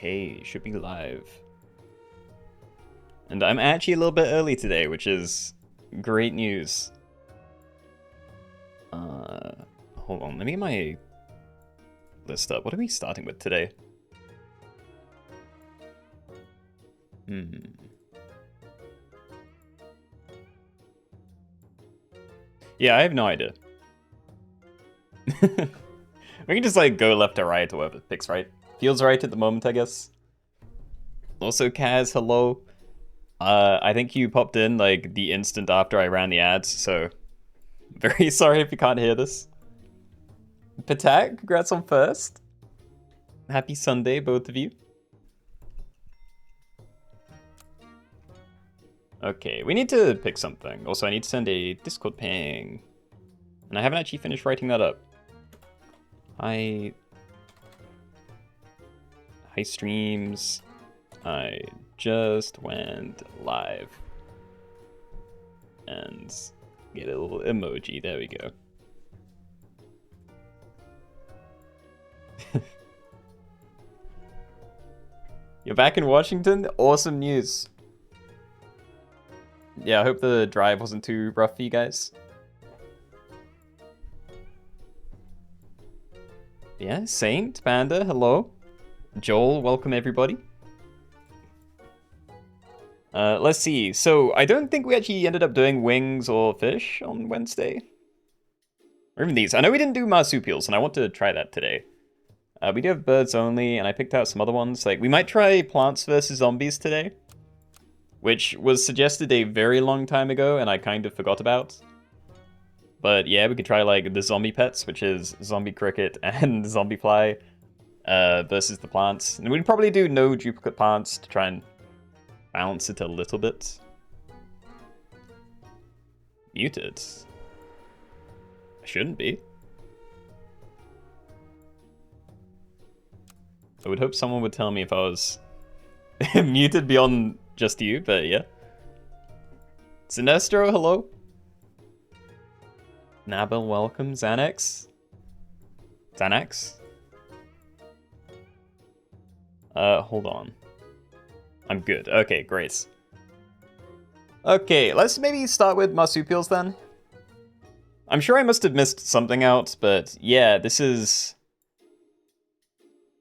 Okay, should be live. And I'm actually a little bit early today, which is great news. Hold on, let me get my list up. What are we starting with today? Yeah, I have no idea. We can just like go left or right or whatever picks right. Feels right at the moment, I guess. Also, Kaz, hello. I think you popped in like the instant after I ran the ads, so very sorry if you can't hear this. Patak, congrats on first. Happy Sunday, both of you. Okay, we need to pick something. Also, I need to send a Discord ping. And I haven't actually finished writing that up. Hi streams. I just went live. And get a little emoji. There we go. You're back in Washington? Awesome news. Yeah, I hope the drive wasn't too rough for you guys. Yeah, Saint, Panda, hello. Joel, welcome everybody. Let's see. So, I don't think we actually ended up doing wings or fish on Wednesday. Or even these. I know we didn't do marsupials, and I want to try that today. We do have birds only, and I picked out some other ones. Like, we might try plants versus zombies today, which was suggested a very long time ago, and I kind of forgot about. But yeah, we could try like the zombie pets, which is zombie cricket and zombie fly, versus the plants. And we'd probably do no duplicate plants to try and balance it a little bit. Muted. I shouldn't be. I would hope someone would tell me if I was muted beyond just you, but yeah. Sinestro, hello. Nabel, welcome. Xanax? Xanax? Hold on. I'm good. Okay, great. Okay, let's maybe start with marsupials then. I'm sure I must have missed something out, but yeah, this is...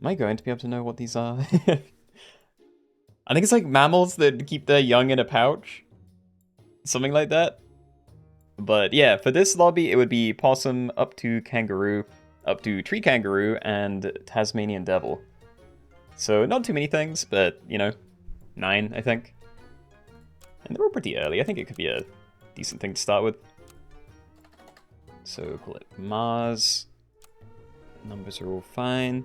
Am I going to be able to know what these are? I think it's like mammals that keep their young in a pouch. Something like that. But yeah, for this lobby, it would be possum, up to kangaroo, up to tree kangaroo, and Tasmanian devil. So not too many things, but, you know, 9, I think. And they're all pretty early. I think it could be a decent thing to start with. So call it Mars. Numbers are all fine.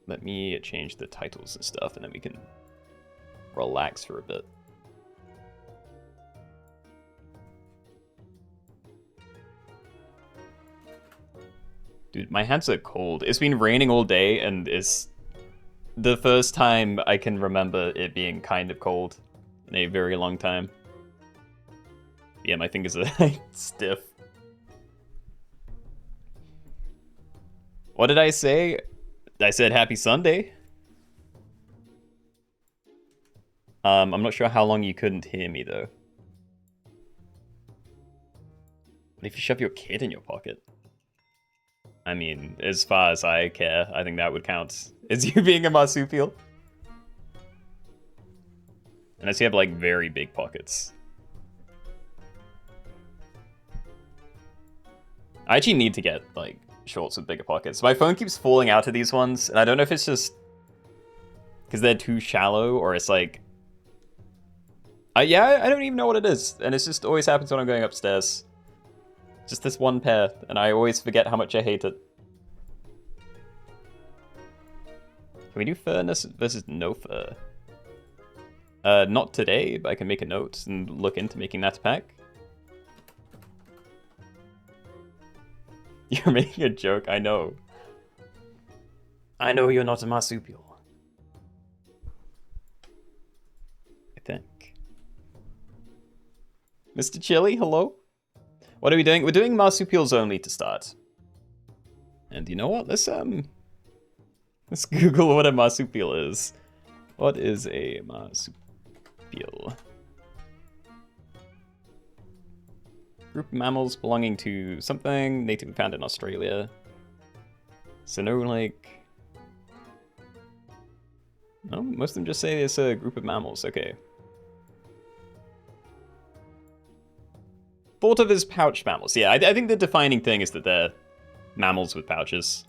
Let me change the titles and stuff, and then we can relax for a bit. Dude, my hands are cold. It's been raining all day, and it's the first time I can remember it being kind of cold in a very long time. Yeah, my fingers are stiff. What did I say? I said happy Sunday. I'm not sure how long you couldn't hear me, though. What if you shove your kid in your pocket? I mean, as far as I care, I think that would count as you being a marsupial. Unless you have, like, very big pockets. I actually need to get, like, shorts with bigger pockets. My phone keeps falling out of these ones, and I don't know if it's just because they're too shallow, or it's like... yeah, I don't even know what it is, and it just always happens when I'm going upstairs. Just this one pair, and I always forget how much I hate it. Can we do fur versus no fur? Not today, but I can make a note and look into making that a pack. You're making a joke, I know. I know you're not a marsupial. I think. Mr. Chili, hello? What are we doing? We're doing marsupials only to start. And you know what? Let's Google what a marsupial is. What is a marsupial? Group of mammals belonging to something natively found in Australia. So no, like... No, most of them just say it's a group of mammals, okay. Thought of as pouch mammals. Yeah, I think the defining thing is that they're mammals with pouches.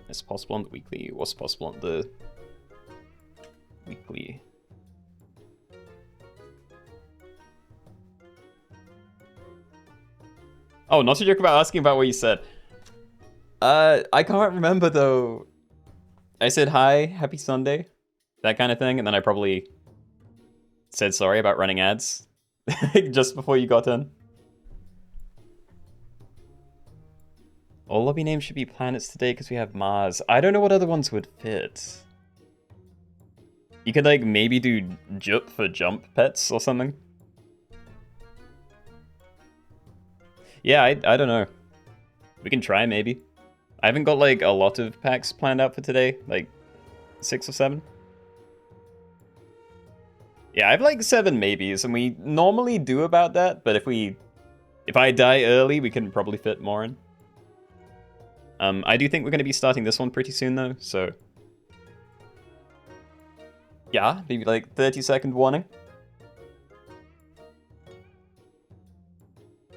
It's possible on the weekly. What's possible on the weekly? Oh, not to joke about asking about what you said. I can't remember though. I said hi, happy Sunday, that kind of thing, and then I probably said sorry about running ads just before you got in. All lobby names should be planets today because we have Mars. I don't know what other ones would fit. You could like maybe do Jup for jump pets or something. Yeah, I don't know. We can try maybe. I haven't got like a lot of packs planned out for today, like 6 or 7. Yeah, I have like 7 maybes, and we normally do about that, but if I die early, we can probably fit more in. I do think we're going to be starting this one pretty soon, though, so... Yeah, maybe like 30-second warning.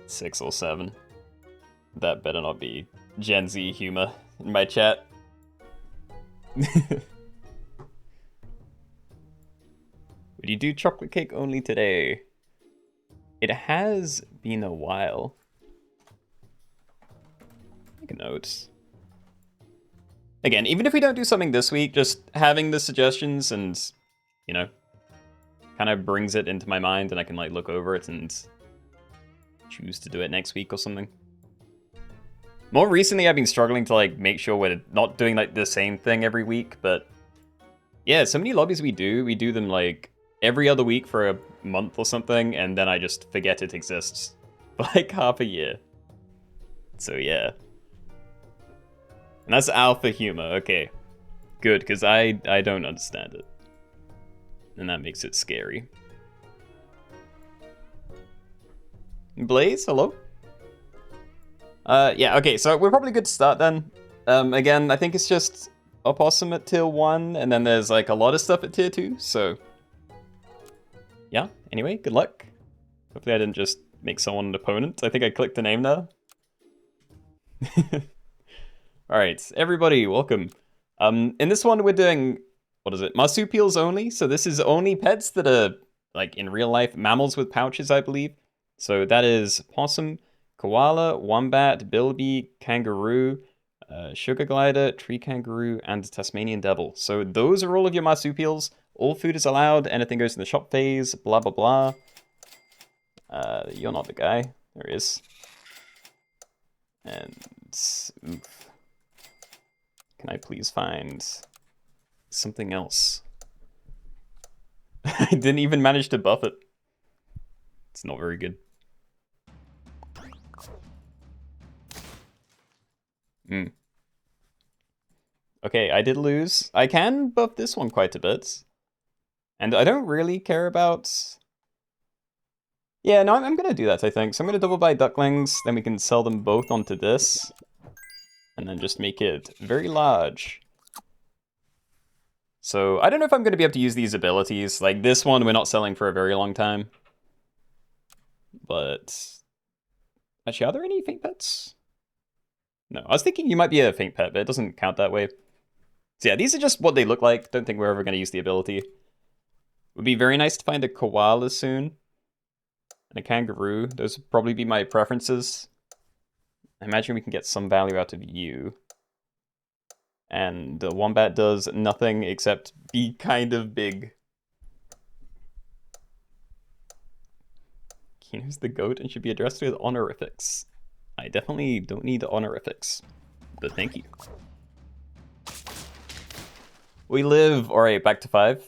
6 or 7. That better not be Gen Z humor in my chat. Would you do chocolate cake only today? It has been a while. Make a note. Again, even if we don't do something this week, just having the suggestions and, you know, kind of brings it into my mind and I can like look over it and choose to do it next week or something. More recently, I've been struggling to like make sure we're not doing like the same thing every week, but yeah, so many lobbies we do them like every other week for a month or something, and then I just forget it exists for like half a year. So yeah. And that's alpha humor, okay. Good, because I don't understand it. And that makes it scary. Blaze, hello? Yeah, okay, so we're probably good to start then. Again, I think it's just Opossum at tier 1, and then there's like a lot of stuff at tier 2, so... Yeah, anyway, good luck. Hopefully I didn't just make someone an opponent. I think I clicked the name now. Alright, everybody, welcome. In this one we're doing, what is it, Marsupials Only. So this is only pets that are, like, in real life, mammals with pouches, I believe. So that is possum, koala, wombat, bilby, kangaroo, sugar glider, tree kangaroo, and Tasmanian devil. So those are all of your marsupials. All food is allowed, anything goes in the shop phase, blah blah blah. You're not the guy. There he is. And, oof. Can I please find something else? I didn't even manage to buff it. It's not very good. Okay, I did lose. I can buff this one quite a bit. And I don't really care about... Yeah, no, I'm going to do that, I think. So I'm going to double buy ducklings, then we can sell them both onto this. And then just make it very large. So I don't know if I'm going to be able to use these abilities. Like this one, we're not selling for a very long time. But... Actually, are there any faint pets? No, I was thinking you might be a faint pet, but it doesn't count that way. So yeah, these are just what they look like. Don't think we're ever going to use the ability. Would be very nice to find a koala soon. And a kangaroo. Those would probably be my preferences. I imagine we can get some value out of you. And the wombat does nothing except be kind of big. Keenoe's the goat and should be addressed with honorifics. I definitely don't need honorifics, but thank you. We live. Alright, back to 5.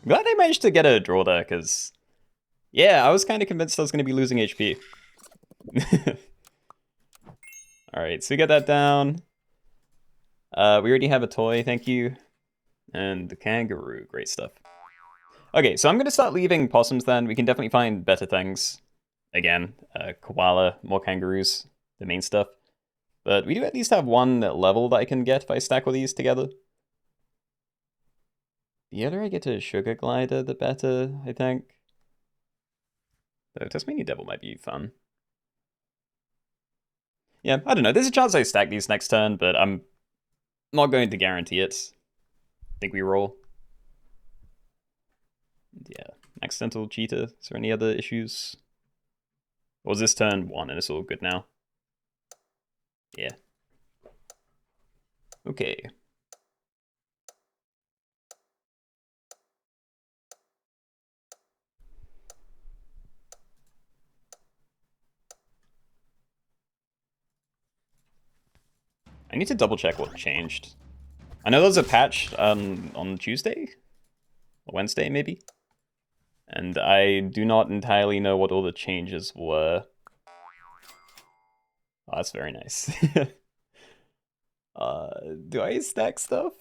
I'm glad I managed to get a draw there, because, yeah, I was kind of convinced I was going to be losing HP. Alright, so we got that down. We already have a toy, thank you. And the kangaroo, great stuff. Okay, so I'm going to start leaving possums then. We can definitely find better things. Again, koala, more kangaroos, the main stuff. But we do at least have one level that I can get if I stack all these together. The earlier I get to Sugar Glider, the better, I think. Though Tasmanian Devil might be fun. Yeah, I don't know. There's a chance I stack these next turn, but I'm not going to guarantee it. I think we roll. Yeah, accidental cheetah. Is there any other issues? Or was this turn 1 and it's all good now? Yeah. Okay. I need to double check what changed. I know there's a patch on Tuesday? Or Wednesday, maybe? And I do not entirely know what all the changes were. Oh, that's very nice. Do I stack stuff?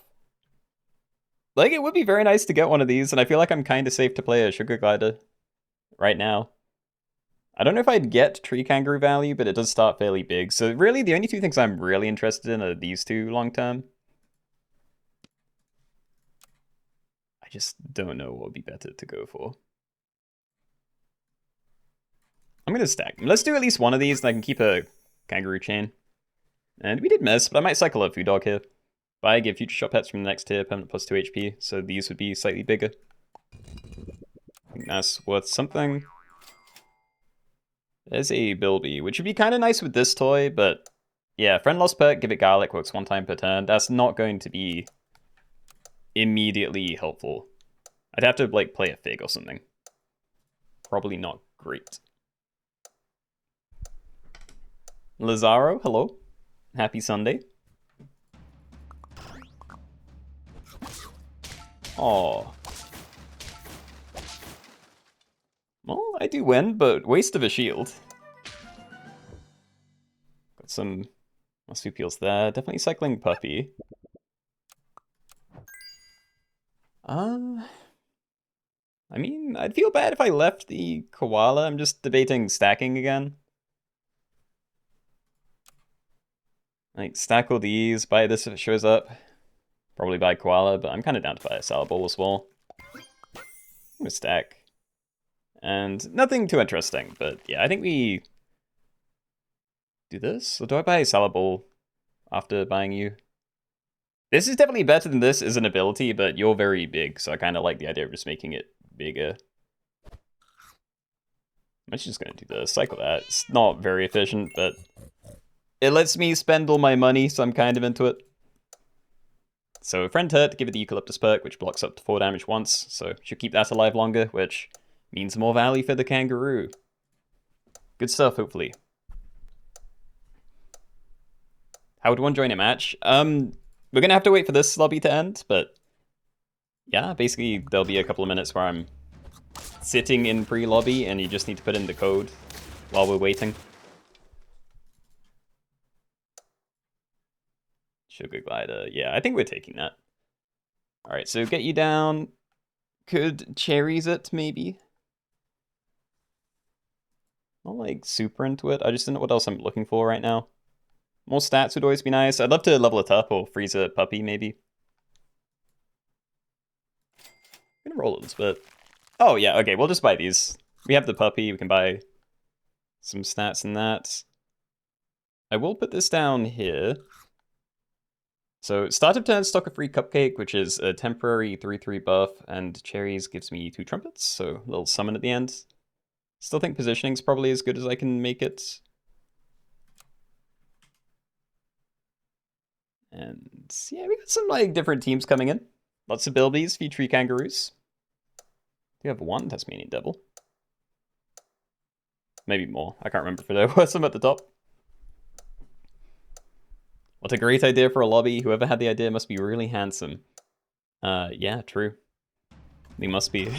Like, it would be very nice to get one of these, and I feel like I'm kind of safe to play a Sugar Glider right now. I don't know if I'd get Tree Kangaroo value, but it does start fairly big. So really, the only two things I'm really interested in are these two long-term. I just don't know what would be better to go for. I'm going to stack them. Let's do at least one of these, and I can keep a kangaroo chain. And we did miss, but I might cycle a food dog here. Buy, give future shot pets from the next tier, permanent plus 2 HP, so these would be slightly bigger. I think that's worth something. There's a Bilby, which would be kind of nice with this toy, but yeah, friend lost perk, give it garlic, works 1 time per turn. That's not going to be immediately helpful. I'd have to like play a fig or something. Probably not great. Lazaro, hello. Happy Sunday. Oh. Well, I do win, but waste of a shield. Got some Marsupials there. Definitely cycling Puppy. I mean, I'd feel bad if I left the Koala. I'm just debating stacking again. Like, stack all these, buy this if it shows up. Probably buy Koala, but I'm kind of down to buy a Salad Bowl as well. I'm gonna stack. And nothing too interesting, but yeah, I think we do this. Or do I buy a Salad Bowl after buying you? This is definitely better than this as an ability, but you're very big, so I kind of like the idea of just making it bigger. I'm actually just going to do this, cycle that. It's not very efficient, but it lets me spend all my money, so I'm kind of into it. So friend hurt, give it the Eucalyptus perk, which blocks up to 4 damage once, so should keep that alive longer, which means more value for the kangaroo. Good stuff, hopefully. How would one join a match? We're gonna have to wait for this lobby to end, but yeah, basically there'll be a couple of minutes where I'm sitting in pre-lobby and you just need to put in the code while we're waiting. Sugar Glider, yeah, I think we're taking that. Alright, so get you down. Could cherries it, maybe? Not like super into it, I just don't know what else I'm looking for right now. More stats would always be nice. I'd love to level it up or freeze a puppy, maybe. I'm gonna roll it, but... Oh, yeah, okay, we'll just buy these. We have the puppy, we can buy some stats in that. I will put this down here. So, start of turn, stock a free cupcake, which is a temporary 3/3 buff, and cherries gives me 2 trumpets, so a little summon at the end. Still think positioning's probably as good as I can make it. And yeah, we got some like different teams coming in. Lots of Bilbies, few Tree Kangaroos. We have 1 Tasmanian Devil. Maybe more. I can't remember if there were some at the top. What a great idea for a lobby. Whoever had the idea must be really handsome. Yeah, true. They must be.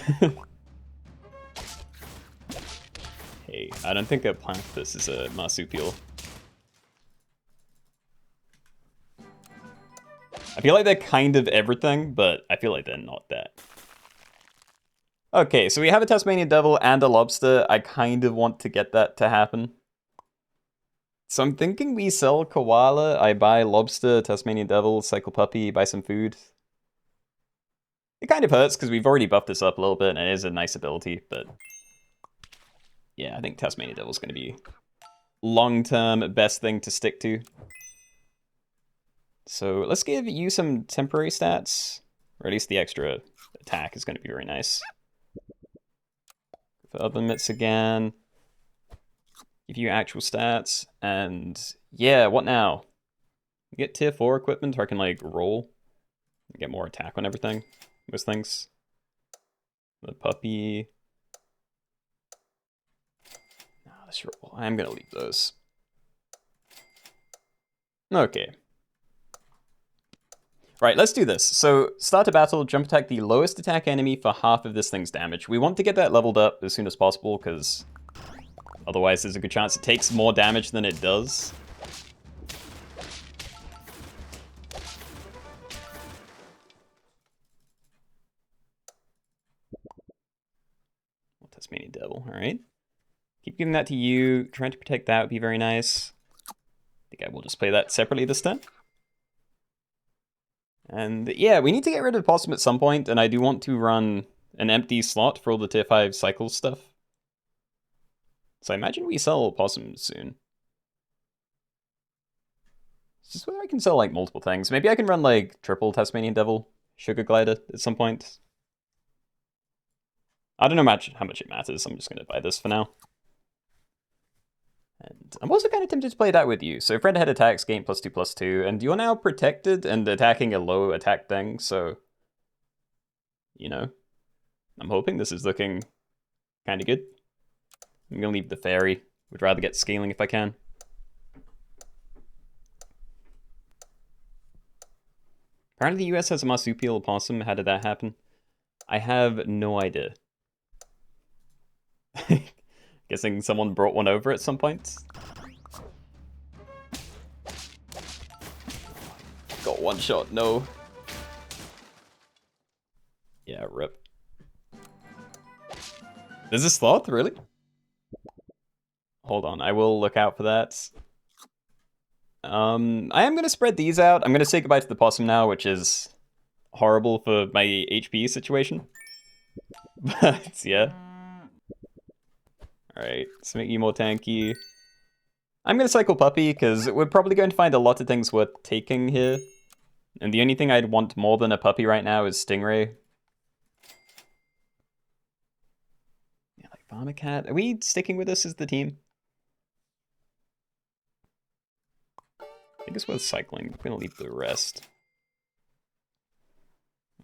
Hey, I don't think a platypus is a marsupial. I feel like they're kind of everything, but I feel like they're not that. Okay, so we have a Tasmanian devil and a lobster. I kind of want to get that to happen. So I'm thinking we sell koala, I buy lobster, Tasmanian devil, cycle puppy, buy some food. It kind of hurts because we've already buffed this up a little bit and it is a nice ability, but yeah, I think Tasmanian devil's going to be long-term best thing to stick to. So let's give you some temporary stats, or at least the extra attack is going to be very nice. For other limits again, give you actual stats, and yeah, what now? You get tier 4 equipment, or I can like roll and get more attack on everything. Most things. The puppy. No, let's roll. I'm gonna leave those. Okay. Right, let's do this. So, start a battle, jump attack the lowest attack enemy for half of this thing's damage. We want to get that leveled up as soon as possible, because otherwise there's a good chance it takes more damage than it does. Tasmanian devil, alright. Keep giving that to you. Trying to protect that would be very nice. I think I will just play that separately this turn. And yeah, we need to get rid of Possum at some point, and I do want to run an empty slot for all the tier 5 cycles stuff. So I imagine we sell Possum soon. It's just whether I can sell like multiple things. Maybe I can run like triple Tasmanian devil, Sugar Glider at some point. I don't know how much it matters. I'm just going to buy this for now. And I'm also kind of tempted to play that with you. So friend ahead attacks, gain +2/+2, and you're now protected and attacking a low attack thing, so, you know, I'm hoping this is looking kind of good. I'm going to leave the fairy. Would rather get scaling if I can. Apparently the US has a marsupial possum. How did that happen? I have no idea. Guessing someone brought one over at some point. Got one shot, no. Yeah, rip. There's a sloth, really? Hold on, I will look out for that. I am going to spread these out. I'm going to say goodbye to the possum now, which is horrible for my HP situation. But, yeah. Alright, let's make you more tanky. I'm going to cycle Puppy, because we're probably going to find a lot of things worth taking here. And the only thing I'd want more than a Puppy right now is Stingray. Yeah, like Farmer Cat. Are we sticking with this as the team? I think it's worth cycling. I'm going to leave the rest.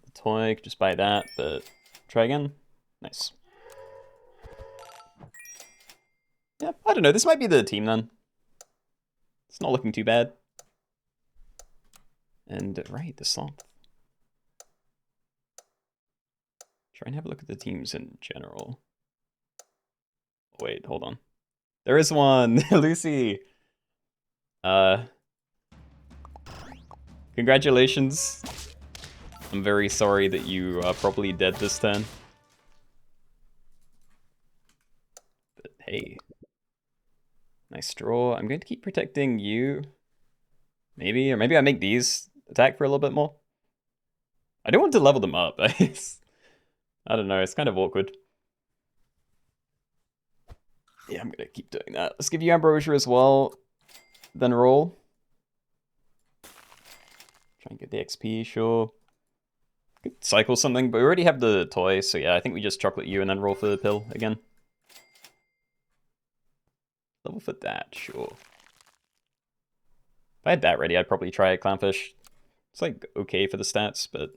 The toy, could just buy that, but try again. Nice. Yeah, I don't know. This might be the team then. It's not looking too bad. And right, the sloth. Try and have a look at the teams in general. Wait, hold on. There is one! Lucy! Congratulations. I'm very sorry that you are probably dead this turn. But hey. Nice draw. I'm going to keep protecting you. Maybe, or maybe I make these attack for a little bit more. I don't want to level them up. I don't know, it's kind of awkward. Yeah, I'm going to keep doing that. Let's give you Ambrosia as well. Then roll. Try and get the XP, sure. Could cycle something, but we already have the toy, so yeah, I think we just chocolate you and then roll for the pill again. Level for that, sure. If I had that ready, I'd probably try a Clownfish. It's like okay for the stats, but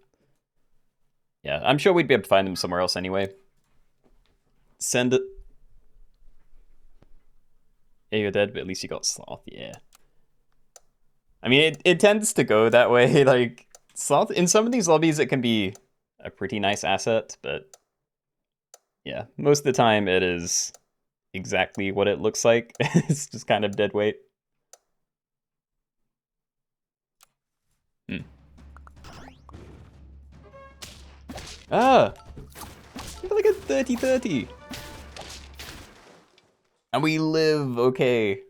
yeah, I'm sure we'd be able to find them somewhere else anyway. Send it. Yeah, you're dead, but at least you got Sloth, yeah. I mean, it tends to go that way. Like, Sloth, in some of these lobbies, it can be a pretty nice asset, but yeah, most of the time it is exactly what it looks like. It's just kind of dead weight. Ah! We have like a 30-30. And we live, okay.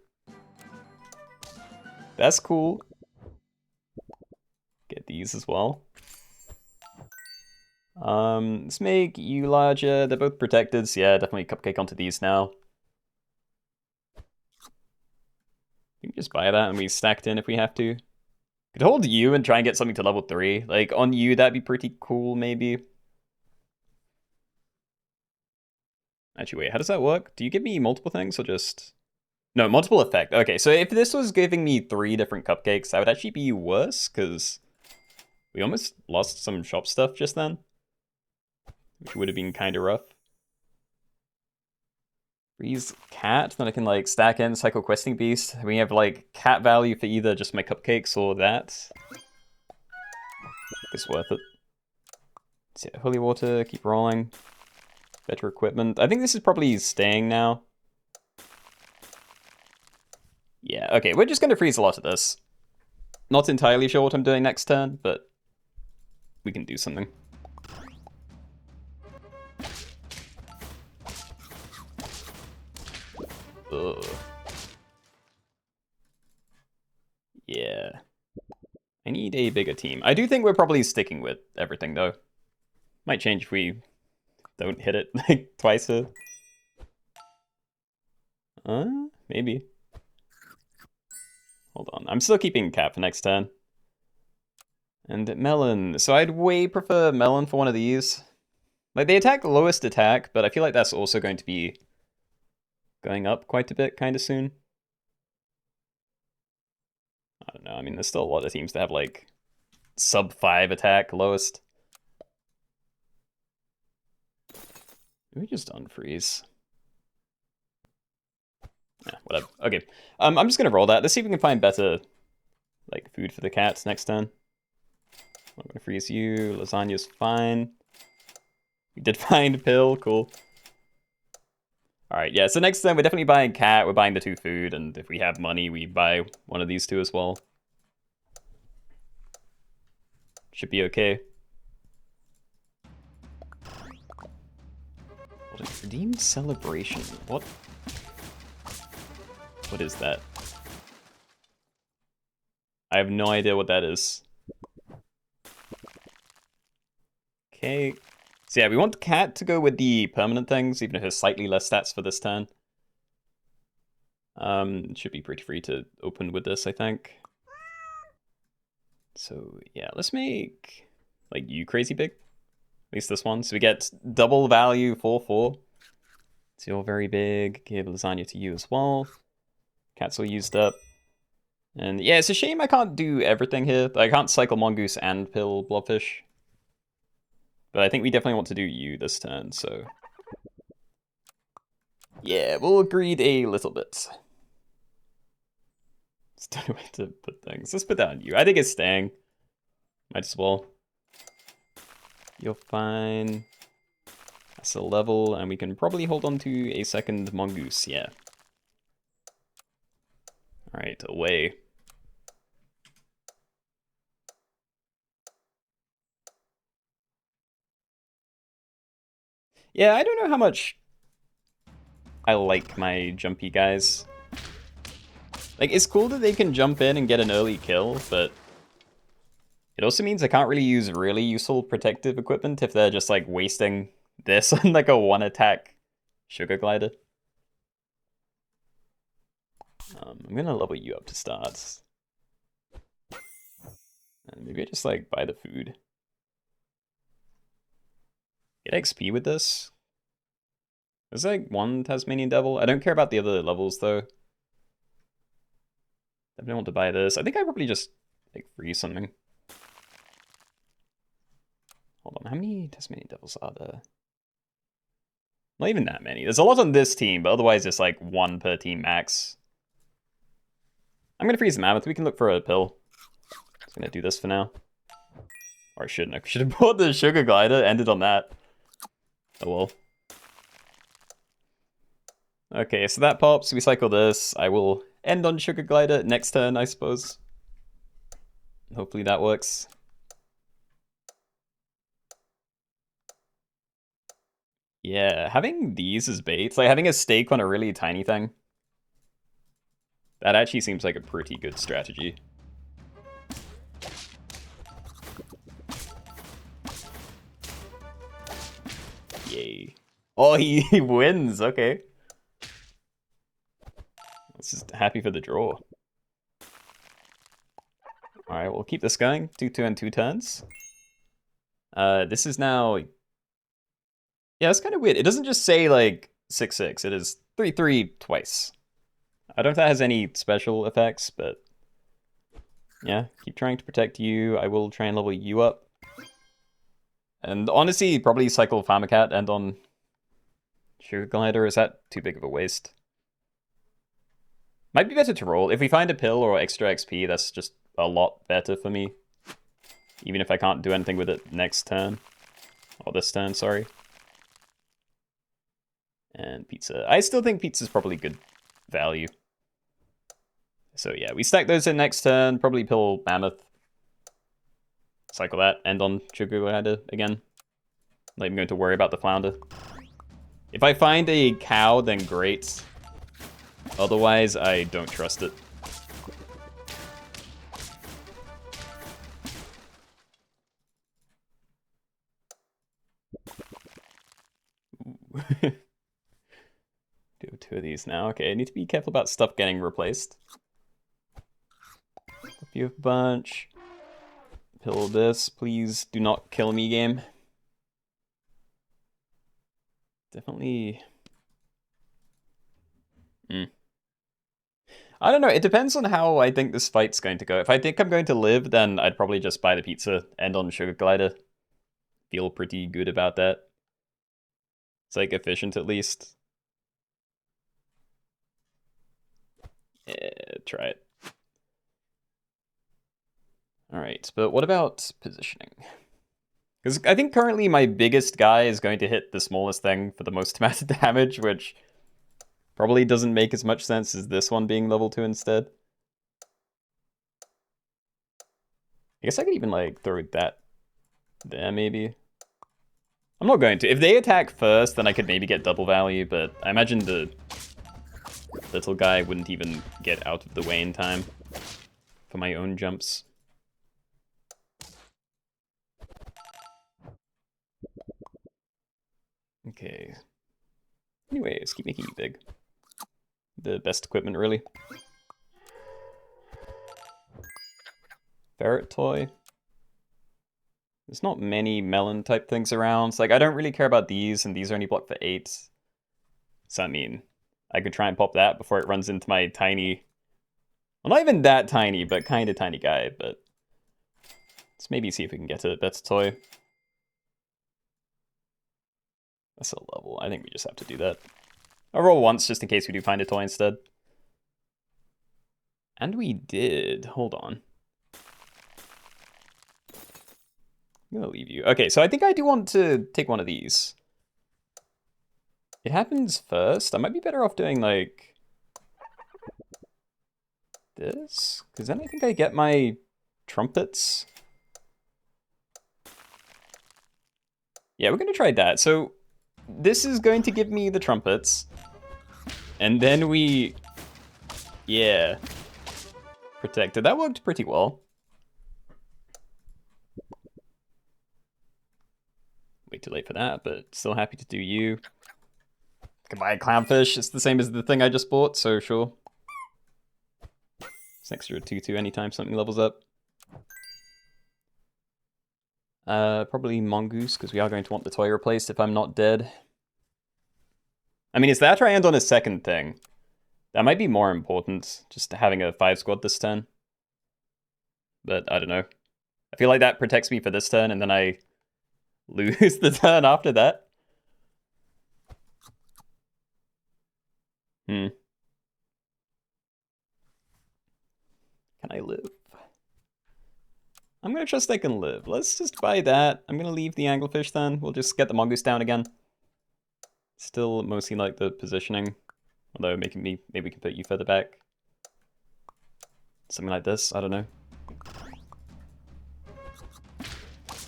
That's cool. Get these as well. Let's make you larger. They're both protected, so yeah, definitely cupcake onto these now. You can just buy that and we stacked in if we have to. Could hold you and try and get something to level 3. Like, on you, that'd be pretty cool, maybe. Actually, wait, how does that work? Do you give me multiple things or just... No, multiple effect. Okay, so if this was giving me 3 different cupcakes, that would actually be worse, because we almost lost some shop stuff just then, which would have been kind of rough. Freeze cat, then I can like stack in Cycle Questing Beast. We have like cat value for either just my cupcakes or that. It's worth it. So yeah, holy water, keep rolling. Better equipment. I think this is probably staying now. Yeah, okay, we're just gonna freeze a lot of this. Not entirely sure what I'm doing next turn, but we can do something. Ugh. Yeah. I need a bigger team. I do think we're probably sticking with everything, though. Might change if we don't hit it like twice a... maybe. Hold on. I'm still keeping cat for next turn. And melon. So I'd way prefer melon for one of these. Like, they attack lowest attack, but I feel like that's also going to be going up quite a bit kind of soon. I don't know. I mean, there's still a lot of teams that have, like, sub 5 attack lowest. Maybe just unfreeze. Yeah, whatever. Okay. I'm just gonna roll that. Let's see if we can find better, like, food for the cats next turn. I'm gonna freeze you. Lasagna's fine. We did find a pill. Cool. Alright, yeah, so next time we're definitely buying cat, we're buying the 2 food, and if we have money, we buy one of these 2 as well. Should be okay. Redeem celebration. What is that? I have no idea what that is. Okay. So yeah, we want cat to go with the permanent things, even if it's slightly less stats for this turn. It should be pretty free to open with this, I think. So yeah, let's make like you crazy big. At least this one. So we get double value 4/4. So you're very big. Give lasagna to you as well. Cat's all used up. And yeah, it's a shame I can't do everything here. I can't cycle mongoose and pill blobfish. But I think we definitely want to do you this turn, so... yeah, we'll agreed a little bit. It's not a way to put things. Let's put that on you. I think it's staying. Might as well. You're fine. That's a level, and we can probably hold on to a second mongoose, yeah. Alright, away. Yeah, I don't know how much I like my jumpy guys. Like, it's cool that they can jump in and get an early kill, but it also means I can't really use really useful protective equipment if they're just, like, wasting this on, like, a one-attack sugar glider. I'm gonna level you up to start. And maybe I just, like, buy the food. Get XP with this. There's like one Tasmanian Devil. I don't care about the other levels though. Definitely want to buy this. I think I probably just like freeze something. Hold on, how many Tasmanian Devils are there? Not even that many. There's a lot on this team, but otherwise it's like 1 per team max. I'm gonna freeze the mammoth. We can look for a pill. Just gonna do this for now. Or I shouldn't have. I should have bought the Sugar Glider, ended on that. Oh well. Okay, so that pops, we cycle this. I will end on Sugar Glider next turn, I suppose. Hopefully that works. Yeah, having these as baits, like having a stake on a really tiny thing, that actually seems like a pretty good strategy. Yay. Oh, he wins, okay. Let's just happy for the draw. Alright, we'll keep this going. 2-2 and 2 turns. This is now... Yeah, it's kind of weird. It doesn't just say, like, 6-6. It is 3-3 twice. I don't know if that has any special effects, but... Yeah, keep trying to protect you. I will try and level you up. And honestly, probably cycle Farmacat and on Sugar Glider. Is that too big of a waste? Might be better to roll. If we find a pill or extra XP, that's just a lot better for me. Even if I can't do anything with it next turn. Or this turn, sorry. And pizza. I still think pizza's probably good value. So yeah, we stack those in next turn. Probably pill Mammoth. Cycle that. End on Sugar Glider again. Not even going to worry about the Flounder. If I find a cow, then great. Otherwise, I don't trust it. Do 2 of these now. Okay, I need to be careful about stuff getting replaced. Flip you a bunch. Pill this. Please do not kill me, game. Definitely... I don't know, it depends on how I think this fight's going to go. If I think I'm going to live, then I'd probably just buy the pizza, end on Sugar Glider. Feel pretty good about that. It's like efficient at least. Yeah, try it. Alright, but what about positioning? Because I think currently my biggest guy is going to hit the smallest thing for the most amount of damage, which probably doesn't make as much sense as this one being level 2 instead. I guess I could even like throw that there maybe. I'm not going to. If they attack first, then I could maybe get double value, but I imagine the little guy wouldn't even get out of the way in time for my own jumps. Okay. Anyways, keep making you big. The best equipment, really. Ferret toy. There's not many melon type things around. So, like, I don't really care about these, and these are only blocked for 8. So, I mean, I could try and pop that before it runs into my tiny... Well, not even that tiny, but kind of tiny guy, but... Let's maybe see if we can get a better toy. That's a level. I think we just have to do that. I'll roll once, just in case we do find a toy instead. And we did. Hold on. I'm gonna leave you. Okay, so I think I do want to take one of these. It happens first. I might be better off doing, like... this? Because then I think I get my trumpets. Yeah, we're gonna try that. So... this is going to give me the trumpets. And then we... yeah. Protected. That worked pretty well. Way too late for that, but still happy to do you. Can buy a clownfish. It's the same as the thing I just bought, so sure. It's an extra 2-2 anytime something levels up. Probably Mongoose, because we are going to want the toy replaced if I'm not dead. I mean, is that or I end on a second thing? That might be more important, just having a 5 squad this turn. But I don't know. I feel like that protects me for this turn, and then I lose the turn after that. Can I live? I'm gonna trust I can live. Let's just buy that. I'm gonna leave the anglerfish then. We'll just get the mongoose down again. Still mostly like the positioning. Although maybe we can put you further back. Something like this, I don't know.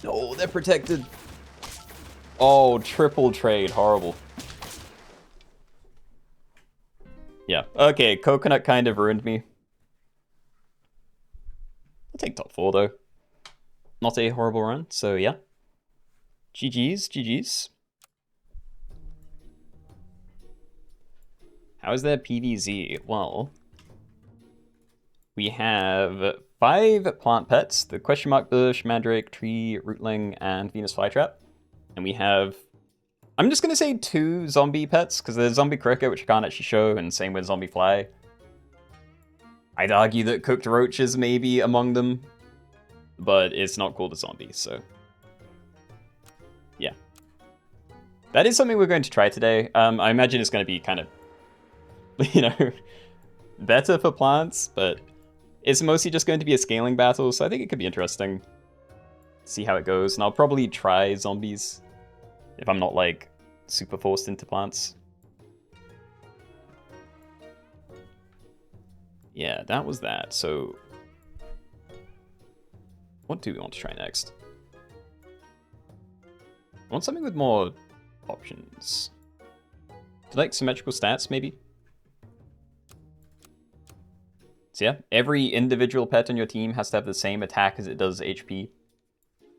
No, they're protected. Oh, triple trade, horrible. Yeah, okay, coconut kind of ruined me. I'll take top 4 though. Not a horrible run, so yeah. GG's, GG's. How is there PVZ? Well, we have 5 plant pets, the question mark bush, mandrake, tree, rootling, and Venus flytrap. And we have, I'm just gonna say 2 zombie pets, because there's zombie cricket, which I can't actually show, and same with zombie fly. I'd argue that cooked roaches may be among them, but it's not called a zombie, so yeah. That is something we're going to try today. I imagine it's going to be kind of, you know, better for plants, but it's mostly just going to be a scaling battle, so I think it could be interesting. See how it goes, and I'll probably try zombies if I'm not, like, super forced into plants. Yeah, that was that, so what do we want to try next? I want something with more options. Do you like symmetrical stats, maybe? So yeah, every individual pet on your team has to have the same attack as it does HP.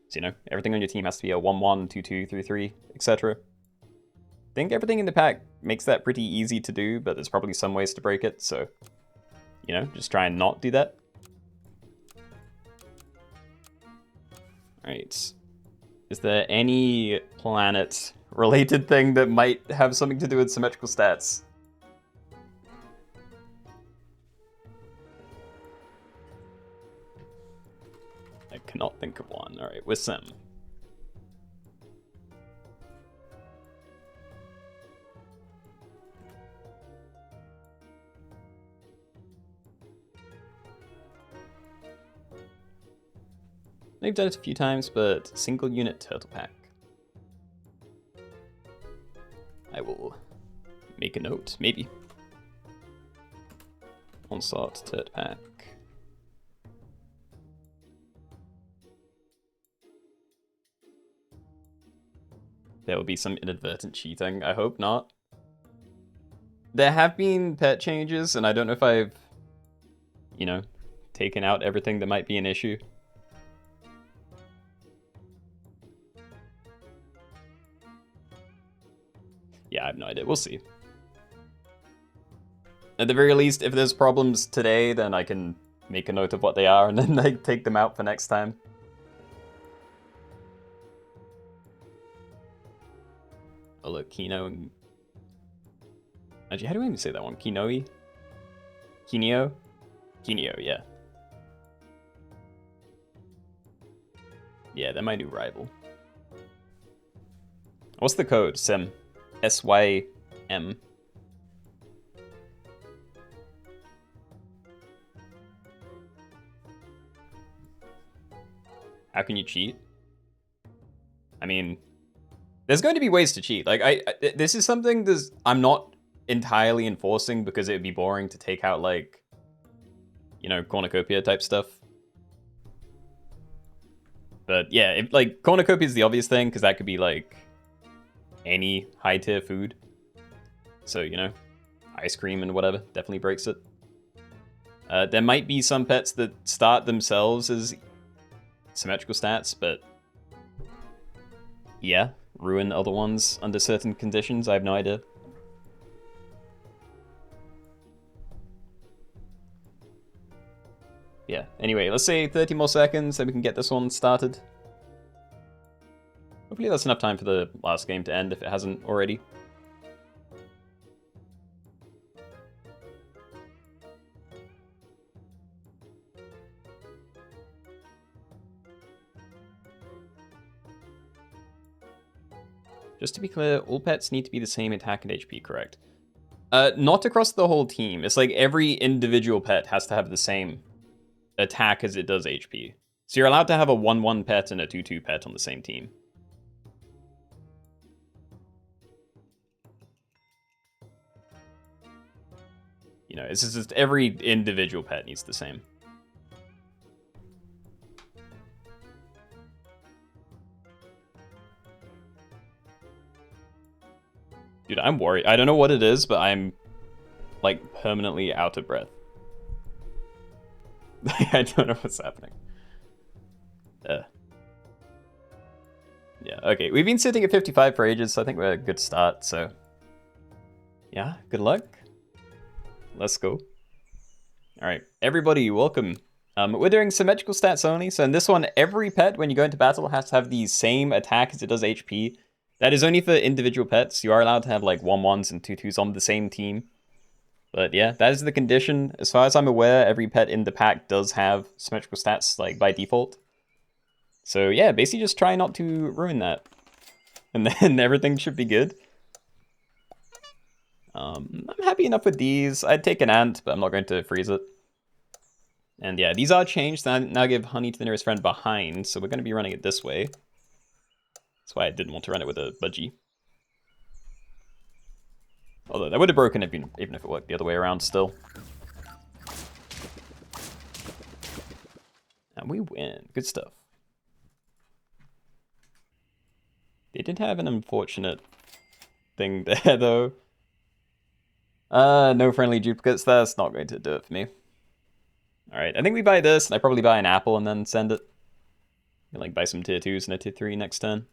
So, you know, everything on your team has to be a 1-1, 2-2, 3-3, etc. I think everything in the pack makes that pretty easy to do, but there's probably some ways to break it, so, you know, just try and not do that. Alright. Is there any planet-related thing that might have something to do with symmetrical stats? I cannot think of one. Alright, with Sim. I've done it a few times, but single unit turtle pack. I will make a note, maybe. Onslaught turtle pack. There will be some inadvertent cheating. I hope not. There have been pet changes, and I don't know if I've, you know, taken out everything that might be an issue. Yeah, I have no idea. We'll see. At the very least, if there's problems today, then I can make a note of what they are and then like take them out for next time. Oh look, Keenoe and... Actually, how do I even say that one? Keenoe? Keenoe? Keenoe, yeah. Yeah, they're my new rival. What's the code? Sim. S-Y-M. How can you cheat? I mean, there's going to be ways to cheat. Like, this is something I'm not entirely enforcing because it would be boring to take out, like, you know, cornucopia type stuff. But yeah, like, cornucopia is the obvious thing because that could be, like, any high tier food. So, you know, ice cream and whatever definitely breaks it. There might be some pets that start themselves as symmetrical stats, but yeah, ruin other ones under certain conditions. I have no idea. Yeah, anyway, let's say 30 more seconds, then we can get this one started. Hopefully that's enough time for the last game to end if it hasn't already. Just to be clear, all pets need to be the same attack and HP, correct? Not across the whole team. It's like every individual pet has to have the same attack as it does HP. So you're allowed to have a 1/1 pet and a 2/2 pet on the same team. You know, it's just every individual pet needs the same. Dude, I'm worried. I don't know what it is, but I'm, like, permanently out of breath. I don't know what's happening. Yeah, okay. We've been sitting at 55 for ages, so I think we're a good start, so... Yeah, good luck. Let's go. Alright, everybody, welcome. We're doing Symmetrical Stats Only, so in this one, every pet, when you go into battle, has to have the same attack as it does HP. That is only for individual pets. You are allowed to have, like, 1/1s and 2/2s on the same team. But yeah, that is the condition. As far as I'm aware, every pet in the pack does have symmetrical stats, like, by default. So yeah, basically just try not to ruin that. And then everything should be good. I'm happy enough with these. I'd take an ant, but I'm not going to freeze it. And yeah, these are changed. Now give honey to the nearest friend behind, so we're going to be running it this way. That's why I didn't want to run it with a budgie. Although that would have broken it even if it worked the other way around still. And we win. Good stuff. They did have an unfortunate thing there, though. No friendly duplicates. That's not going to do it for me. Alright, I think we buy this, and I probably buy an apple and then send it. And, like, buy some tier 2s and a tier 3 next turn.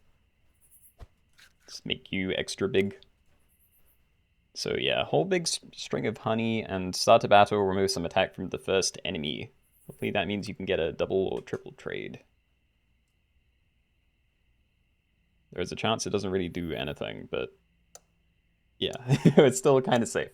Just make you extra big. So yeah, whole big string of honey, and start a battle, remove some attack from the first enemy. Hopefully that means you can get a double or triple trade. There's a chance it doesn't really do anything, but yeah, it's still kind of safe.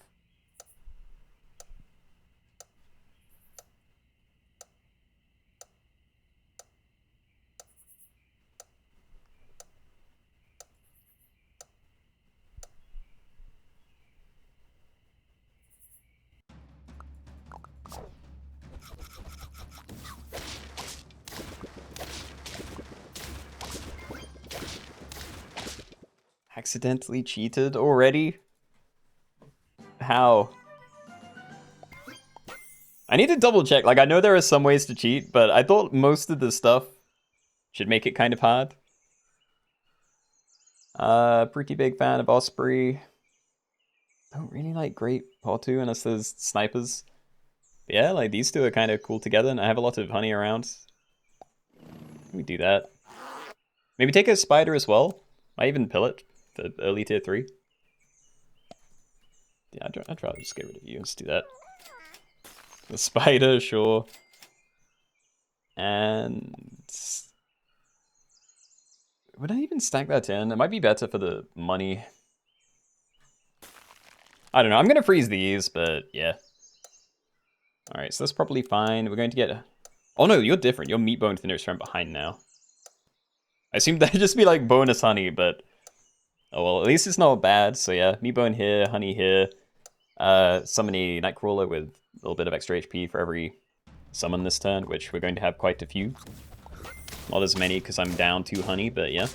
Accidentally cheated already? How? I need to double check. Like, I know there are some ways to cheat, but I thought most of the stuff should make it kind of hard. Pretty big fan of Osprey. Don't really like Great Portu unless there's snipers. But yeah, like, these two are kind of cool together, and I have a lot of honey around. We do that. Maybe take a spider as well. Might even pill it for early tier 3. Yeah, I'd rather just get rid of you. Let's do that. The spider, sure. And... would I even stack that in? It might be better for the money. I don't know. I'm going to freeze these, but yeah. Alright, so that's probably fine. We're going to get... oh no, you're different. You're meat bone to the nearest friend behind now. I assume that'd just be like bonus honey, but... oh well, at least it's not bad. So yeah, meat bone here, honey here. Summon a Nightcrawler with a little bit of extra HP for every summon this turn, which we're going to have quite a few. Not as many because I'm down 2 honey, but yeah.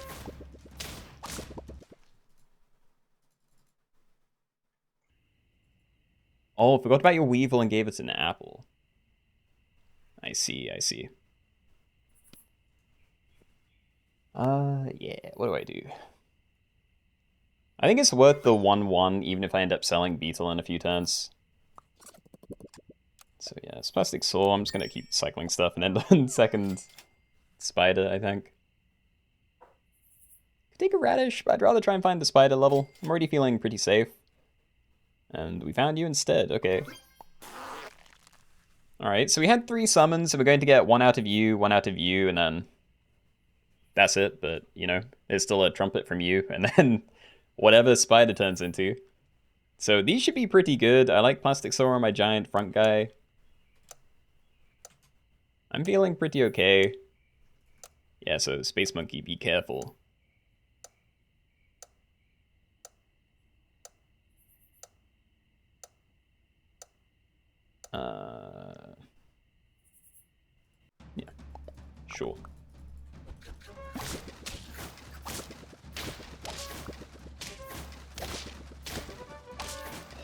Oh, forgot about your Weevil and gave it an apple. I see, I see. Yeah, what do I do? I think it's worth the 1/1, even if I end up selling Beetle in a few turns. So yeah, it's Plastic Saw. I'm just going to keep cycling stuff and end on second Spider, I think. Could take a Radish, but I'd rather try and find the Spider level. I'm already feeling pretty safe. And we found you instead, okay. Alright, so we had 3 summons, so we're going to get 1 out of you, 1 out of you, and then... that's it, but, you know, there's still a trumpet from you, and then whatever Spider turns into. So these should be pretty good. I like Plastic Saw on my giant front guy. I'm feeling pretty okay. Yeah, so Space Monkey, be careful. Yeah, Sure.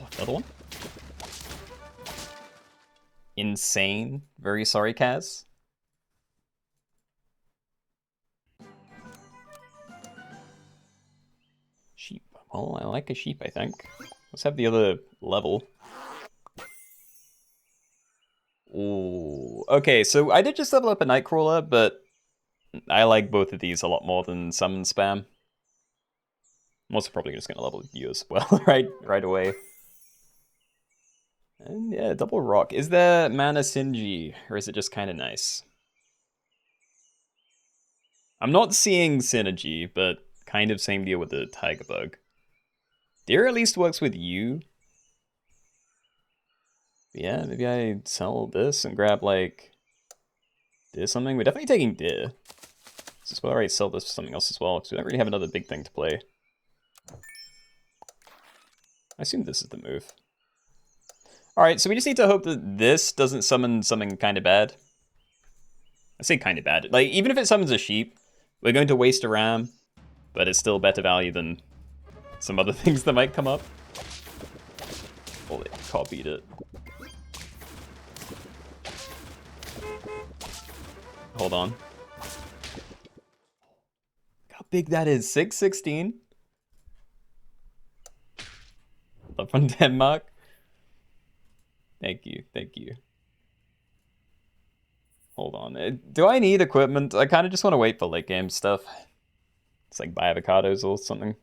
Oh, another one? Insane. Very sorry, Kaz. Sheep. Well, I like a sheep, I think. Let's have the other level. Ooh. Okay, so I did just level up a Nightcrawler, but I like both of these a lot more than Summon Spam. I'm also probably just gonna level you as well, right away. And yeah, double rock. Is there mana Sinji, or is it just kind of nice? I'm not seeing synergy, but kind of same deal with the Tiger Bug. Deer at least works with you. Yeah, maybe I sell this and grab like Deer something. We're definitely taking Deer. This is where I sell this for something else as well, because we don't really have another big thing to play. I assume this is the move. Alright, so we just need to hope that this doesn't summon something kind of bad. I say kind of bad. Like, even if it summons a sheep, we're going to waste a ram, but it's still better value than some other things that might come up. Oh, they copied it. Hold on. Look how big that is. 616. Love from Denmark. Thank you, thank you. Hold on. Do I need equipment? I kind of just want to wait for late game stuff. It's like buy avocados or something.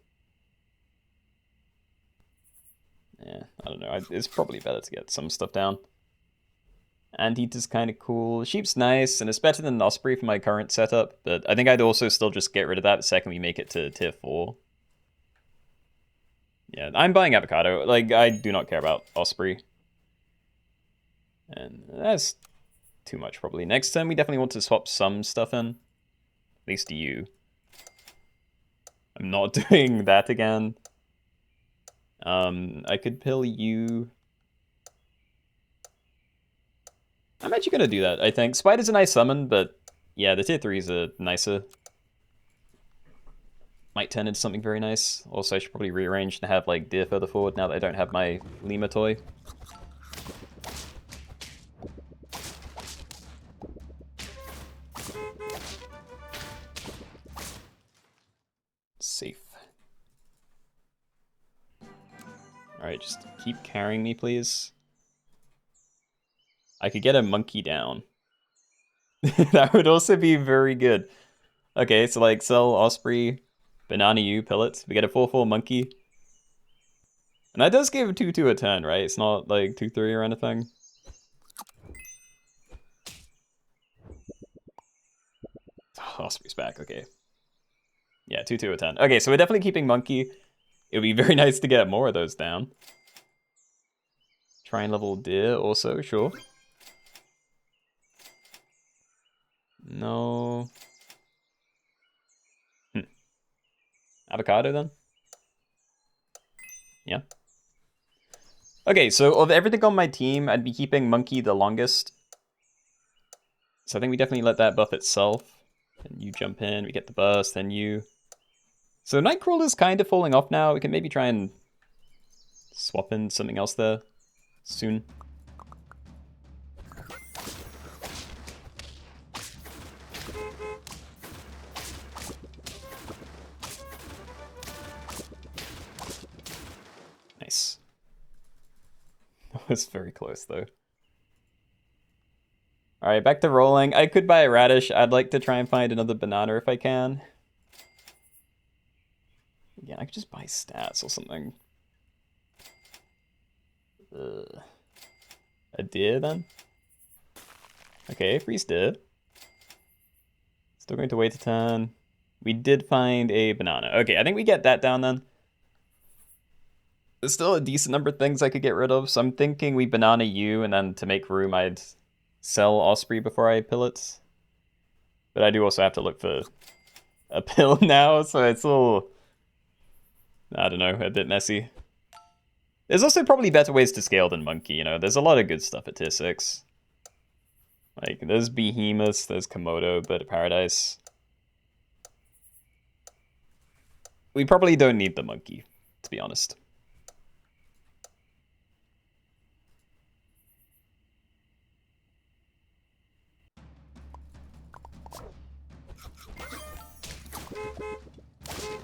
Yeah, I don't know. It's probably better to get some stuff down. Anteater's kind of cool. Sheep's nice, and it's better than Osprey for my current setup, but I think I'd also still just get rid of that the second we make it to tier 4. Yeah, I'm buying avocado. Like, I do not care about Osprey. And that's too much, probably. Next turn, we definitely want to swap some stuff in. At least you. I'm not doing that again. I could pill you. I'm actually going to do that, I think. Spider's a nice summon, but yeah, the tier 3s are nicer. Might turn into something very nice. Also, I should probably rearrange and have like Deer further forward now that I don't have my Lima toy. Safe. Alright, just keep carrying me, please. I could get a monkey down. That would also be very good. Okay, so like sell Osprey, Banana U, Pellets. We get a 4/4 monkey. And that does give 2/2 a turn, right? It's not like 2/3 or anything. Oh, Osprey's back, okay. Yeah, 2/2 a turn. Okay, so we're definitely keeping monkey. It would be very nice to get more of those down. Try and level Deer also, sure. No. Avocado then? Yeah. Okay, so of everything on my team, I'd be keeping monkey the longest. So I think we definitely let that buff itself. And you jump in, we get the burst, then you. So Nightcrawler's kind of falling off now. We can maybe try and swap in something else there soon. Nice. That was very close though. Alright, back to rolling. I could buy a radish. I'd like to try and find another banana if I can. Yeah, I could just buy stats or something. A deer then? Okay, freeze deer. Still going to wait a turn. We did find a banana. Okay, I think we get that down then. There's still a decent number of things I could get rid of, so I'm thinking we banana you, and then to make room I'd sell Osprey before I pill it. But I do also have to look for a pill now, so it's all, I don't know, a bit messy. There's also probably better ways to scale than monkey, you know. There's a lot of good stuff at tier 6. Like, there's Behemoths, there's Komodo, Bird of Paradise. We probably don't need the monkey, to be honest.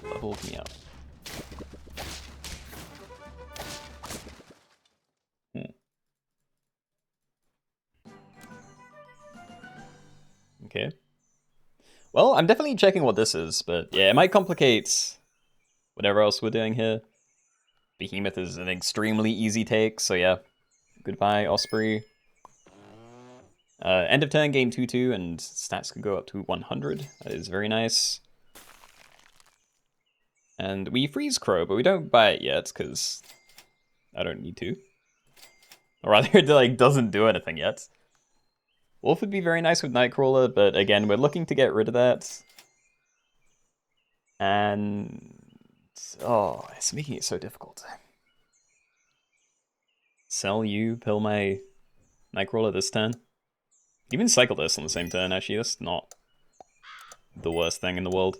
Leveled me up. Okay. Well, I'm definitely checking what this is, but yeah, it might complicate whatever else we're doing here. Behemoth is an extremely easy take, so yeah. Goodbye, Osprey. End of turn, gain 2/2, and stats can go up to 100. That is very nice. And we freeze Crow, but we don't buy it yet, because I don't need to. Or rather, it like, doesn't do anything yet. Wolf would be very nice with Nightcrawler, but again, we're looking to get rid of that. And... oh, it's making it so difficult. Sell you, pill my Nightcrawler this turn. Even cycle this on the same turn, actually. That's not the worst thing in the world.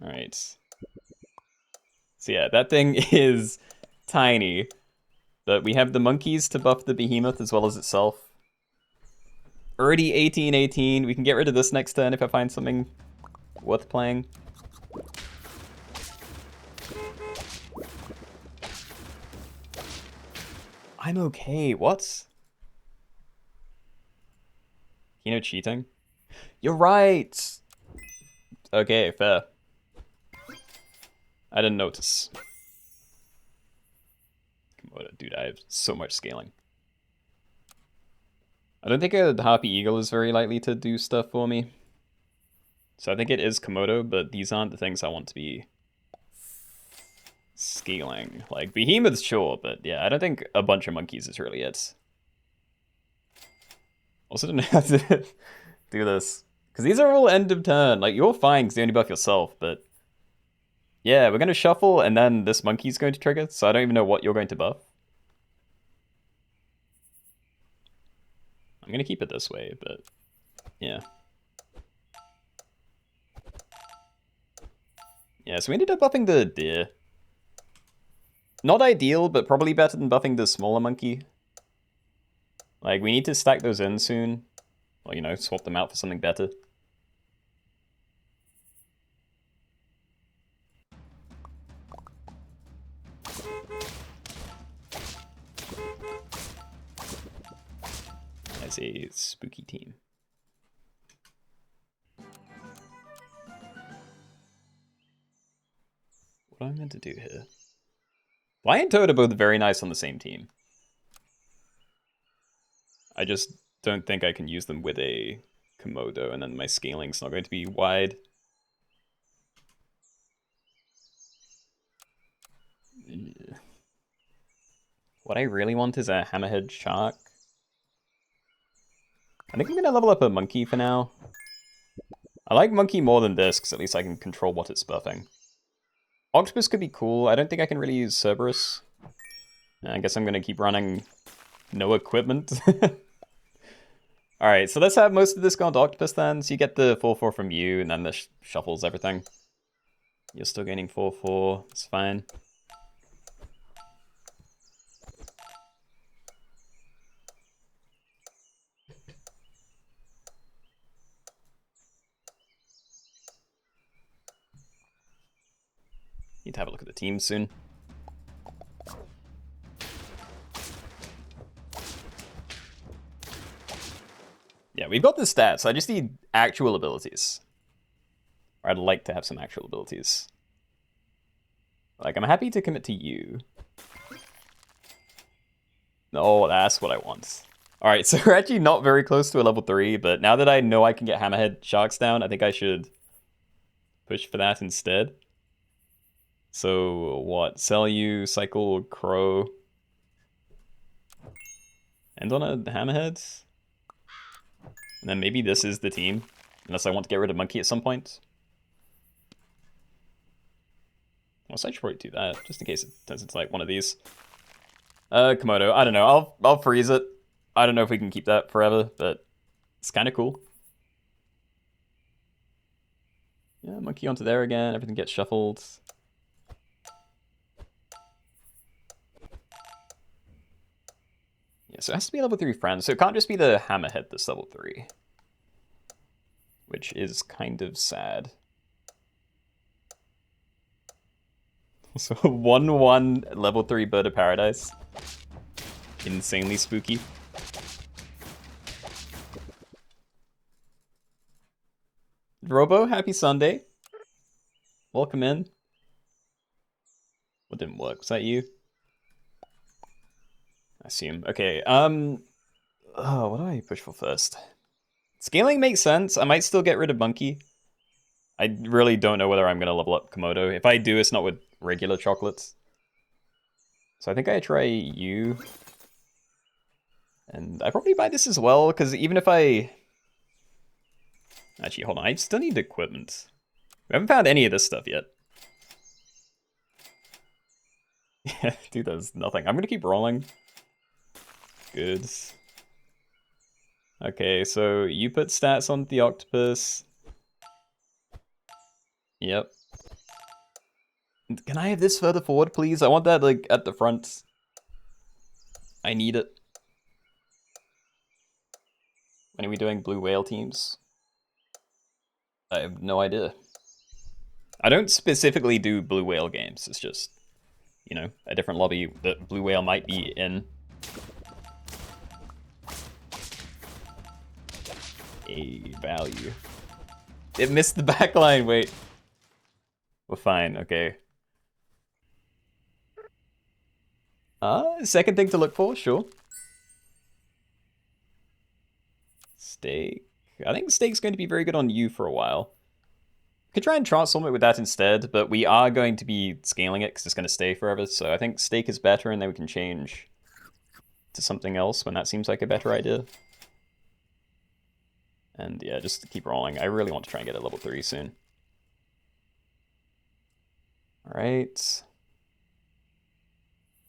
Alright. So yeah, that thing is tiny. But we have the monkeys to buff the Behemoth as well as itself. Already 18/18. We can get rid of this next turn if I find something worth playing. I'm okay. What? Keenoe cheating? You're right! Okay, fair. I didn't notice. Dude, I have so much scaling. I don't think a Harpy Eagle is very likely to do stuff for me. So I think it is Komodo, but these aren't the things I want to be scaling. Like, Behemoth's sure, but yeah, I don't think a bunch of monkeys is really it. Also don't know how to do this. Because these are all end of turn. Like, you're fine because you only buff yourself, but... yeah, we're going to shuffle, and then this monkey's going to trigger, so I don't even know what you're going to buff. I'm going to keep it this way, but... yeah. Yeah, so we ended up buffing the deer. Not ideal, but probably better than buffing the smaller monkey. Like, we need to stack those in soon. Or, you know, swap them out for something better. As a spooky team. What am I meant to do here? Fly and Toad are both very nice on the same team. I just don't think I can use them with a Komodo, and then my scaling's not going to be wide. What I really want is a Hammerhead Shark. I think I'm going to level up a Monkey for now. I like Monkey more than this, because at least I can control what it's buffing. Octopus could be cool. I don't think I can really use Cerberus. I guess I'm going to keep running no equipment. Alright, so let's have most of this go to Octopus then. So you get the 4/4 from you, and then this shuffles everything. You're still gaining 4/4. It's fine. Need to have a look at the team soon. Yeah, we've got the stats. I just need actual abilities. Or I'd like to have some actual abilities. Like, I'm happy to commit to you. No, that's what I want. Alright, so we're actually not very close to a level 3, but now that I know I can get Hammerhead Sharks down, I think I should push for that instead. So, what? Sell you, cycle, Crow. End on a Hammerhead? And then maybe this is the team. Unless I want to get rid of Monkey at some point. Well, so I should probably do that, just in case it turns into like one of these. Komodo, I don't know, I'll freeze it. I don't know if we can keep that forever, but it's kind of cool. Yeah, monkey onto there again. Everything gets shuffled. Yeah, so it has to be a level 3 friend. So it can't just be the hammerhead that's level 3. Which is kind of sad. So 1/1 level 3 bird of paradise. Insanely spooky. Robo, happy Sunday. Welcome in. What didn't work? Was that you? I assume. Okay, oh, what do I push for first? Scaling makes sense. I might still get rid of Monkey. I really don't know whether I'm going to level up Komodo. If I do, it's not with regular chocolates. So I think I try you. And I probably buy this as well, because even if I... Actually, hold on. I still need equipment. We haven't found any of this stuff yet. Yeah, dude, there's nothing. I'm going to keep rolling. Good. Okay, so you put stats on the octopus. Yep. Can I have this further forward, please? I want that, like, at the front. I need it. When are we doing blue whale teams? I have no idea. I don't specifically do blue whale games. It's just, you know, a different lobby that blue whale might be in. A value. It missed the back line, wait. We're fine, okay. Second thing to look for, sure. Steak. I think steak's going to be very good on you for a while. Could try and transform it with that instead, but we are going to be scaling it because it's going to stay forever, so I think steak is better, and then we can change to something else when that seems like a better idea. And yeah, just keep rolling. I really want to try and get a level 3 soon. Alright.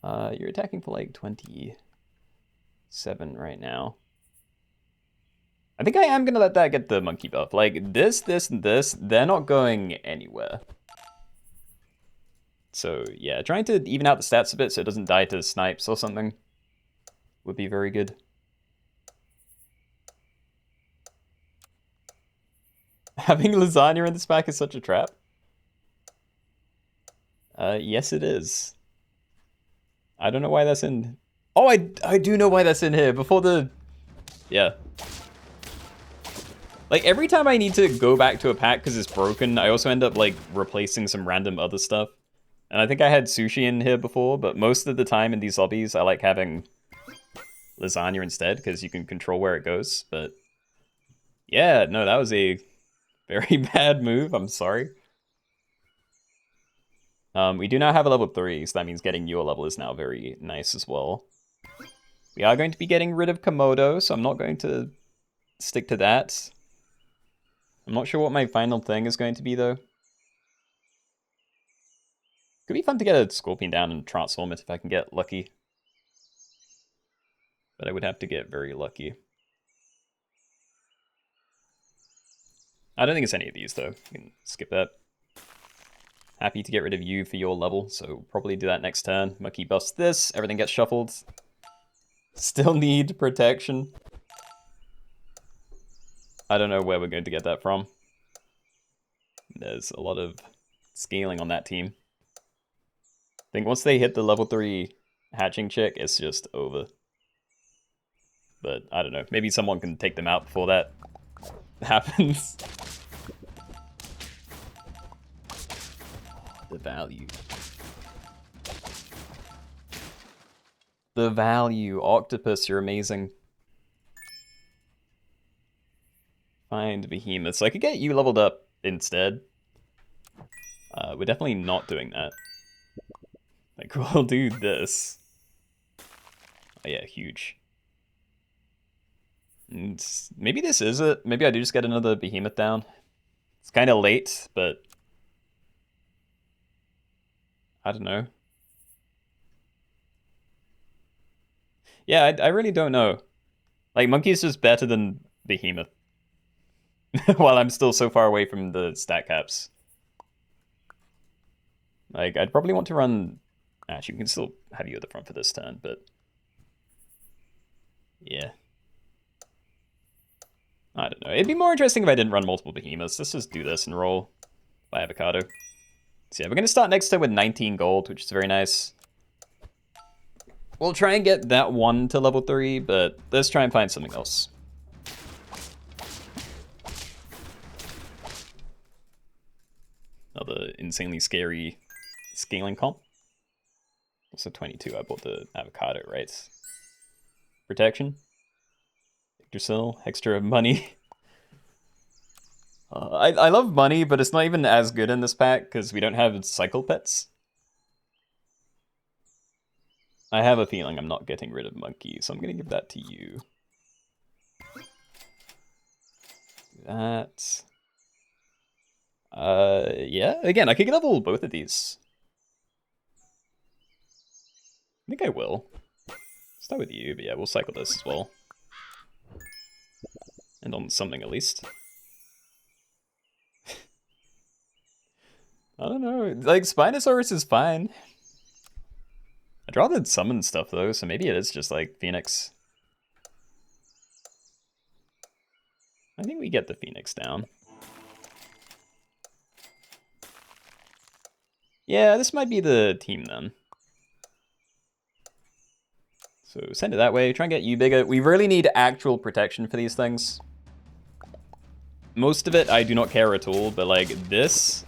You're attacking for like 27 right now. I think I am going to let that get the monkey buff. Like, this, and this, they're not going anywhere. So, yeah, trying to even out the stats a bit so it doesn't die to snipes or something would be very good. Having lasagna in this pack is such a trap. Yes, it is. I don't know why that's in... Oh, I do know why that's in here. Before the... Yeah. Like, every time I need to go back to a pack because it's broken, I also end up, like, replacing some random other stuff. And I think I had sushi in here before, but most of the time in these lobbies, I like having lasagna instead because you can control where it goes. But yeah, no, that was a very bad move. I'm sorry. We do now have a level 3, so that means getting you a level is now very nice as well. We are going to be getting rid of Komodo, so I'm not going to stick to that. I'm not sure what my final thing is going to be, though. Could be fun to get a Scorpion down and transform it if I can get lucky. But I would have to get very lucky. I don't think it's any of these, though. We can skip that. Happy to get rid of you for your level, so probably do that next turn. Monkey buffs this, everything gets shuffled. Still need protection. I don't know where we're going to get that from. There's a lot of scaling on that team. I think once they hit the level 3 hatching check, it's just over. But I don't know, maybe someone can take them out before that happens. The value. The value. Octopus, you're amazing. Find behemoths. So I could get you leveled up instead. We're definitely not doing that. Like, we'll do this. Oh yeah, huge. And maybe this is it. Maybe I do just get another behemoth down. It's kind of late, but... I don't know. Yeah, I really don't know. Like, Monkey's just better than Behemoth. While I'm still so far away from the stat caps. Like, I'd probably want to run... Actually, we can still have you at the front for this turn, but... Yeah. I don't know. It'd be more interesting if I didn't run multiple Behemoths. Let's just do this and roll by Avocado. So yeah, we're going to start next turn with 19 gold, which is very nice. We'll try and get that one to level 3, but let's try and find something else. Another insanely scary scaling comp. Also 22, I bought the Avocado, right? Protection. Yggdrasil, extra money. I love money, but it's not even as good in this pack because we don't have cycle pets. I have a feeling I'm not getting rid of Monkey, so I'm going to give that to you. That... yeah, again, I could level both of these. I think I will. Start with you, but yeah, we'll cycle this as well. And on something at least. I don't know, like, Spinosaurus is fine. I'd rather summon stuff though, so maybe it is just like Phoenix. I think we get the Phoenix down. Yeah, this might be the team then. So send it that way, try and get you bigger. We really need actual protection for these things. Most of it I do not care at all, but like this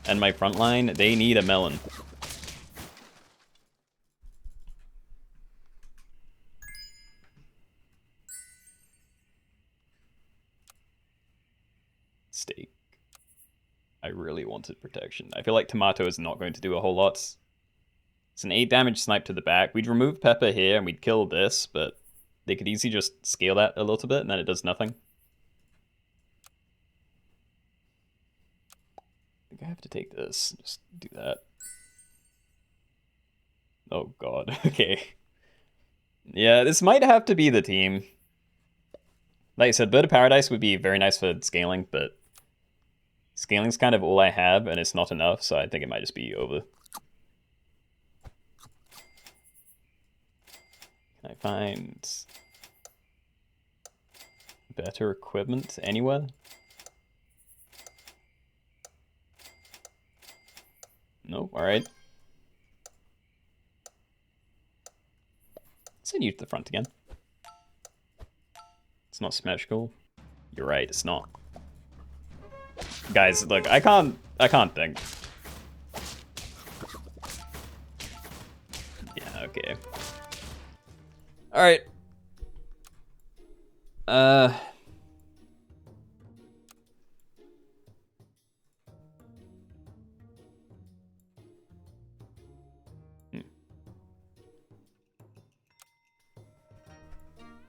and my front line, they need a melon. Steak. I really wanted protection. I feel like Tomato is not going to do a whole lot. It's an 8 damage snipe to the back. We'd remove Pepper here and we'd kill this, but they could easily just scale that a little bit and then it does nothing. I think I have to take this. Just do that. Oh god, okay. Yeah, this might have to be the team. Like I said, Bird of Paradise would be very nice for scaling, but scaling's kind of all I have, and it's not enough, so I think it might just be over. Can I find better equipment anywhere? No, alright. Send you to the front again. It's not symmetrical. You're right, it's not. Guys, look, I can't think. Yeah, okay. Alright.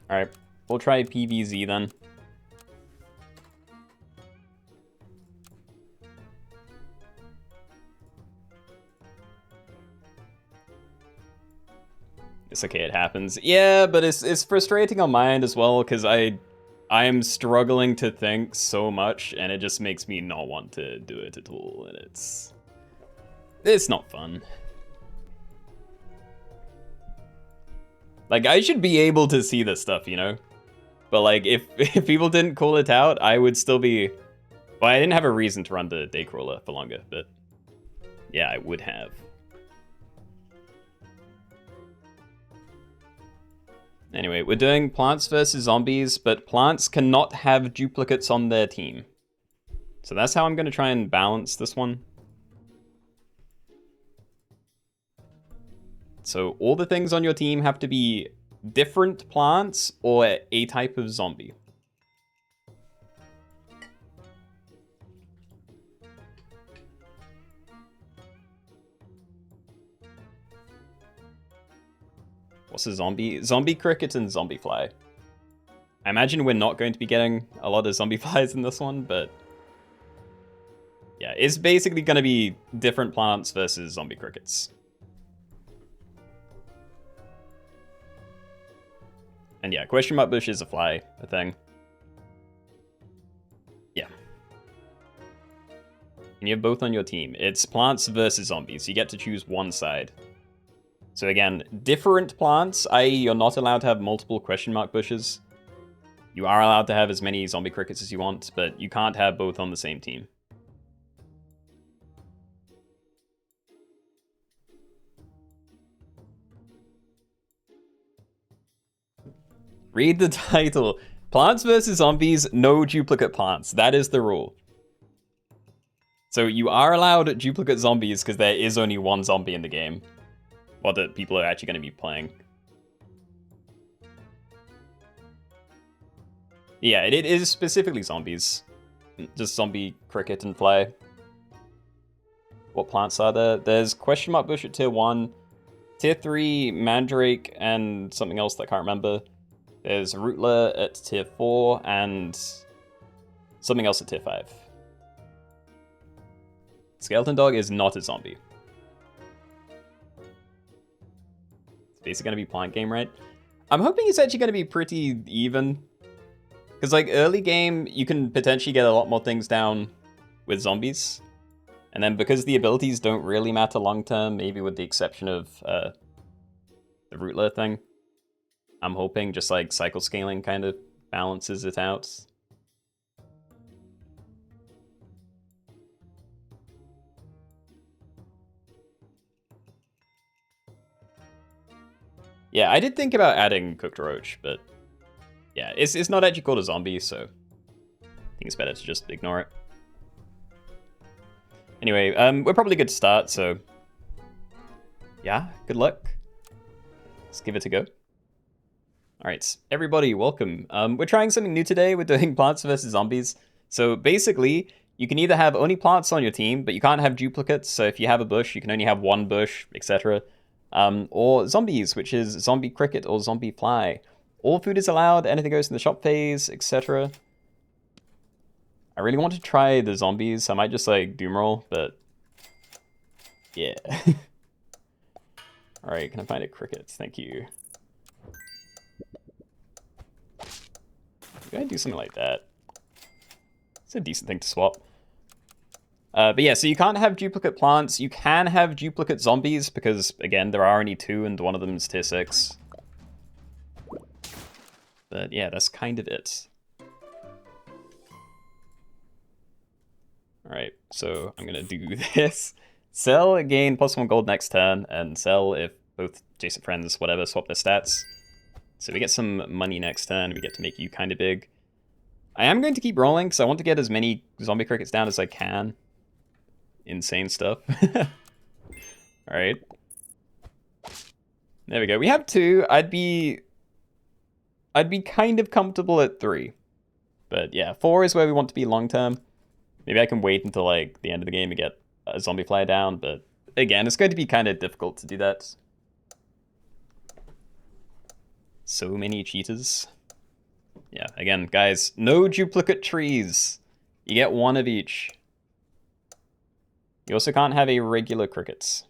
Alright, we'll try PVZ then. It's okay, it happens. Yeah, but it's frustrating on my end as well, because I am struggling to think so much, and it just makes me not want to do it at all, and it's not fun. Like, I should be able to see this stuff, you know? But like, if people didn't call it out, I would still be... Well, I didn't have a reason to run the Daycrawler for longer, but yeah, I would have. Anyway, we're doing plants versus zombies, but plants cannot have duplicates on their team. So that's how I'm going to try and balance this one. So all the things on your team have to be different plants or a type of zombie. What's a zombie? Zombie cricket and zombie fly. I imagine we're not going to be getting a lot of zombie flies in this one, but yeah, it's basically going to be different plants versus zombie crickets. And yeah, question mark bush is a fly, a thing. Yeah. And you have both on your team. It's plants versus zombies. You get to choose one side. So again, different plants, i.e. you're not allowed to have multiple question mark bushes. You are allowed to have as many zombie crickets as you want, but you can't have both on the same team. Read the title. Plants versus zombies, no duplicate plants. That is the rule. So you are allowed duplicate zombies because there is only one zombie in the game. Or that people are actually going to be playing. Yeah, it is specifically zombies. Just zombie cricket and fly. What plants are there? There's question mark bush at tier 1. Tier 3, mandrake, and something else that I can't remember. There's rootler at tier 4, and something else at tier 5. Skeleton dog is not a zombie. It's basically going to be plant game, right? I'm hoping it's actually going to be pretty even. Because, like, early game, you can potentially get a lot more things down with zombies. And then because the abilities don't really matter long-term, maybe with the exception of the rootler thing, I'm hoping just, like, cycle scaling kind of balances it out. Yeah, I did think about adding cooked roach, but yeah, it's not actually called a zombie, so I think it's better to just ignore it. Anyway, we're probably good to start, so yeah, good luck. Let's give it a go. Alright, everybody, welcome. We're trying something new today. We're doing plants versus zombies. So basically, you can either have only plants on your team, but you can't have duplicates, so if you have a bush, you can only have one bush, etc. Or zombies, which is zombie cricket or zombie fly. All food is allowed, anything goes in the shop phase, etc. I really want to try the zombies. I might just like doom roll, but yeah. Alright, can I find a cricket? Thank you. Go ahead and do something like that. It's a decent thing to swap. But yeah, so you can't have duplicate plants. You can have duplicate zombies because, again, there are only 2 and one of them is tier 6. But yeah, that's kind of it. Alright, so I'm going to do this. Sell, gain +1 gold next turn, and sell if both adjacent friends, whatever, swap their stats. So we get some money next turn, we get to make you kind of big. I am going to keep rolling, because I want to get as many zombie crickets down as I can. Insane stuff. Alright. There we go. We have 2. I'd be kind of comfortable at 3. But yeah, 4 is where we want to be long term. Maybe I can wait until like the end of the game to get a zombie fly down, but again, it's going to be kind of difficult to do that. So many cheaters. Yeah, again, guys, no duplicate trees. You get 1 of each. You also can't have a regular crickets.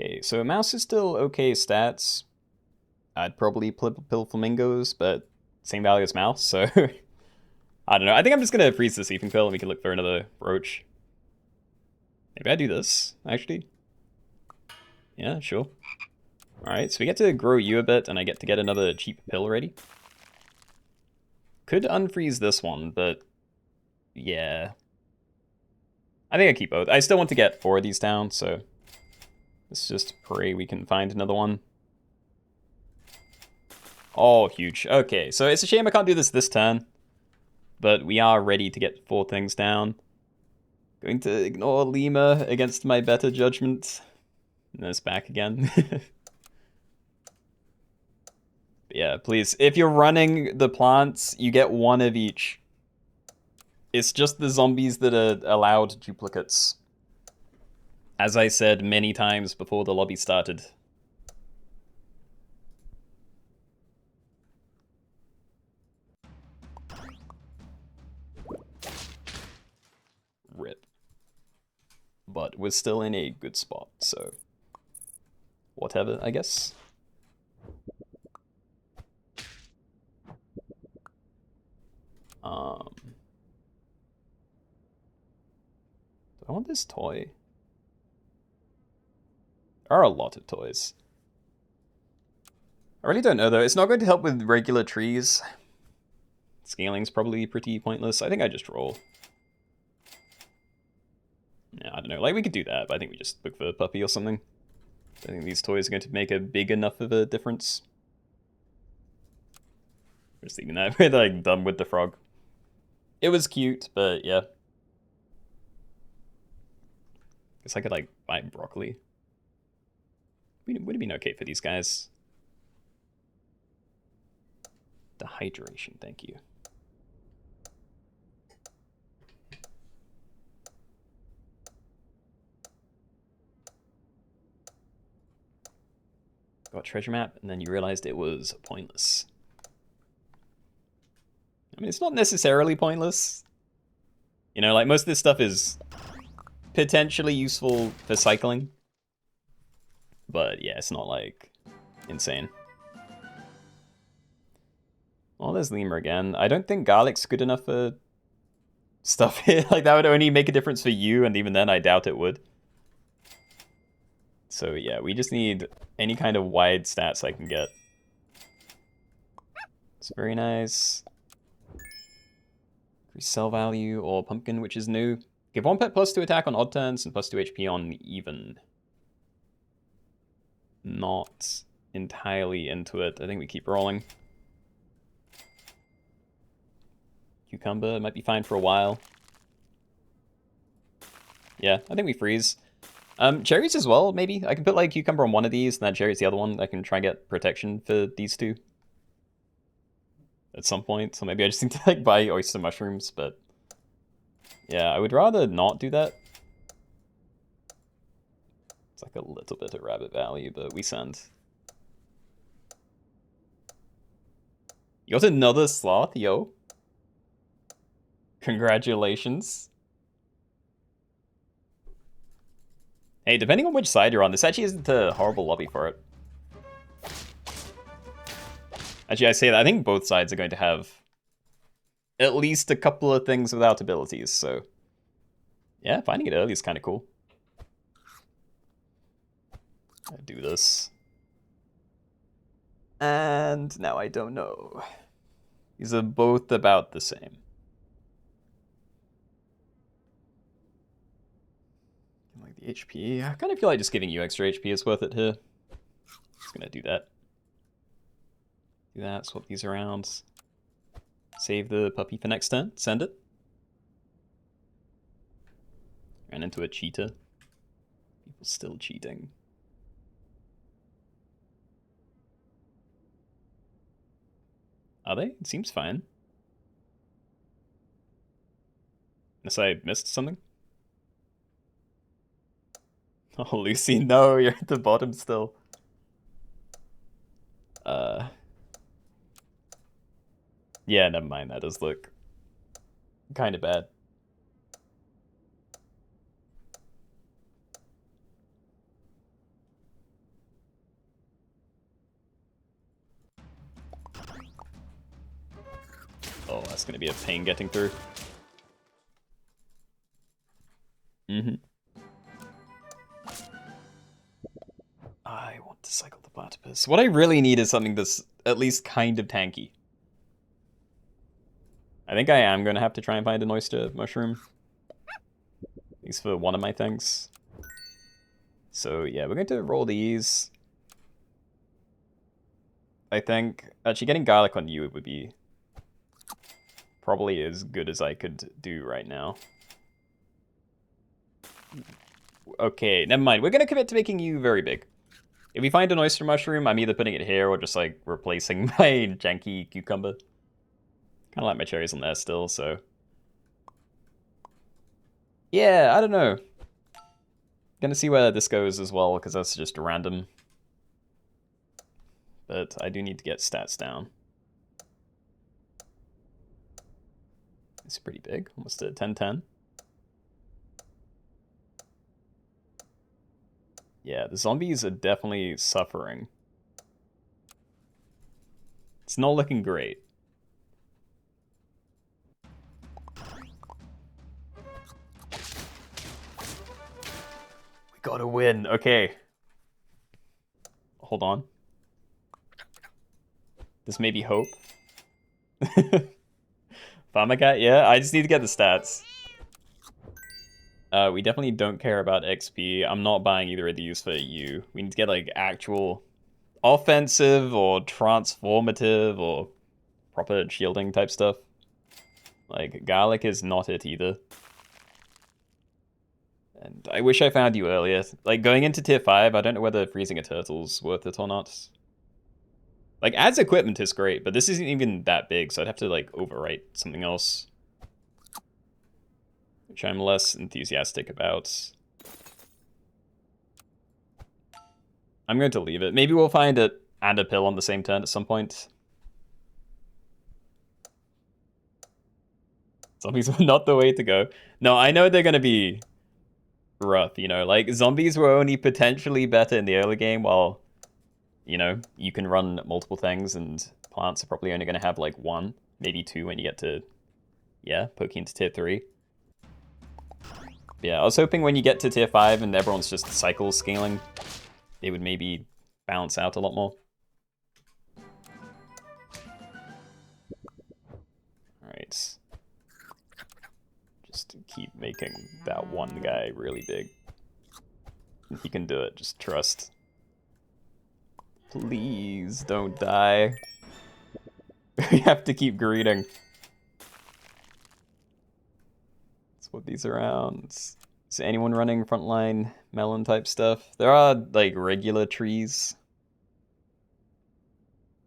Okay, so mouse is still okay stats. I'd probably pill flamingos, but same value as mouse, so I don't know. I think I'm just gonna freeze the sleeping pill and we can look for another roach. Maybe I do this, actually. Yeah, sure. Alright, so we get to grow you a bit and I get to get another cheap pill ready. Could unfreeze this one, but yeah. I think I keep both. I still want to get 4 of these down, so let's just pray we can find another one. Oh, huge. Okay, so it's a shame I can't do this turn. But we are ready to get 4 things down. Going to ignore Lima against my better judgment. And then it's back again. Yeah, please. If you're running the plants, you get 1 of each. It's just the zombies that are allowed duplicates. As I said many times before the lobby started. but we're still in a good spot, so whatever, I guess. Do I want this toy? There are a lot of toys. I really don't know though. It's not going to help with regular trees. Scaling's probably pretty pointless. I think I just roll. Yeah, I don't know. Like, we could do that, but I think we just look for a puppy or something. I think these toys are going to make a big enough of a difference. We're just leaving that. We're like done with the frog. It was cute, but yeah. Guess I could like buy broccoli. Would have been okay for these guys. Dehydration, thank you. Got treasure map, and then you realized it was pointless. I mean, it's not necessarily pointless. You know, like most of this stuff is potentially useful for cycling. But yeah, it's not like insane. Well, there's lemur again. I don't think garlic's good enough for stuff here. Like, that would only make a difference for you, and even then, I doubt it would. So yeah, we just need any kind of wide stats I can get. It's very nice. Resell value or pumpkin, which is new. Give 1 pet +2 attack on odd turns and +2 HP on even. Not entirely into it. I think we keep rolling. Cucumber might be fine for a while. Yeah, I think we freeze. Cherries as well, maybe. I can put like cucumber on one of these, and then cherries the other one. I can try and get protection for these two at some point. So maybe I just need to like buy oyster mushrooms, but yeah, I would rather not do that. It's like a little bit of rabbit value, but we send. You got another sloth, yo. Congratulations. Hey, depending on which side you're on, this actually isn't a horrible lobby for it. Actually, I say that, I think both sides are going to have at least a couple of things without abilities, so yeah, finding it early is kind of cool. I do this. And now I don't know. These are both about the same. Like the HP. I kind of feel like just giving you extra HP is worth it here. Just gonna do that. Do that, swap these around. Save the puppy for next turn. Send it. Ran into a cheetah. People still cheating. Are they? It seems fine. Unless I missed something. Oh, Lucy, no, you're at the bottom still. Yeah, never mind. That does look kind of bad. Oh, that's going to be a pain getting through. I want to cycle the platypus. What I really need is something that's at least kind of tanky. I think I am going to have to try and find an oyster mushroom. At least for one of my things. So yeah, we're going to roll these. I think actually getting garlic on you would be probably as good as I could do right now. Okay, never mind. We're going to commit to making you very big. If we find an oyster mushroom, I'm either putting it here or just like replacing my janky cucumber. Kind of like my cherries on there still, so. Yeah, I don't know. Gonna see where this goes as well, because that's just random. But I do need to get stats down. It's pretty big, almost a 10-10. Yeah, the zombies are definitely suffering. It's not looking great. We gotta win. Okay. Hold on. This may be hope. Farmer Cat, yeah, I just need to get the stats. We definitely don't care about XP. I'm not buying either of these for you. We need to get like actual offensive or transformative or proper shielding type stuff. Like, garlic is not it either. And I wish I found you earlier. Like, going into tier 5, I don't know whether freezing a turtle's worth it or not. Like, adds equipment is great, but this isn't even that big, so I'd have to, like, overwrite something else. Which I'm less enthusiastic about. I'm going to leave it. Maybe we'll find it and a pill on the same turn at some point. Zombies are not the way to go. No, I know they're going to be rough, you know? Like, zombies were only potentially better in the early game, while, you know, you can run multiple things, and plants are probably only going to have, like, 1, maybe 2 when you get to, yeah, poking into tier 3. Yeah, I was hoping when you get to tier 5 and everyone's just cycle scaling, it would maybe balance out a lot more. Alright. Just keep making that one guy really big. He can do it, just trust. Please don't die. We have to keep greeting. Swap these around. Is anyone running frontline melon type stuff? There are like regular trees,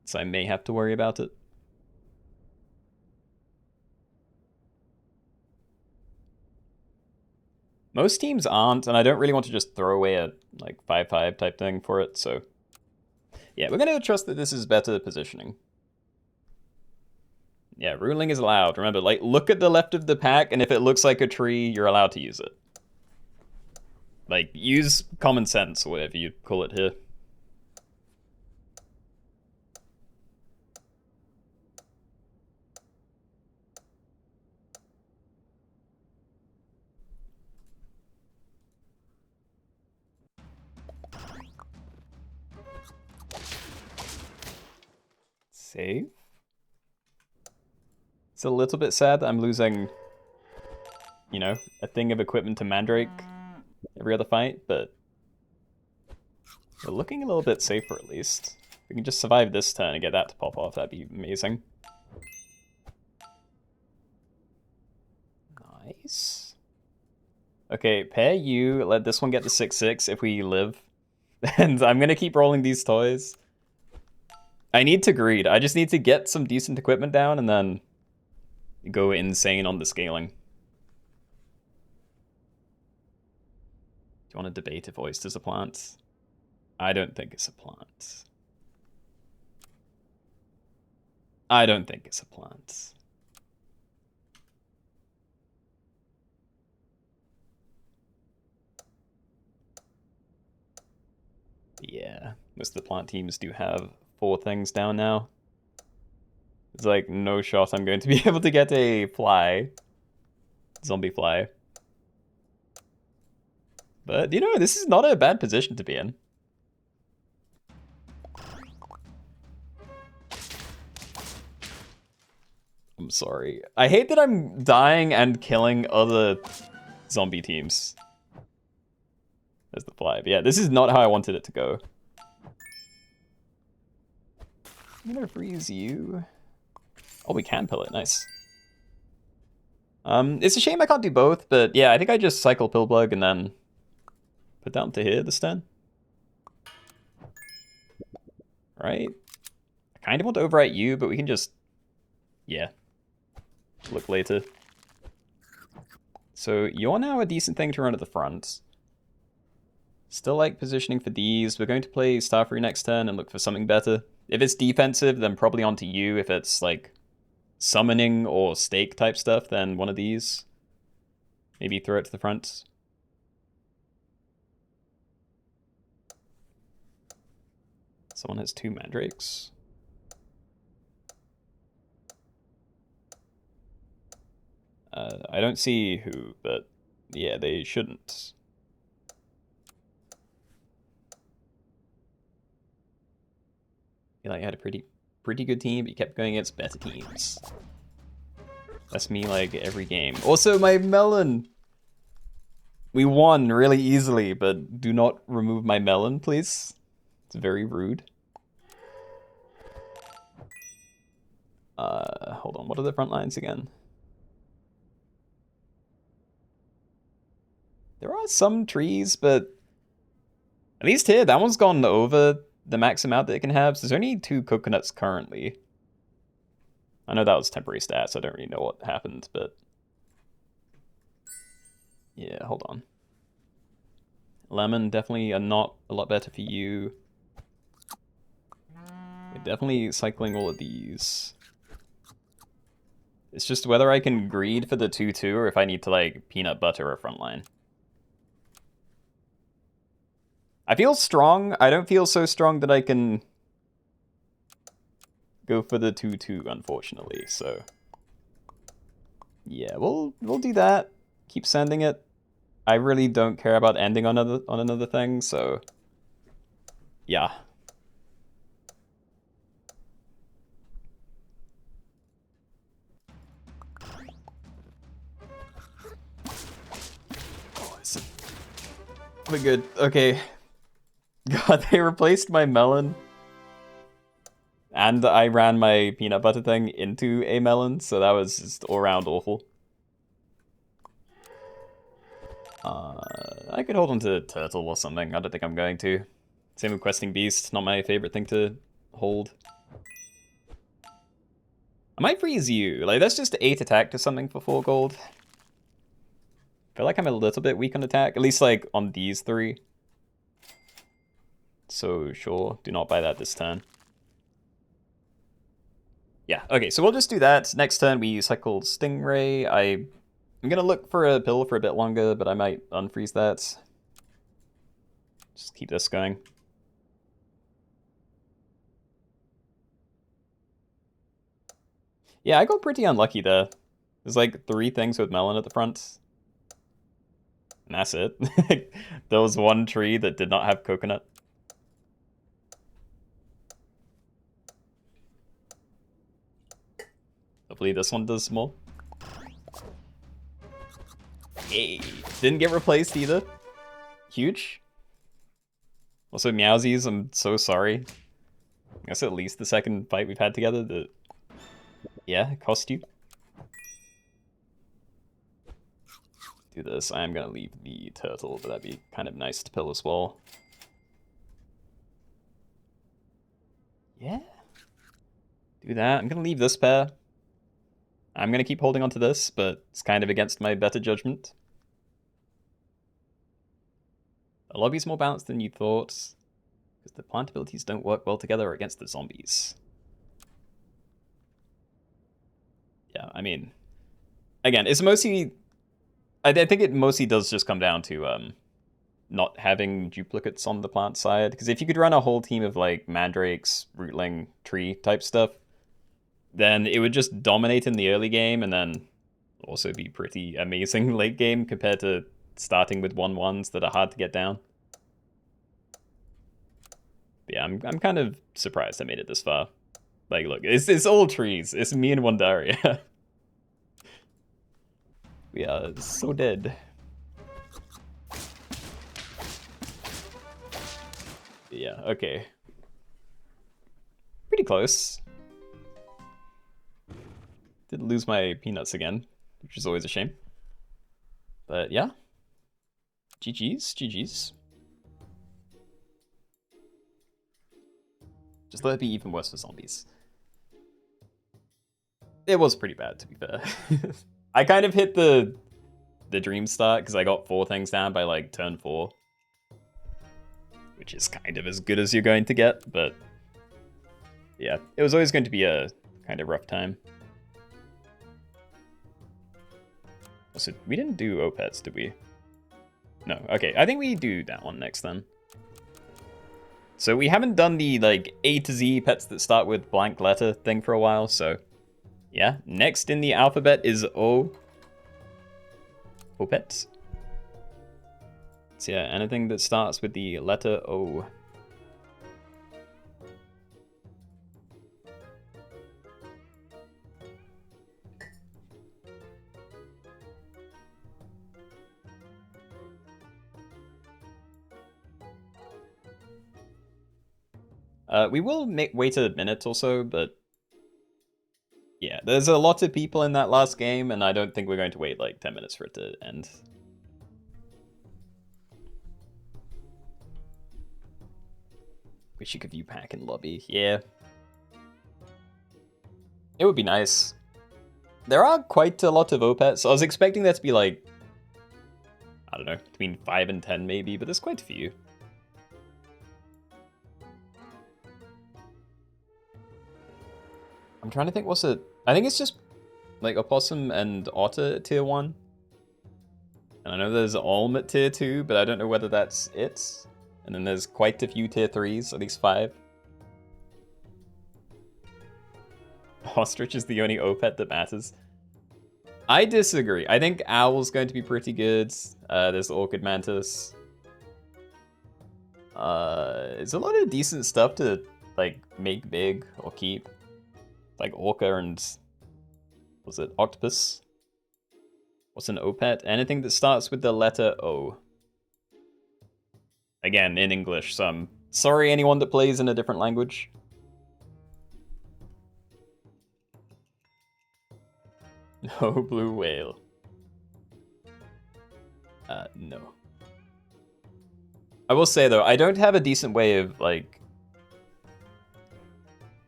so I may have to worry about it. Most teams aren't, and I don't really want to just throw away a like 5-5 type thing for it, so yeah, we're gonna trust that this is better positioning. Yeah, ruling is allowed. Remember, like, look at the left of the pack, and if it looks like a tree, you're allowed to use it. Like, use common sense, or whatever you call it here. Save? It's a little bit sad that I'm losing, you know, a thing of equipment to Mandrake every other fight, but we're looking a little bit safer at least. If we can just survive this turn and get that to pop off, that'd be amazing. Nice. Okay, pair you, let this one get the 6-6 if we live. And I'm gonna keep rolling these toys. I need to greed. I just need to get some decent equipment down and then go insane on the scaling. Do you want to debate if oyster's a plant? I don't think it's a plant. I don't think it's a plant. Yeah, most of the plant teams do have 4 things down now. It's like no shot I'm going to be able to get a fly. Zombie fly. But, you know, this is not a bad position to be in. I'm sorry. I hate that I'm dying and killing other zombie teams. There's the fly. But yeah, this is not how I wanted it to go. I'm gonna freeze you. Oh, we can pill it. Nice. It's a shame I can't do both, but yeah, I think I just cycle Pillbug and then put down to here this turn. Right? I kind of want to overwrite you, but we can just, yeah, look later. So you're now a decent thing to run at the front. Still like positioning for these. We're going to play Starfree next turn and look for something better. If it's defensive, then probably onto you. If it's like summoning or stake type stuff, then one of these. Maybe throw it to the front. Someone has 2 mandrakes. I don't see who, but yeah, they shouldn't. I feel like I had a pretty good team, but you kept going against better teams. That's me like every game. Also, my melon! We won really easily, but do not remove my melon, please. It's very rude. Hold on, what are the front lines again? There are some trees, but at least here, that one's gone over the max amount that it can have. So there's only 2 coconuts currently. I know that was temporary stats, so I don't really know what happened, but yeah, hold on. Lemon, definitely not a lot better for you. We're definitely cycling all of these. It's just whether I can greed for the 2-2 or if I need to like peanut butter a front line. I feel strong. I don't feel so strong that I can go for the 2-2, unfortunately, so yeah, we'll do that. Keep sending it. I really don't care about ending on another thing, so yeah. Oh, we're good. Okay. God, they replaced my melon. And I ran my peanut butter thing into a melon, so that was just all around awful. I could hold on to turtle or something. I don't think I'm going to. Same with questing beast. Not my favorite thing to hold. I might freeze you. Like, that's just 8 attack to something for 4 gold. I feel like I'm a little bit weak on attack. At least, like, on these 3. So, sure. Do not buy that this turn. Yeah, okay, so we'll just do that. Next turn, we cycle Stingray. I'm gonna look for a pill for a bit longer, but I might unfreeze that. Just keep this going. Yeah, I got pretty unlucky there. There's like 3 things with melon at the front. And that's it. There was 1 tree that did not have coconut. Hopefully this one does more. Hey, didn't get replaced either. Huge. Also, Meowsies, I'm so sorry. I guess at least the second fight we've had together that, yeah, cost you. Do this. I am going to leave the turtle, but that'd be kind of nice to pill as well. Yeah. Do that. I'm going to leave this pair. I'm going to keep holding on to this, but it's kind of against my better judgment. The lobby's more balanced than you thought, because the plant abilities don't work well together against the zombies. Yeah, I mean, again, it's mostly... I think it mostly does just come down to not having duplicates on the plant side, because if you could run a whole team of like mandrakes, rootling, tree type stuff, then it would just dominate in the early game and then also be pretty amazing late game compared to starting with 1-1s that are hard to get down. But yeah, I'm kind of surprised I made it this far. Like, look, it's all trees. It's me and Wandaria. We are so dead. Yeah, okay. Pretty close. Did lose my peanuts again, which is always a shame. But yeah. GG's, GG's. Just let it be even worse for zombies. It was pretty bad, to be fair. I kind of hit the dream start because I got 4 things down by like turn 4. Which is kind of as good as you're going to get, but yeah, it was always going to be a kind of rough time. Also, we didn't do Opets, did we? No, okay, I think we do that one next then. So we haven't done the, like, A to Z pets that start with blank letter thing for a while, so... Yeah, next in the alphabet is O. Opets. So yeah, anything that starts with the letter O. We will wait a minute or so, but... Yeah, there's a lot of people in that last game, and I don't think we're going to wait like 10 minutes for it to end. Wish you could view pack in lobby. Yeah. It would be nice. There are quite a lot of Opets. I was expecting there to be like, I don't know, between 5 and 10 maybe, but there's quite a few. I'm trying to think what's it. I think it's just like Opossum and Otter at tier 1. And I know there's Olm at tier 2, but I don't know whether that's it. And then there's quite a few tier 3s, at least 5. Ostrich is the only Opet that matters. I disagree. I think Owl's going to be pretty good. There's Orchid Mantis. There's a lot of decent stuff to like make big or keep. Like Orca and... was it Octopus? What's an Opet? Anything that starts with the letter O. Again, in English, so I'm sorry anyone that plays in a different language. No blue whale. No. I will say though, I don't have a decent way of like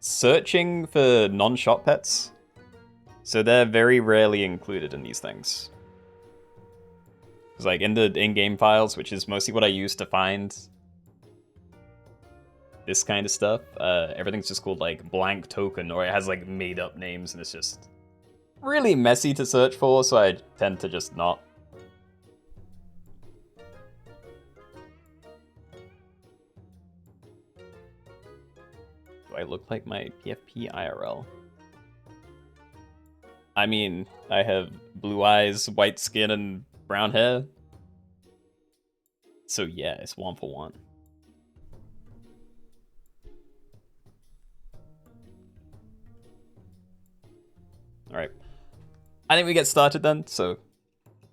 searching for non-shop pets. So they're very rarely included in these things. Because like in the in-game files, which is mostly what I use to find this kind of stuff, everything's just called like blank token, or it has like made up names, and it's just really messy to search for, so I tend to just not. Do I look like my PFP IRL? I mean, I have blue eyes, white skin, and brown hair. So yeah, it's 1 for 1. Alright. I think we get started then, so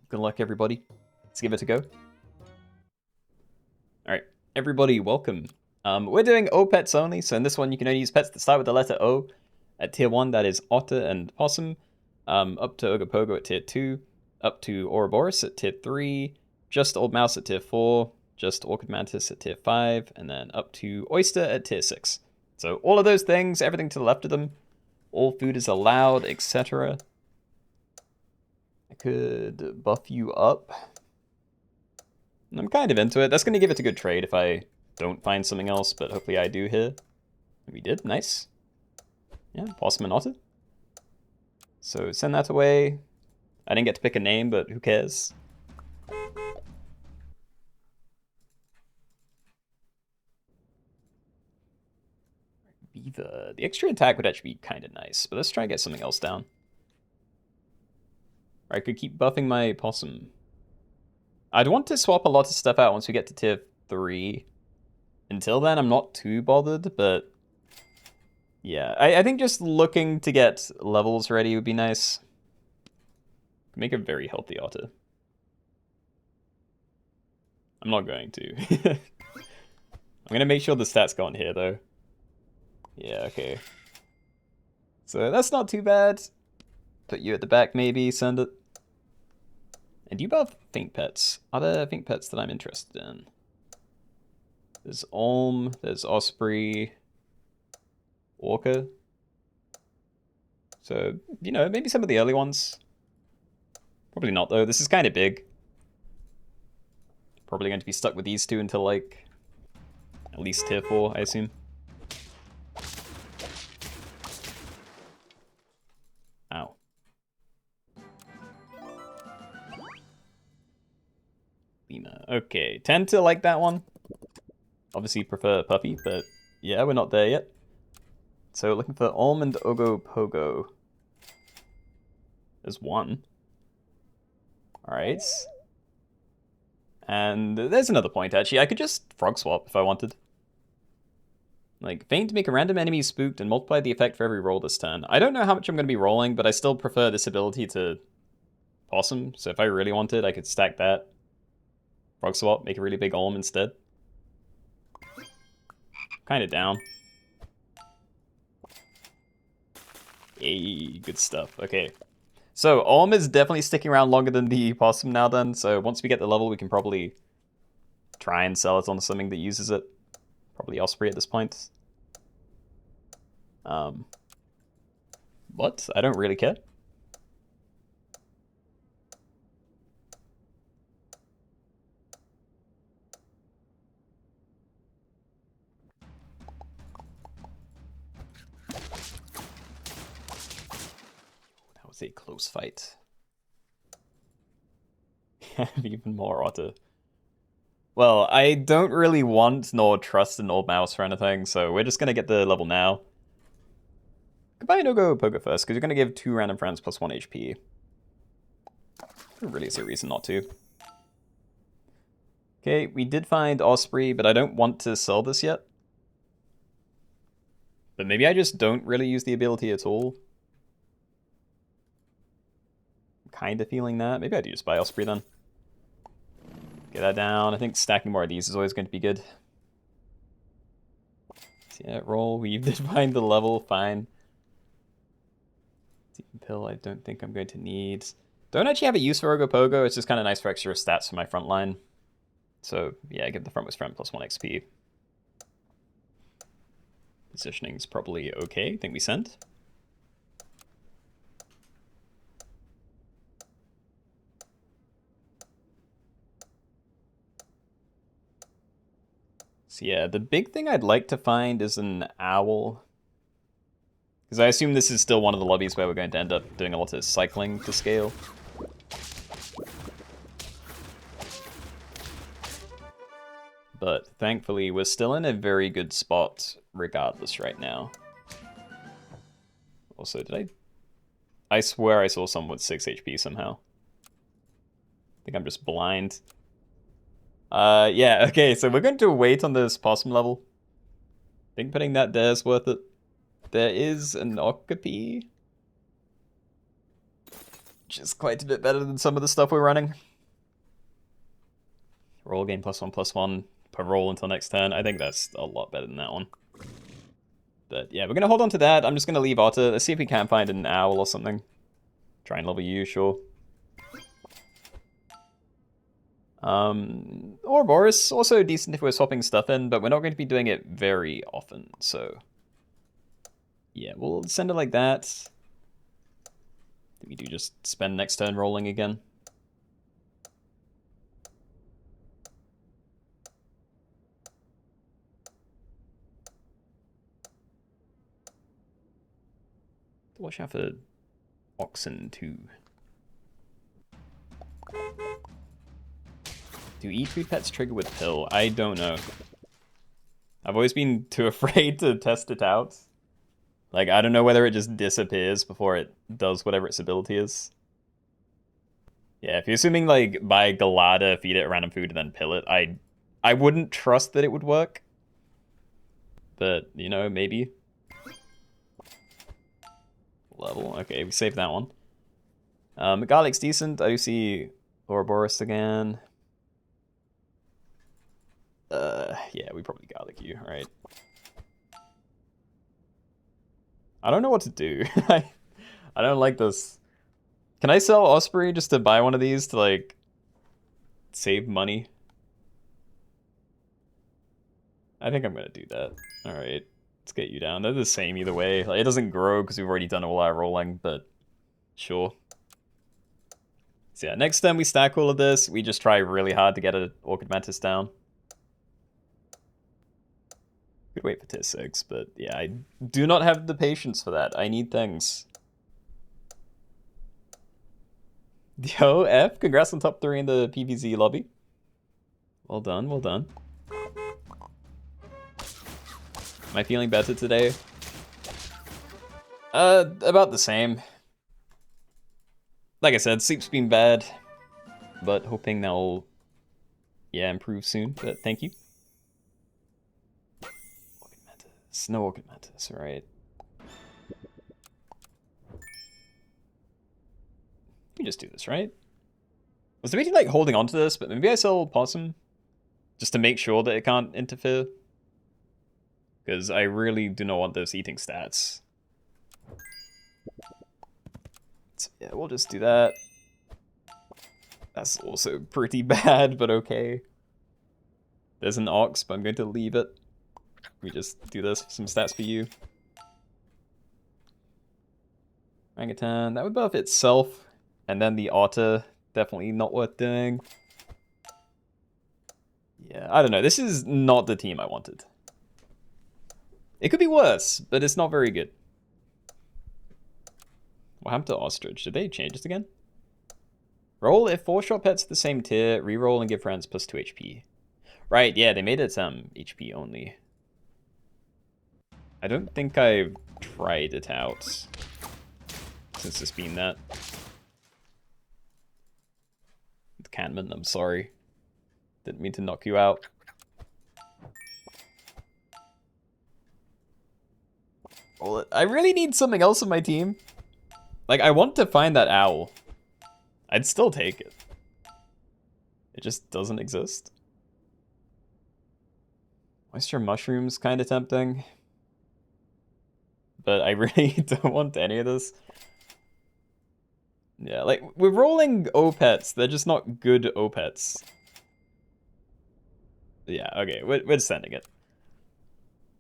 good luck everybody. Let's give it a go. Alright, everybody welcome. We're doing Opets only, so in this one you can only use pets that start with the letter O. At tier 1, that is Otter and Possum. Up to Ogopogo at tier 2. Up to Ouroboros at tier 3. Just Old Mouse at tier 4. Just Orchid Mantis at tier 5. And then up to Oyster at tier 6. So all of those things, everything to the left of them. All food is allowed, etc. I could buff you up. I'm kind of into it. That's going to give it a good trade if I don't find something else, but hopefully I do here. We did, nice. Yeah, Possum and Otter. So send that away. I didn't get to pick a name, but who cares? Beaver. The extra attack would actually be kind of nice, but let's try and get something else down. Or I could keep buffing my Possum. I'd want to swap a lot of stuff out once we get to tier 3. Until then, I'm not too bothered, but... yeah, I think just looking to get levels ready would be nice. Make a very healthy Otter. I'm not going to. I'm going to make sure the stats go on here, though. Yeah, okay. So that's not too bad. Put you at the back, maybe. Send it. And do you buff Think Pets? Are there Think Pets that I'm interested in? There's Olm. There's Osprey. Orca. So, you know, maybe some of the early ones. Probably not, though. This is kind of big. Probably going to be stuck with these two until, like, at least tier 4, I assume. Ow. Lena. Okay, tend to like that one. Obviously prefer Puppy, but yeah, we're not there yet. So looking for Almond Ogo Pogo. There's one. Alright. And there's another point, actually. I could just frog swap if I wanted. Like, feign to make a random enemy spooked and multiply the effect for every roll this turn. I don't know how much I'm going to be rolling, but I still prefer this ability to Possum. So if I really wanted, I could stack that. Frog swap, make a really big Olm instead. Kind of down. Yay, good stuff. Okay. So, Olm is definitely sticking around longer than the Possum now then. So once we get the level, we can probably try and sell it on something that uses it. Probably Osprey at this point. What? I don't really care. That was a close fight. Even more Otter. Well, I don't really want nor trust an old mouse or anything, so we're just going to get the level now. Goodbye, no go Pogo first, because you're going to give 2 random friends plus 1 HP. There really is a reason not to. Okay, we did find Osprey, but I don't want to sell this yet. But maybe I just don't really use the ability at all. I'm kind of feeling that. Maybe I do just buy Osprey then. Get that down. I think stacking more of these is always going to be good. So yeah, roll. We did find the level. Fine. Deep pill, I don't think I'm going to need. Don't actually have a use for Ogopogo. It's just kind of nice for extra stats for my front line. So yeah, give the frontmost friend plus 1 XP. Positioning's probably okay. I think we send. So yeah, the big thing I'd like to find is an owl. Because I assume this is still one of the lobbies where we're going to end up doing a lot of cycling to scale. But thankfully, we're still in a very good spot regardless right now. Also, I swear I saw someone with 6 HP somehow. I think I'm just blind. Yeah, okay, so we're going to wait on this possum level. I think putting that there is worth it. There is an Okapi, which is quite a bit better than some of the stuff we're running. Roll gain +1/+1 per roll until next turn. I think that's a lot better than that one. But yeah, we're going to hold on to that. I'm just going to leave Otter. Let's see if we can find an owl or something. Try and level you, sure. Ouroboros, also decent if we're swapping stuff in, but we're not going to be doing it very often, so... yeah, we'll send it like that. We do just spend next turn rolling again. Watch out for oxen too. Do E3 pets trigger with pill? I don't know. I've always been too afraid to test it out. Like, I don't know whether it just disappears before it does whatever its ability is. Yeah, if you're assuming, like, buy Galada, feed it random food, and then pill it, I wouldn't trust that it would work. But, you know, maybe. Level. Okay, we saved that one. Garlic's decent. I do see Ouroboros again. Yeah, we probably Garlic you, right? I don't know what to do. I don't like this. Can I sell Osprey just to buy one of these to, like, save money? I think I'm gonna do that. Alright, let's get you down. They're the same either way. Like, it doesn't grow because we've already done all our rolling, but sure. So yeah, next time we stack all of this, we just try really hard to get an Orchid Mantis down. Could wait for tier 6, but yeah, I do not have the patience for that. I need things. Yo, F, congrats on top 3 in the PVZ lobby. Well done, well done. Am I feeling better today? About the same. Like I said, sleep's been bad, but hoping that'll, yeah, improve soon, but thank you. Orchid Mantis. No Orchid Mantis, alright. We just do this, right? I was debating like holding on to this, but maybe I sell Possum just to make sure that it can't interfere. Because I really do not want this eating stats. So yeah, we'll just do that. That's also pretty bad, but okay. There's an Ox, but I'm going to leave it. We just do this, some stats for you. Orangutan, that would buff itself. And then the Otter, definitely not worth doing. Yeah, I don't know. This is not the team I wanted. It could be worse, but it's not very good. What happened to Ostrich? Did they change this again? Roll if 4-shot pets the same tier, reroll and give friends plus 2 HP. Right, yeah, they made it HP only. I don't think I've tried it out since it's been that. Canman, I'm sorry. Didn't mean to knock you out. Well, I really need something else in my team. Like, I want to find that owl. I'd still take it. It just doesn't exist. Oyster Mushroom's kind of tempting. But I really don't want any of this. Yeah, like, we're rolling O-Pets. They're just not good O-Pets. Yeah, okay, we're sending it.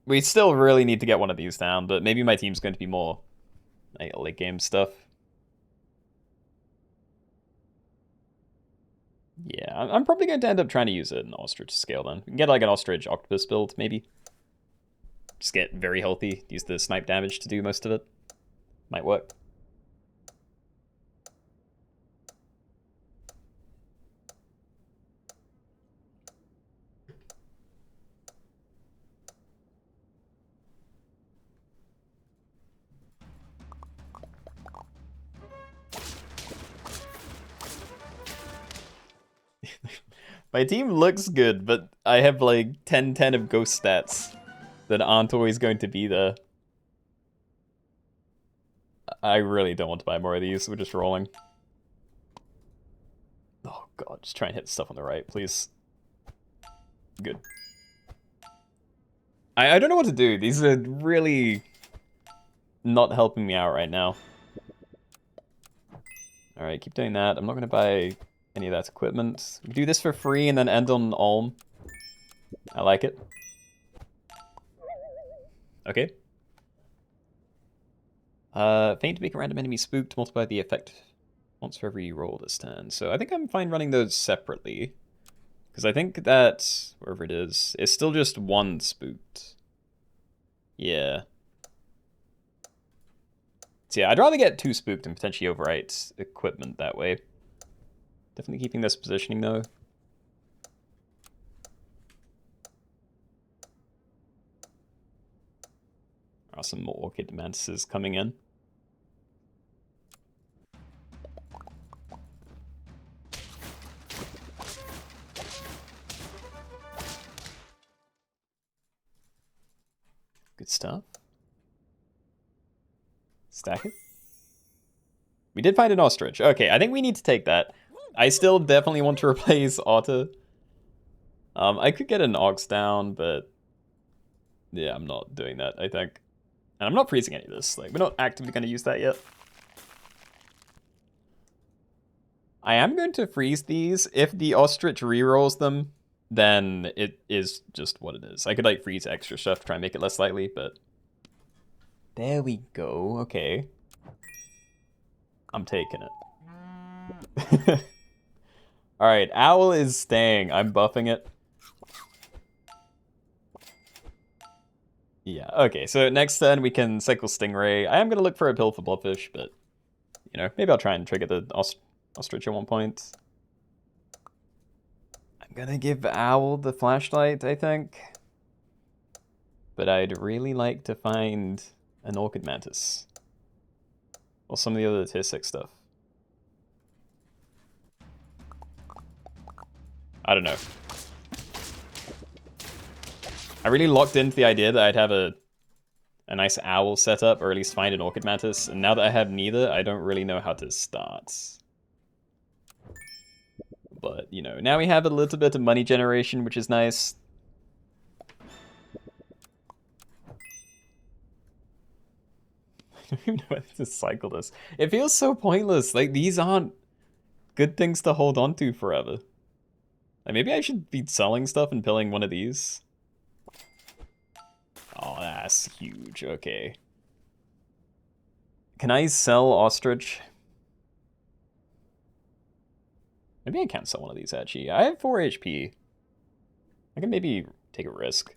We still really need to get one of these down, but maybe my team's going to be more like late game stuff. Yeah, I'm probably going to end up trying to use it in Ostrich scale then. We can get like an Ostrich Octopus build, maybe. Just get very healthy, use the snipe damage to do most of it. Might work. My team looks good, but I have like 10-10 of ghost stats that aren't always going to be there. I really don't want to buy more of these, we're just rolling. Oh god, just try and hit stuff on the right, please. Good. I don't know what to do, these are really not helping me out right now. Alright, keep doing that. I'm not going to buy any of that equipment. We do this for free and then end on Ulm. I like it. Okay. Feign to make a random enemy spooked, multiply the effect once for every roll this turn. So I think I'm fine running those separately. Because I think that, wherever it is, it's still just one spooked. Yeah. So yeah, I'd rather get 2 spooked and potentially overwrite equipment that way. Definitely keeping this positioning though. There are some more Orchid Mantises coming in. Good stuff. Stack it. We did find an Ostrich. Okay, I think we need to take that. I still definitely want to replace Otter. I could get an Ox down, but yeah, I'm not doing that, I think. And I'm not freezing any of this. Like, we're not actively going to use that yet. I am going to freeze these. If the Ostrich rerolls them, then it is just what it is. I could, like, freeze extra stuff to try and make it less likely, but... There we go. Okay. I'm taking it. Alright, Owl is staying. I'm buffing it. Yeah, okay, so next turn we can cycle Stingray. I am going to look for a pill for Bloodfish, but, you know, maybe I'll try and trigger the Ostrich at one point. I'm going to give Owl the flashlight, I think. but I'd really like to find an Orchid Mantis. Or some of the other tier 6 stuff. I don't know. I really locked into the idea that I'd have a nice owl setup, or at least find an Orchid Mantis, and now that I have neither, I don't really know how to start. But, you know, now we have a little bit of money generation, which is nice. I don't even know whether to cycle this. It feels so pointless. Like, these aren't good things to hold on to forever. Like, maybe I should be selling stuff and pilling one of these. Oh, that's huge. Okay. Can I sell Ostrich? Maybe I can't sell one of these, actually. I have 4 HP. I can maybe take a risk.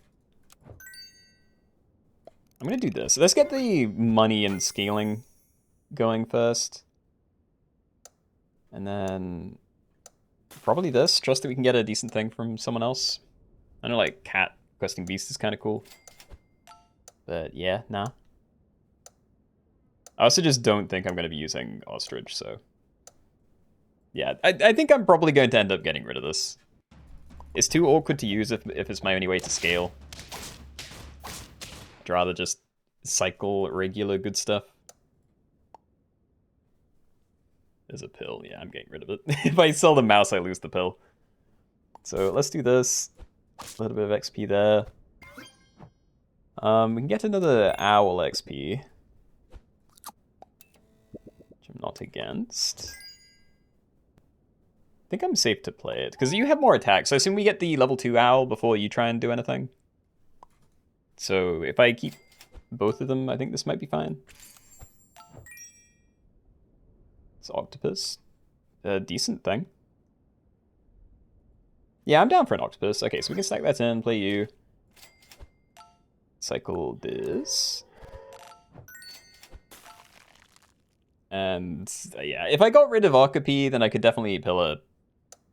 I'm gonna do this. Let's get the money and scaling going first. And then probably this. Trust that we can get a decent thing from someone else. I know, like, Cat Questing Beast is kind of cool. But yeah, nah. I also just don't think I'm going to be using Ostrich, so... Yeah, I think I'm probably going to end up getting rid of this. It's too awkward to use if it's my only way to scale. I'd rather just cycle regular good stuff. There's a pill. Yeah, I'm getting rid of it. If I sell the mouse, I lose the pill. So let's do this. A little bit of XP there. We can get another owl XP. Which I'm not against. I think I'm safe to play it, because you have more attacks. So I assume we get the level 2 owl before you try and do anything. So if I keep both of them, I think this might be fine. It's octopus. A decent thing. Yeah, I'm down for an octopus. Okay, so we can stack that in, play you. Cycle this. And yeah, if I got rid of Okapi, then I could definitely pill a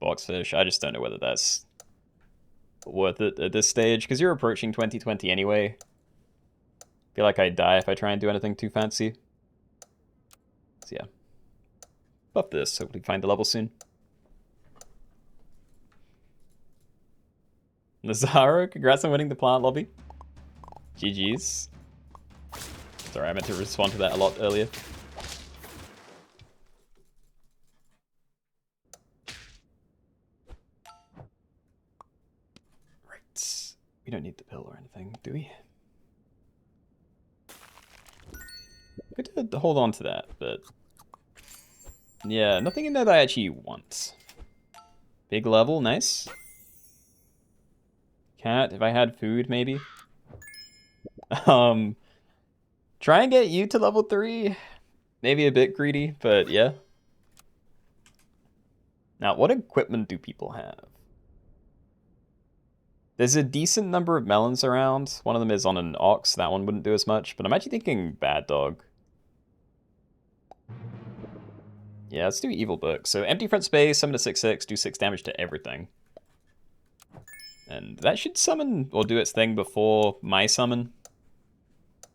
boxfish. I just don't know whether that's worth it at this stage, because you're approaching 2020 anyway. I feel like I'd die if I try and do anything too fancy. So yeah. Buff this, hopefully find the level soon. Lazaro, congrats on winning the plant lobby. GG's. Sorry, I meant to respond to that a lot earlier. Right. We don't need the pill or anything, do we? Good to hold on to that, but... yeah, nothing in there that I actually want. Big level, nice. Cat, if I had food, maybe. Try and get you to level 3. Maybe a bit greedy, but yeah. Now, what equipment do people have? There's a decent number of melons around. One of them is on an ox. That one wouldn't do as much, but I'm actually thinking bad dog. Yeah, let's do evil book. So empty front space, summon a 6/6, do 6 damage to everything. And that should summon, or do its thing before my summon.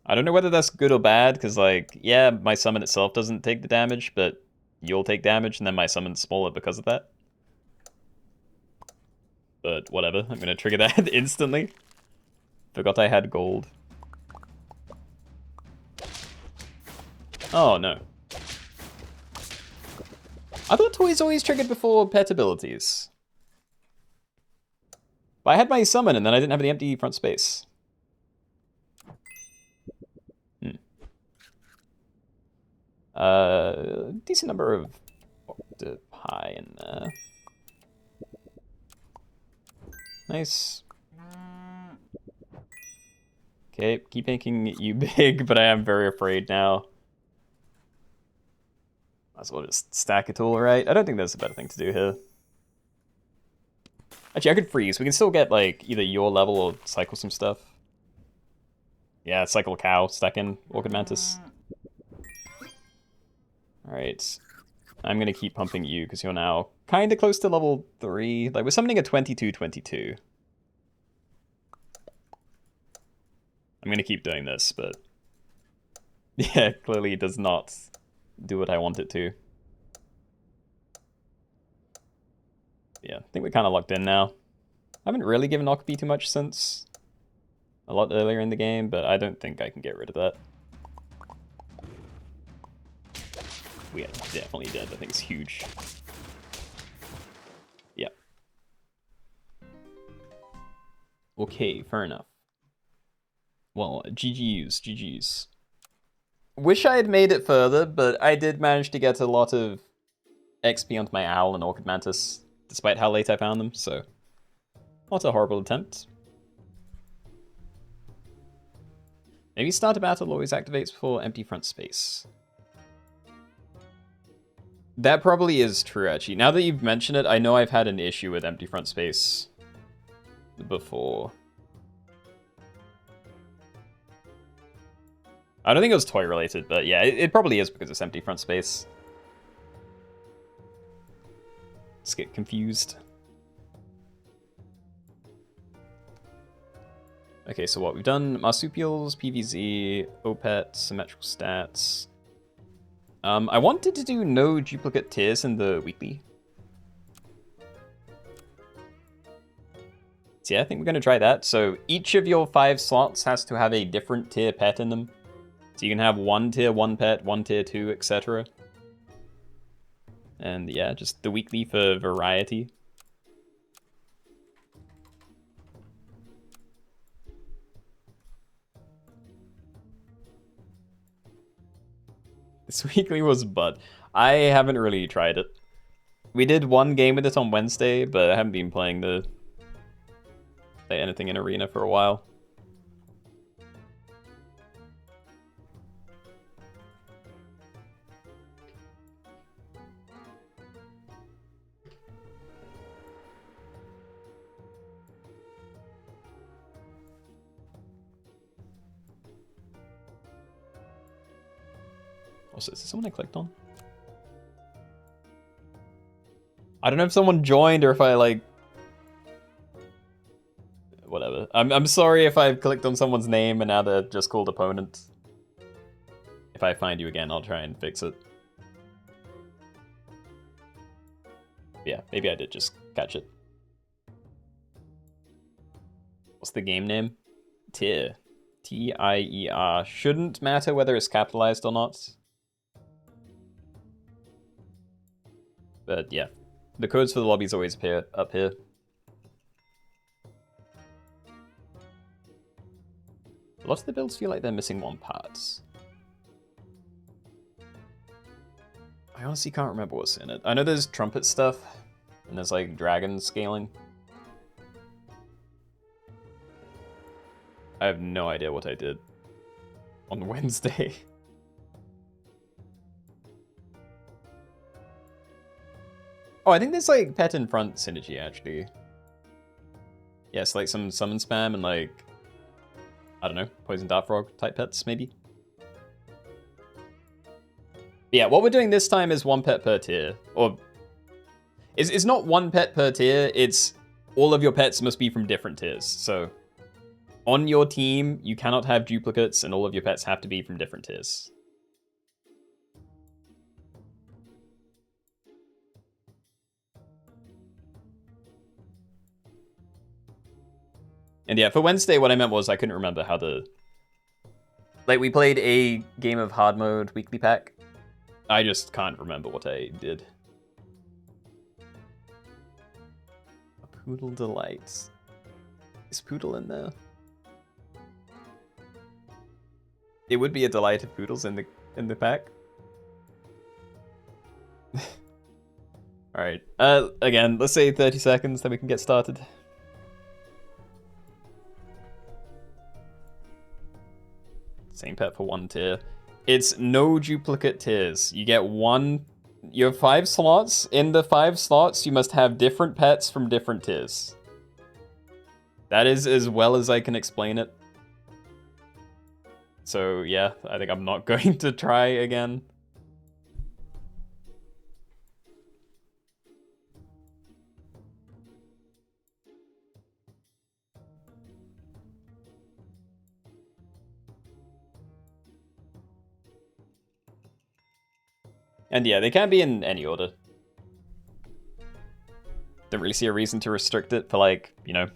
I don't know whether that's good or bad, because, like, yeah, my summon itself doesn't take the damage, but you'll take damage, and then my summon's smaller because of that. But whatever, I'm going to trigger that instantly. Forgot I had gold. Oh, no. I thought toys always triggered before pet abilities. But I had my summon, and then I didn't have the empty front space. Decent number of pie in there. Nice. Okay, keep making you big, but I am very afraid now. Might as well just stack it all, right? I don't think there's a better thing to do here. Actually, I could freeze. We can still get, like, either your level or cycle some stuff. Yeah, cycle a cow, stack in Orchid Mantis. Alright. I'm gonna keep pumping you, because you're now kind of close to level 3. Like, we're summoning a 22/22. I'm gonna keep doing this, but yeah, clearly it does not do what I want it to. Yeah, I think we're kind of locked in now. I haven't really given Okapi too much since a lot earlier in the game, but I don't think I can get rid of that. We are definitely dead. I think it's huge. Yep. Okay, fair enough. Well, GG's. Wish I had made it further, but I did manage to get a lot of XP onto my Owl and Orchid Mantis, despite how late I found them, so not a horrible attempt. Maybe start a battle always activates before empty front space. That probably is true, actually. Now that you've mentioned it, I know I've had an issue with empty front space before. I don't think it was toy related, but yeah, it probably is because it's empty front space. Just get confused. Okay, so what we've done: Marsupials, PVZ, OPET, Symmetrical Stats. I wanted to do no duplicate tiers in the weekly. So yeah, I think we're going to try that. So each of your 5 slots has to have a different tier pet in them. So you can have 1 tier 1 pet, 1 tier 2, etc. And yeah, just the weekly for variety. This weekly was butt. I haven't really tried it. We did 1 game with it on Wednesday, but I haven't been playing anything in Arena for a while. Also, is this someone I clicked on? I don't know if someone joined or if I, like... Whatever. I'm sorry if I've clicked on someone's name and now they're just called opponent. If I find you again, I'll try and fix it. Yeah, maybe I did just catch it. What's the game name? Tier. T-I-E-R. Shouldn't matter whether it's capitalized or not. But yeah, the codes for the lobbies always appear up here. A lot of the builds feel like they're missing 1 part. I honestly can't remember what's in it. I know there's trumpet stuff, and there's like dragon scaling. I have no idea what I did on Wednesday. Oh, I think there's like pet in front synergy actually. Yes, like some summon spam and like, I don't know, poison dart frog type pets maybe. But yeah, what we're doing this time is 1 pet per tier. Or it's not 1 pet per tier, it's all of your pets must be from different tiers. So on your team, you cannot have duplicates and all of your pets have to be from different tiers. And yeah, for Wednesday, what I meant was I couldn't remember how the... Like, we played a game of hard mode weekly pack. I just can't remember what I did. A Poodle Delight. Is Poodle in there? It would be a delight if Poodle's in the pack. Alright, again, let's say 30 seconds, then we can get started. Same pet for 1 tier. It's no duplicate tiers. You get 1... You have 5 slots. In the 5 slots, you must have different pets from different tiers. That is as well as I can explain it. So yeah, I think I'm not going to try again. And yeah, they can be in any order. Don't really see a reason to restrict it for, like, you know,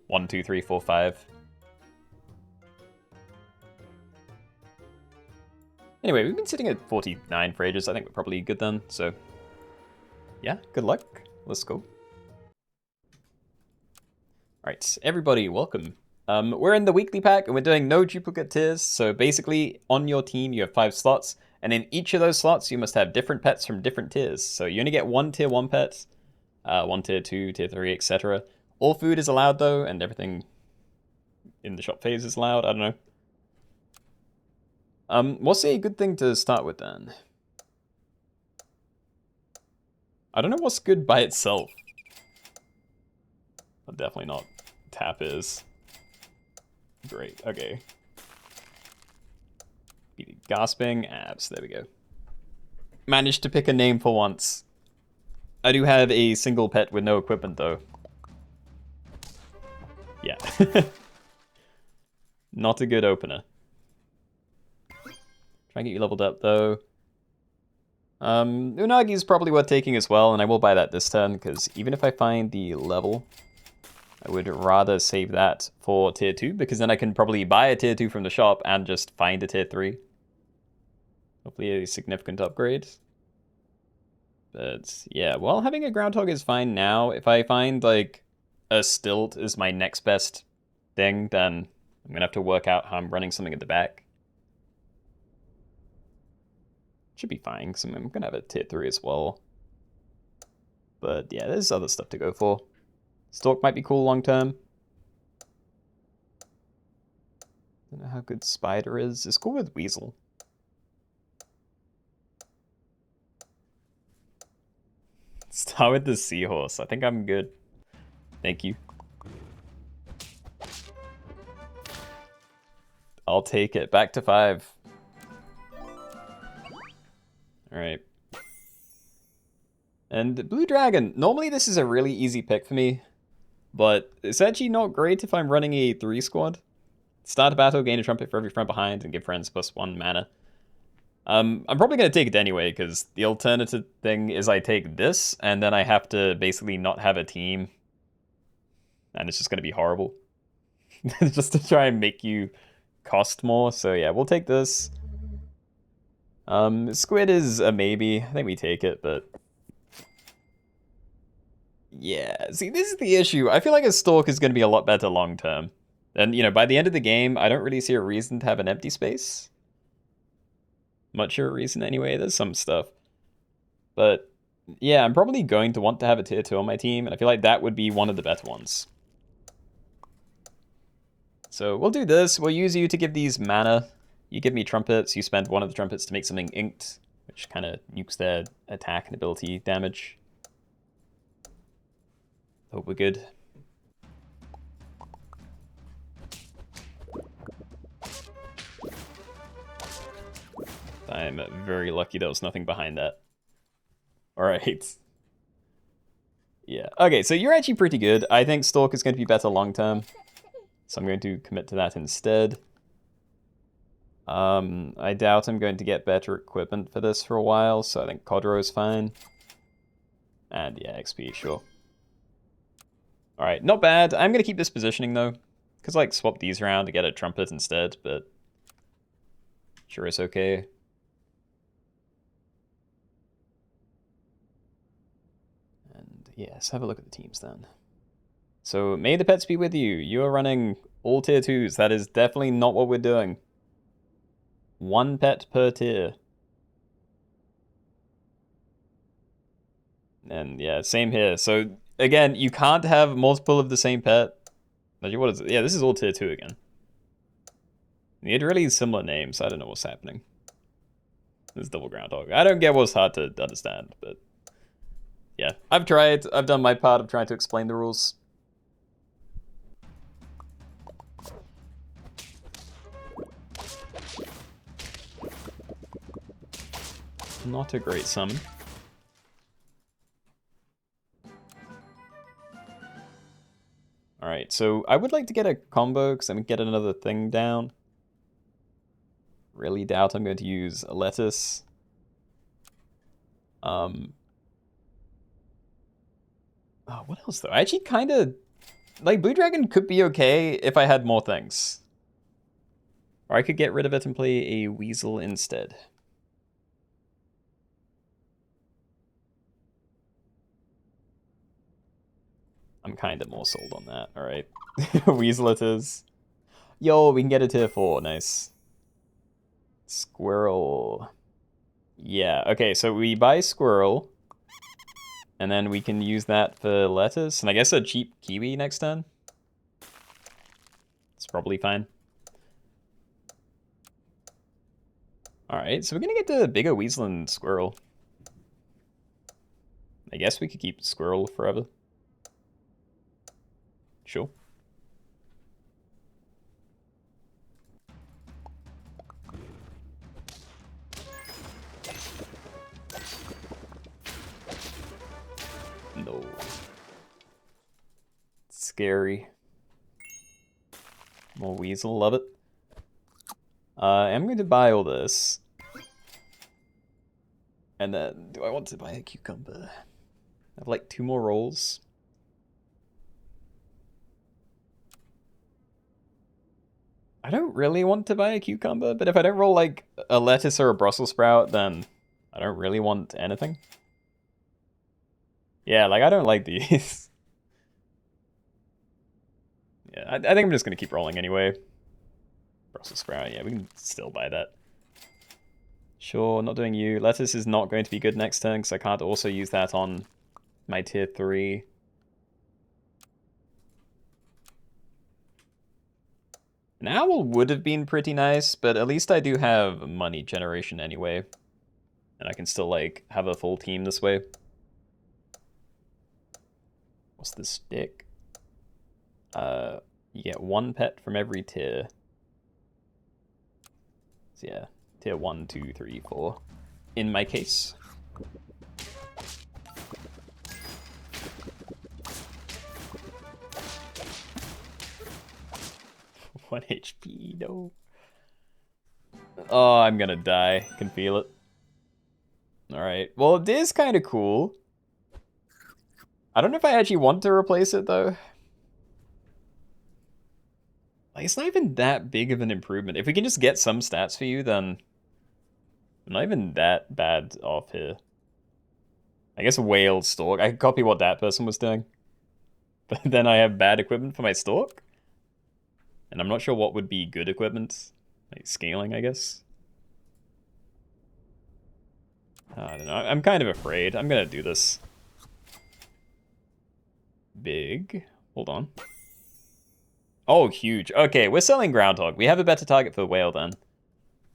1, 2, 3, 4, 5. Anyway, we've been sitting at 49 for ages. I think we're probably good then. So, yeah, good luck. Let's go. Alright, everybody, welcome. We're in the weekly pack, and we're doing no duplicate tiers. So basically, on your team, you have 5 slots. And in each of those slots, you must have different pets from different tiers. So you only get 1 tier 1 pet, 1 tier 2, tier 3, etc. All food is allowed, though, and everything in the shop phase is allowed. I don't know. What's a good thing to start with then? I don't know what's good by itself. But definitely not tap is. Great, okay. Gasping abs, there we go. Managed to pick a name for once. I do have a single pet with no equipment though. Yeah. Not a good opener. Try and get you leveled up, though. Unagi is probably worth taking as well, and I will buy that this turn, because even if I find the level, I would rather save that for tier 2, because then I can probably buy a tier 2 from the shop and just find a tier 3. Hopefully a significant upgrade. But yeah, well, having a groundhog is fine now. If I find, like, a stilt is my next best thing, then I'm going to have to work out how I'm running something at the back. Should be fine, because I'm going to have a tier 3 as well. But yeah, there's other stuff to go for. Stork might be cool long term. Don't know how good Spider is. It's cool with Weasel. Start with the Seahorse. I think I'm good. Thank you. I'll take it. Back to 5. Alright. And Blue Dragon. Normally this is a really easy pick for me, but it's actually not great if I'm running a 3 squad. Start a battle, gain a trumpet for every friend behind, and give friends +1 mana. I'm probably going to take it anyway, because the alternative thing is I take this, and then I have to basically not have a team. And it's just going to be horrible. Just to try and make you cost more. So yeah, we'll take this. Squid is a maybe. I think we take it, but... yeah, see, this is the issue. I feel like a Stork is going to be a lot better long term. And, you know, by the end of the game, I don't really see a reason to have an empty space. Much of a reason anyway, there's some stuff. But, yeah, I'm probably going to want to have a tier 2 on my team, and I feel like that would be one of the better ones. So we'll do this. We'll use you to give these mana. You give me trumpets, you spend one of the trumpets to make something inked, which kind of nukes their attack and ability damage. Hope we're good. I'm very lucky there was nothing behind that. Alright. Yeah. Okay, so you're actually pretty good. I think Stork is going to be better long term. So I'm going to commit to that instead. I doubt I'm going to get better equipment for this for a while, so I think Kodro is fine. And yeah, XP, sure. Alright, not bad. I'm going to keep this positioning though. Because like swap these around to get a trumpet instead, but sure it's okay. And yeah, let's have a look at the teams then. So may the pets be with you. You are running all tier 2s. That is definitely not what we're doing. 1 pet per tier. And yeah, same here. So again, you can't have multiple of the same pet. What is it? Yeah, this is all tier 2 again. They had really similar names. I don't know what's happening. This is double groundhog. I don't get what's hard to understand, but yeah, I've tried. I've done my part of trying to explain the rules. Not a great summon. Alright, so I would like to get a combo because I'm going to get another thing down. Really doubt I'm going to use a lettuce. Oh, what else though? I actually kind of like Blue Dragon could be okay if I had more things. Or I could get rid of it and play a Weasel instead. I'm kind of more sold on that, alright. Weasel it is. Yo, we can get a tier 4, nice. Squirrel. Yeah, okay, so we buy Squirrel. And then we can use that for lettuce. And I guess a cheap kiwi next turn. It's probably fine. Alright, so we're gonna get the bigger weasel and squirrel. I guess we could keep squirrel forever. Sure. No. Scary. More weasel, love it. I'm going to buy all this. And then, do I want to buy a cucumber? I have like 2 more rolls. I don't really want to buy a cucumber, but if I don't roll like a lettuce or a Brussels sprout, then I don't really want anything. Yeah, like I don't like these. Yeah, I think I'm just going to keep rolling anyway. Brussels sprout, yeah, we can still buy that. Sure, not doing you. Lettuce is not going to be good next turn, because I can't also use that on my tier 3. An owl would have been pretty nice, but at least I do have money generation anyway. And I can still, like, have a full team this way. What's the stick? You get 1 pet from every tier. So yeah, tier 1, 2, 3, 4. In my case. 1 HP, no. Oh, I'm gonna die. Can feel it. Alright, well it is kind of cool. I don't know if I actually want to replace it though. Like, it's not even that big of an improvement. If we can just get some stats for you, then I'm not even that bad off here. I guess whale stalk. I can copy what that person was doing. But then I have bad equipment for my stalk. And I'm not sure what would be good equipment. Like scaling, I guess. I don't know. I'm kind of afraid. I'm gonna do this. Big. Hold on. Oh, huge. Okay, we're selling groundhog. We have a better target for whale then.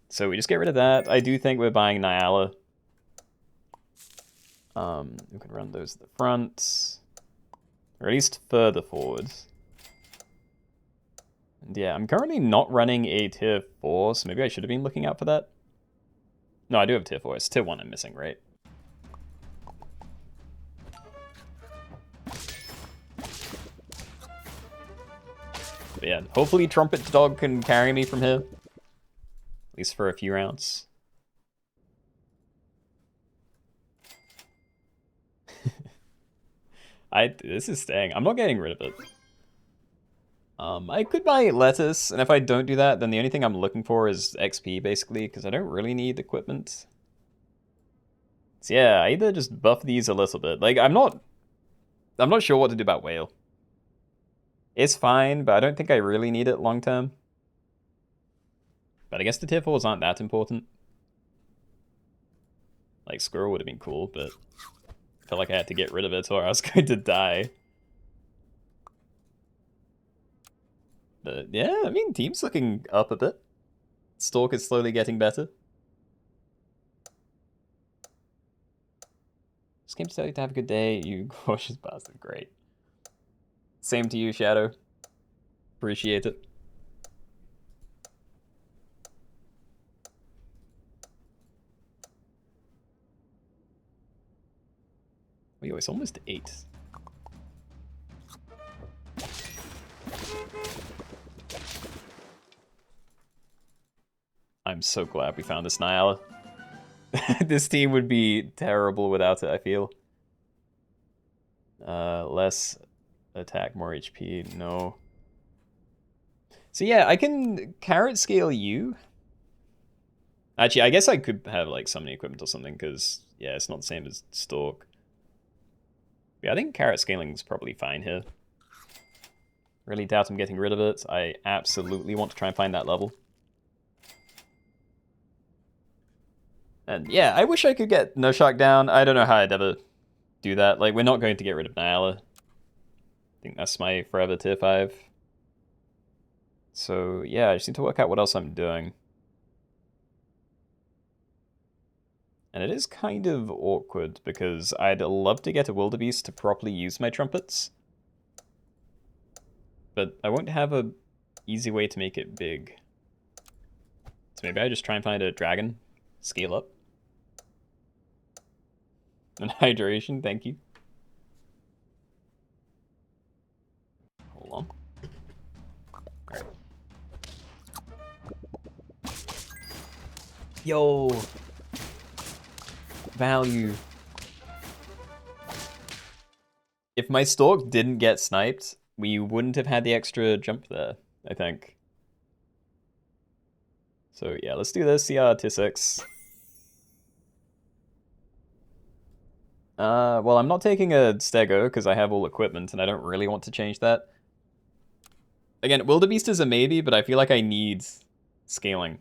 So we just get rid of that. I do think we're buying Nyala. We can run those at the front. Or at least further forward. And yeah, I'm currently not running a tier 4, so maybe I should have been looking out for that. No, I do have tier 4. It's tier 1 I'm missing, right? But yeah, hopefully Trumpet Dog can carry me from here. At least for a few rounds. This is staying. I'm not getting rid of it. I could buy lettuce, and if I don't do that, then the only thing I'm looking for is XP, basically, because I don't really need equipment. So yeah, I either just buff these a little bit. Like, I'm not sure what to do about whale. It's fine, but I don't think I really need it long term. But I guess the tier 4s aren't that important. Like, squirrel would have been cool, but I felt like I had to get rid of it or I was going to die. But yeah, I mean, team's looking up a bit. Stalk is slowly getting better. Just came to tell you to have a good day, you cautious bastard. Great. Same to you, Shadow. Appreciate it. Yo, it's almost 8. I'm so glad we found this Nyala. This team would be terrible without it, I feel. Less attack, more HP, no. So yeah, I can carrot scale you. Actually, I guess I could have like summoning equipment or something, because yeah, it's not the same as Stalk. Yeah, I think carrot scaling is probably fine here. Really doubt I'm getting rid of it. I absolutely want to try and find that level. And yeah, I wish I could get No Shock down. I don't know how I'd ever do that. Like, we're not going to get rid of Nyala. I think that's my forever tier 5. So yeah, I just need to work out what else I'm doing. And it is kind of awkward because I'd love to get a wildebeest to properly use my trumpets. But I won't have a easy way to make it big. So maybe I just try and find a dragon, scale up. And hydration, thank you. Hold on. Alright. Yo! Value. If my Stalk didn't get sniped, we wouldn't have had the extra jump there, I think. So yeah, let's do this, CR tier 6. Well, I'm not taking a Stego because I have all equipment and I don't really want to change that. Again, wildebeest is a maybe, but I feel like I need scaling.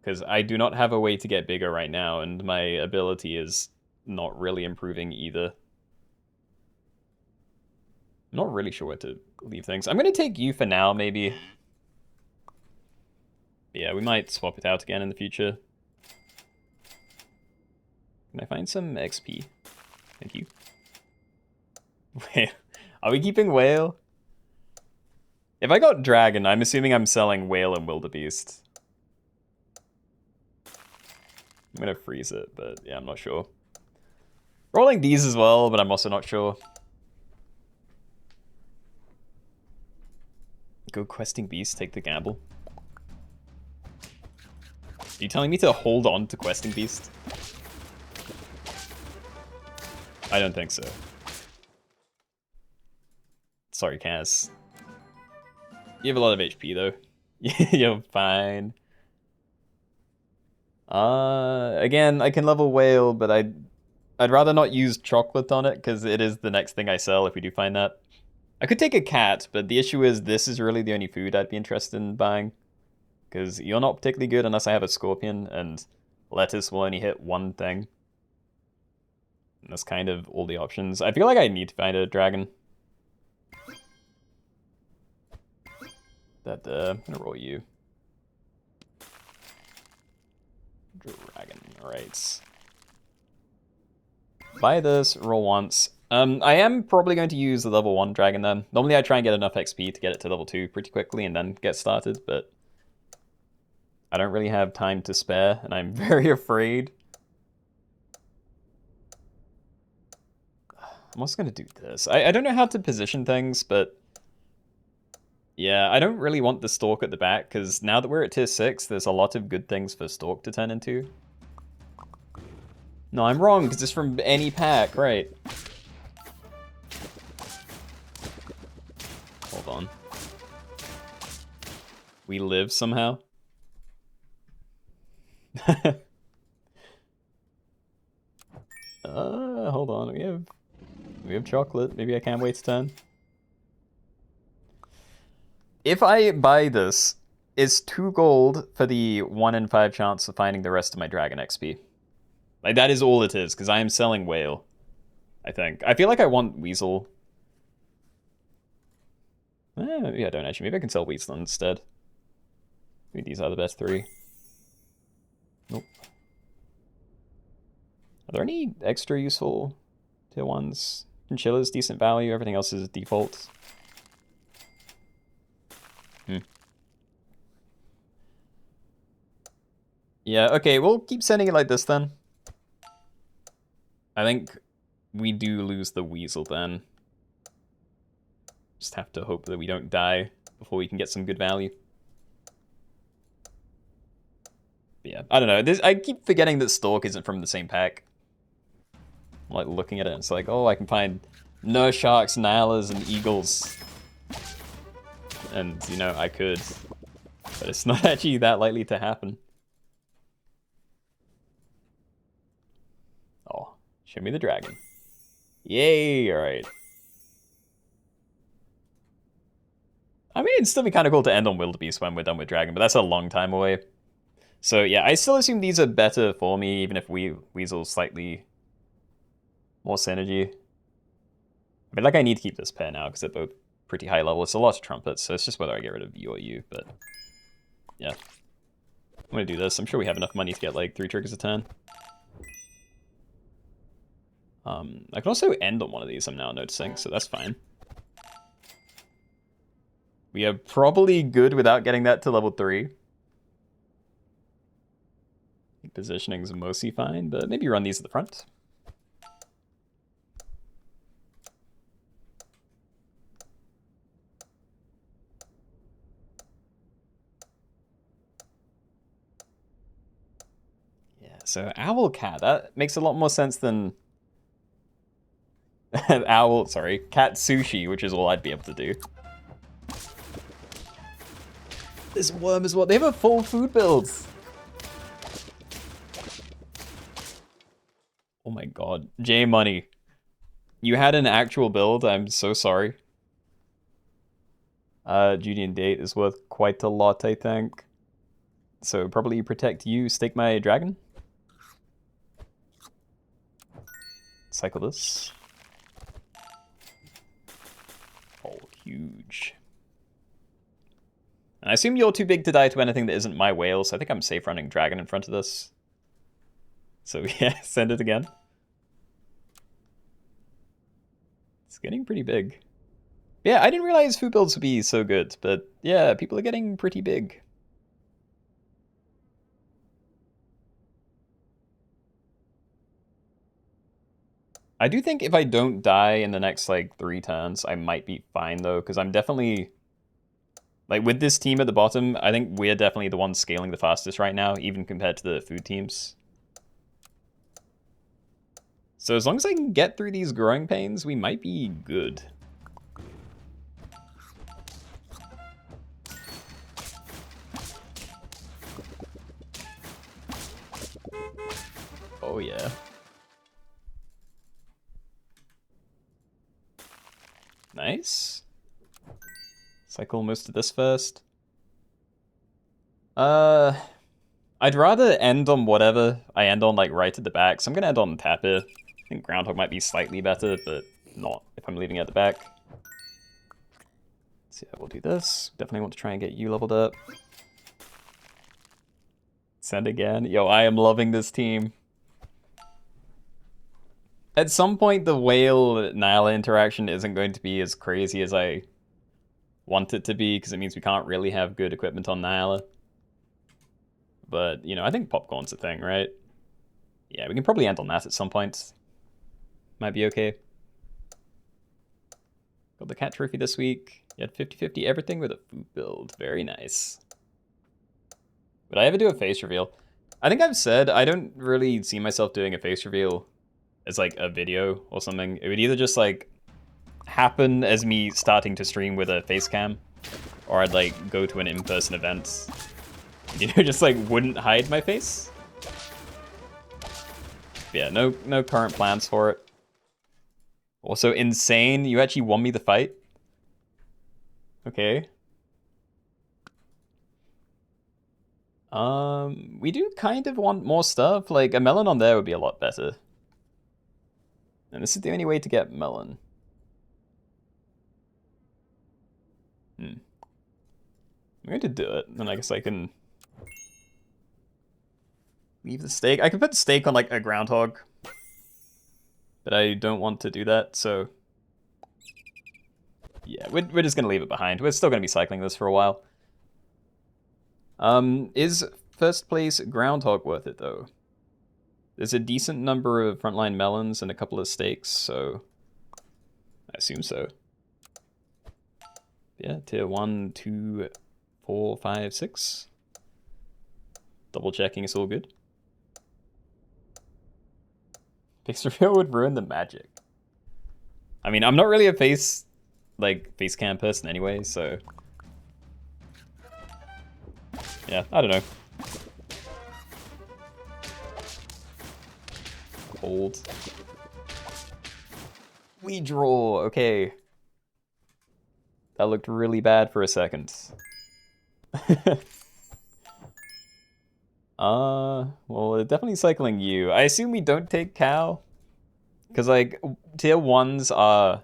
Because I do not have a way to get bigger right now, and my ability is not really improving either. I'm not really sure where to leave things. I'm going to take you for now, maybe. Yeah, we might swap it out again in the future. Can I find some XP? Thank you. Wait, are we keeping whale? If I got dragon, I'm assuming I'm selling whale and wildebeest. I'm gonna freeze it, but yeah, I'm not sure. Rolling these as well, but I'm also not sure. Go questing beast, take the gamble. Are you telling me to hold on to questing beast? I don't think so. Sorry, Cass. You have a lot of HP though. You're fine. Again, I can level whale, but I'd rather not use chocolate on it because it is the next thing I sell if we do find that. I could take a cat, but the issue is this is really the only food I'd be interested in buying. Because you're not particularly good unless I have a scorpion, and lettuce will only hit one thing. And that's kind of all the options. I feel like I need to find a dragon. I'm gonna roll you. Dragon, alright. Buy this, roll once. I am probably going to use the level 1 dragon then. Normally I try and get enough XP to get it to level 2 pretty quickly and then get started, but I don't really have time to spare, and I'm very afraid. I'm also going to do this. I don't know how to position things, but yeah, I don't really want the Stalk at the back, because now that we're at tier 6, there's a lot of good things for Stalk to turn into. No, I'm wrong, because it's from any pack, right? Hold on. We live somehow? Hold on, we have chocolate. Maybe I can't wait to turn. If I buy this, it's 2 gold for the 1 in 5 chance of finding the rest of my dragon XP. Like, that is all it is, because I am selling whale, I think. I feel like I want weasel. Yeah, I don't actually. Maybe I can sell weasel instead. Maybe these are the best 3. Nope. Are there any extra useful tier 1s? Chinchilla's decent value, everything else is default. Yeah, okay, we'll keep sending it like this then. I think we do lose the weasel then. Just have to hope that we don't die before we can get some good value. Yeah, I don't know. I keep forgetting that Stork isn't from the same pack. I'm like looking at it and it's like, oh, I can find Nurse Sharks, Nylas, and Eagles. And, you know, I could. But it's not actually that likely to happen. Oh, show me the dragon. Yay, alright. I mean, it'd still be kind of cool to end on Wildebeest when we're done with Dragon, but that's a long time away. So yeah, I still assume these are better for me, even if Weasel's slightly more synergy. I mean, like, I need to keep this pair now, because they're both pretty high level. It's a lot of trumpets, so it's just whether I get rid of you or you, but yeah. I'm gonna do this. I'm sure we have enough money to get, like, 3 triggers a turn. I can also end on one of these, I'm now noticing, so that's fine. We are probably good without getting that to level 3. Positioning's mostly fine, but maybe run these at the front. Yeah, so Owl Cat, that makes a lot more sense than Cat Sushi, which is all I'd be able to do. This worm is what? They have a full food build. Oh my god. J Money. You had an actual build, I'm so sorry. Judean Date is worth quite a lot, I think. So probably protect you, stake my dragon. Cycle this. Oh, huge. And I assume you're too big to die to anything that isn't my whale, so I think I'm safe running dragon in front of this. So yeah, send it again. It's getting pretty big. Yeah, I didn't realize food builds would be so good, but yeah, people are getting pretty big. I do think if I don't die in the next, like, 3 turns, I might be fine, though, because I'm definitely... Like, with this team at the bottom, I think we're definitely the ones scaling the fastest right now, even compared to the food teams. So as long as I can get through these growing pains, we might be good. Oh, yeah. Nice. Cycle most of this first. I'd rather end on whatever I end on, like, right at the back. So I'm gonna end on Tapir. I think Groundhog might be slightly better, but not if I'm leaving it at the back. So yeah, we'll do this. Definitely want to try and get you leveled up. Send again. Yo, I am loving this team. At some point, the whale-Nyla interaction isn't going to be as crazy as I want it to be, because it means we can't really have good equipment on Nyla. But, you know, I think Popcorn's a thing, right? Yeah, we can probably end on that at some point. Might be okay. Got the cat trophy this week. You had 50-50 everything with a food build. Very nice. Would I ever do a face reveal? I think I've said I don't really see myself doing a face reveal as, like, a video or something. It would either just, like, happen as me starting to stream with a face cam, or I'd, like, go to an in-person event. You know, just, like, wouldn't hide my face. Yeah, no current plans for it. Also, insane, you actually won me the fight? Okay. We do kind of want more stuff. Like, a melon on there would be a lot better. And this is the only way to get melon. I'm going to do it, then I guess I can leave the stake. I could put the stake on, like, a groundhog, but I don't want to do that, so yeah, we're just going to leave it behind. We're still going to be cycling this for a while. Is first place groundhog worth it, though? There's a decent number of frontline melons and a couple of stakes, so I assume so. Yeah, tier 1, 2, 4, 5, 6. Double checking it's all good. Face reveal would ruin the magic. I mean, I'm not really a face cam person anyway, so... Yeah, I don't know. Hold. We draw, okay. That looked really bad for a second. Well, it's definitely cycling you. I assume we don't take cow. Because, like, tier 1s are...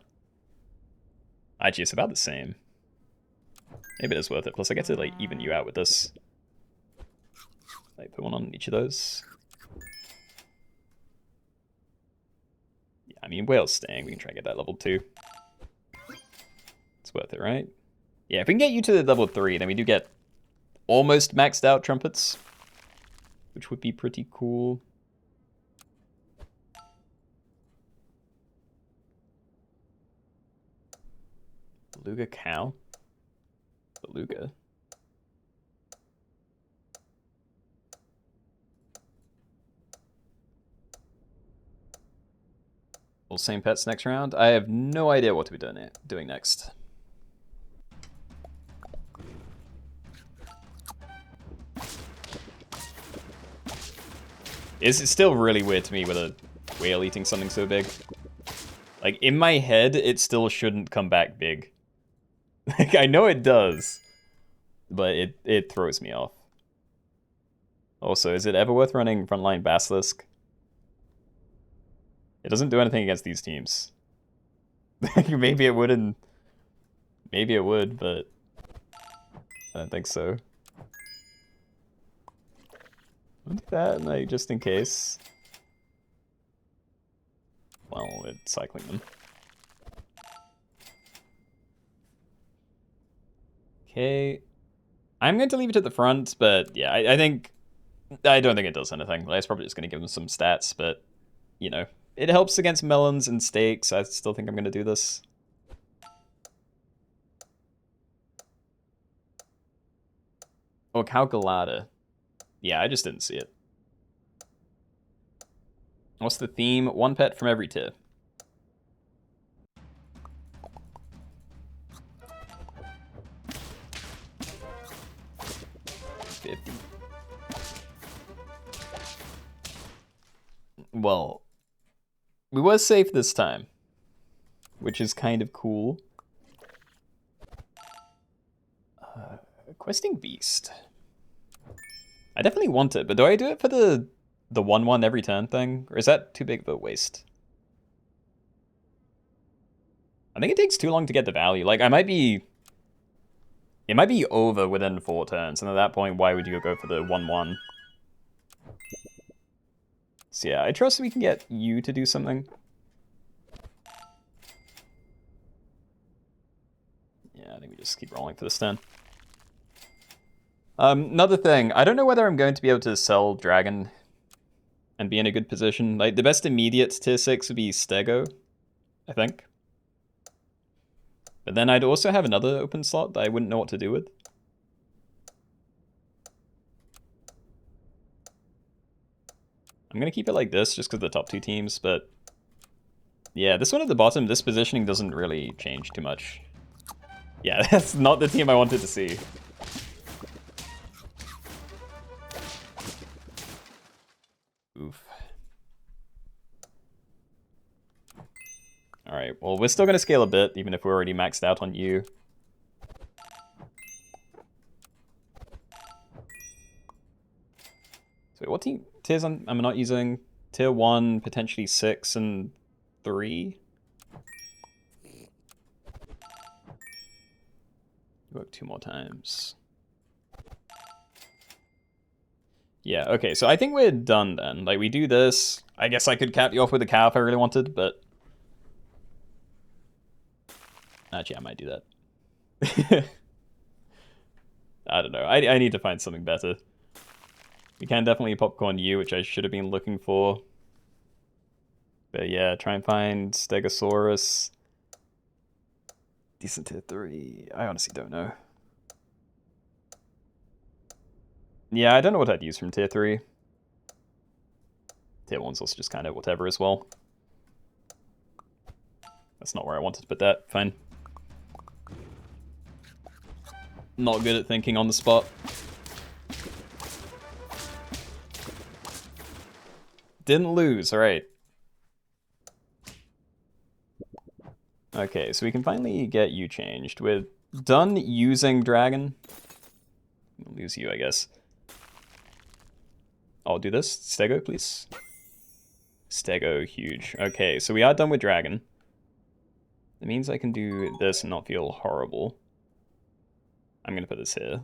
Actually, it's about the same. Maybe it is worth it. Plus, I get to, like, even you out with this. Like, put one on each of those. Yeah, I mean, whale's staying. We can try and get that level 2. It's worth it, right? Yeah, if we can get you to the level 3, then we do get almost maxed out trumpets. Which would be pretty cool. Beluga cow? Beluga? All same pets next round? I have no idea what we're doing next. It's still really weird to me with a whale eating something so big. Like, in my head, it still shouldn't come back big. Like, I know it does, but it throws me off. Also, is it ever worth running frontline Basilisk? It doesn't do anything against these teams. Maybe it wouldn't. Maybe it would, but I don't think so. I'll do that, like, just in case. Well, it's cycling them. Okay. I'm going to leave it at the front, but yeah, I don't think it does anything. Like, it's probably just going to give them some stats, but, you know, it helps against melons and steaks. I still think I'm going to do this. Oh, Calculata. Yeah, I just didn't see it. What's the theme? One pet from every tier. Well, we were safe this time, which is kind of cool. Questing Beast. I definitely want it, but do I do it for the 1/1 every turn thing? Or is that too big of a waste? I think it takes too long to get the value. Like, it might be over within 4 turns, and at that point, why would you go for the 1/1? So yeah, I trust we can get you to do something. Yeah, I think we just keep rolling for this turn. Another thing, I don't know whether I'm going to be able to sell Dragon and be in a good position. Like, the best immediate tier 6 would be Stego, I think. But then I'd also have another open slot that I wouldn't know what to do with. I'm going to keep it like this just because of the top 2 teams, but yeah, this one at the bottom, this positioning doesn't really change too much. Yeah, that's not the team I wanted to see. Oof. Alright, well, we're still going to scale a bit, even if we're already maxed out on you. So what tiers I'm not using? Tier 1, potentially 6 and 3? Work 2 more times. Yeah, okay, so I think we're done then. Like, we do this. I guess I could cap you off with a cow if I really wanted, but... Actually, I might do that. I don't know. I need to find something better. We can definitely popcorn you, which I should have been looking for. But yeah, try and find Stegosaurus. Decent tier 3. I honestly don't know. Yeah, I don't know what I'd use from tier 3. Tier 1's also just kind of whatever as well. That's not where I wanted to put that. Fine. Not good at thinking on the spot. Didn't lose, alright. Okay, so we can finally get you changed. We're done using Dragon. I'll lose you, I guess. I'll do this. Stego, please. Stego, huge. Okay, so we are done with Dragon. That means I can do this and not feel horrible. I'm going to put this here.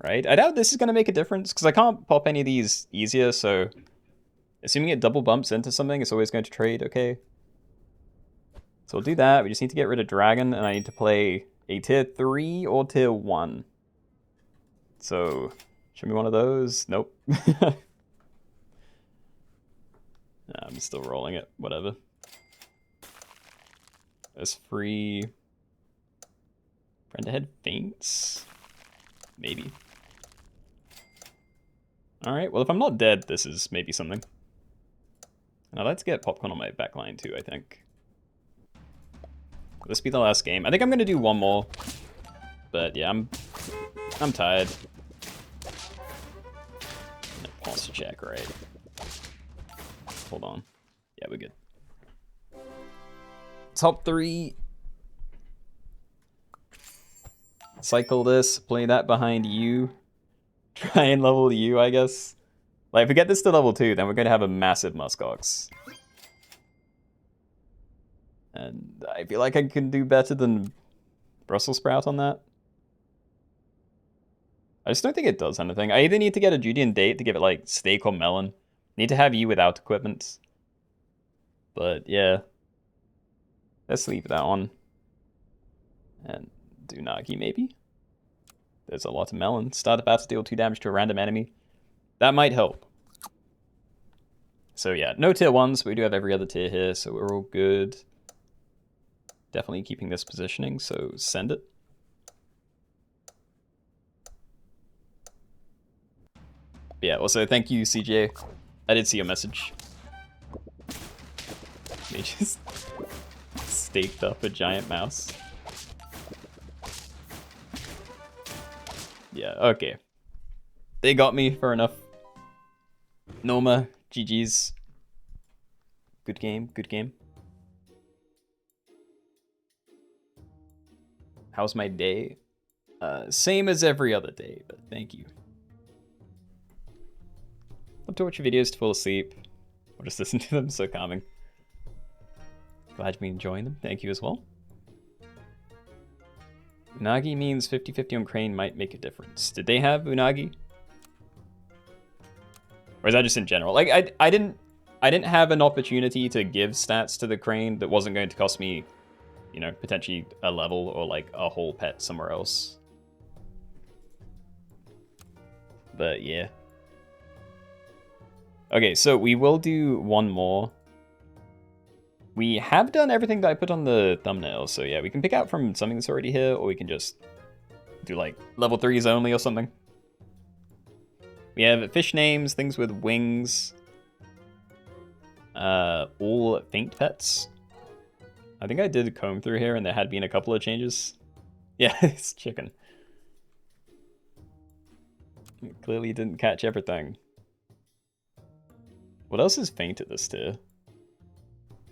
Right? I doubt this is going to make a difference, because I can't pop any of these easier, so... Assuming it double bumps into something, it's always going to trade, okay? So we'll do that. We just need to get rid of Dragon, and I need to play a tier 3 or tier 1. So, show me one of those. Nope. I'm still rolling it. Whatever. There's free... Friend ahead faints? Maybe. Alright, well if I'm not dead, this is maybe something. Now let's get Popcorn on my backline too, I think. Will this be the last game? I think I'm gonna do one more. But yeah, I'm tired. Posture check, right? Hold on. Yeah, we're good. Top 3. Cycle this, play that behind you. Try and level you, I guess. Like, if we get this to level 2, then we're going to have a massive Muskox. And I feel like I can do better than Brussels Sprout on that. I just don't think it does anything. I either need to get a Judean Date to give it, like, steak or melon. Need to have you without equipment. But, yeah. Let's leave that one. And do Nagi, maybe? There's a lot of melon. Start about to deal 2 damage to a random enemy. That might help. So yeah, no tier 1s, but we do have every other tier here, so we're all good. Definitely keeping this positioning, so send it. Yeah, also thank you, CJ. I did see your message. They just staked up a giant mouse. Yeah, okay. They got me for enough. Noma, GG's. Good game, good game. How's my day? Same as every other day, but thank you. Love to watch your videos to fall asleep. Or just listen to them, so calming. Glad you've been enjoying them. Thank you as well. Unagi means 50-50 on Crane might make a difference. Did they have Unagi? Or is that just in general? Like, I didn't have an opportunity to give stats to the Crane that wasn't going to cost me, you know, potentially a level or like a whole pet somewhere else. But yeah. Okay, so we will do one more. We have done everything that I put on the thumbnail, so yeah, we can pick out from something that's already here, or we can just do like level 3s only or something. We have fish names, things with wings, all faint pets. I think I did a comb through here and there had been a couple of changes. Yeah, it's chicken. It clearly didn't catch everything. What else is faint at this tier?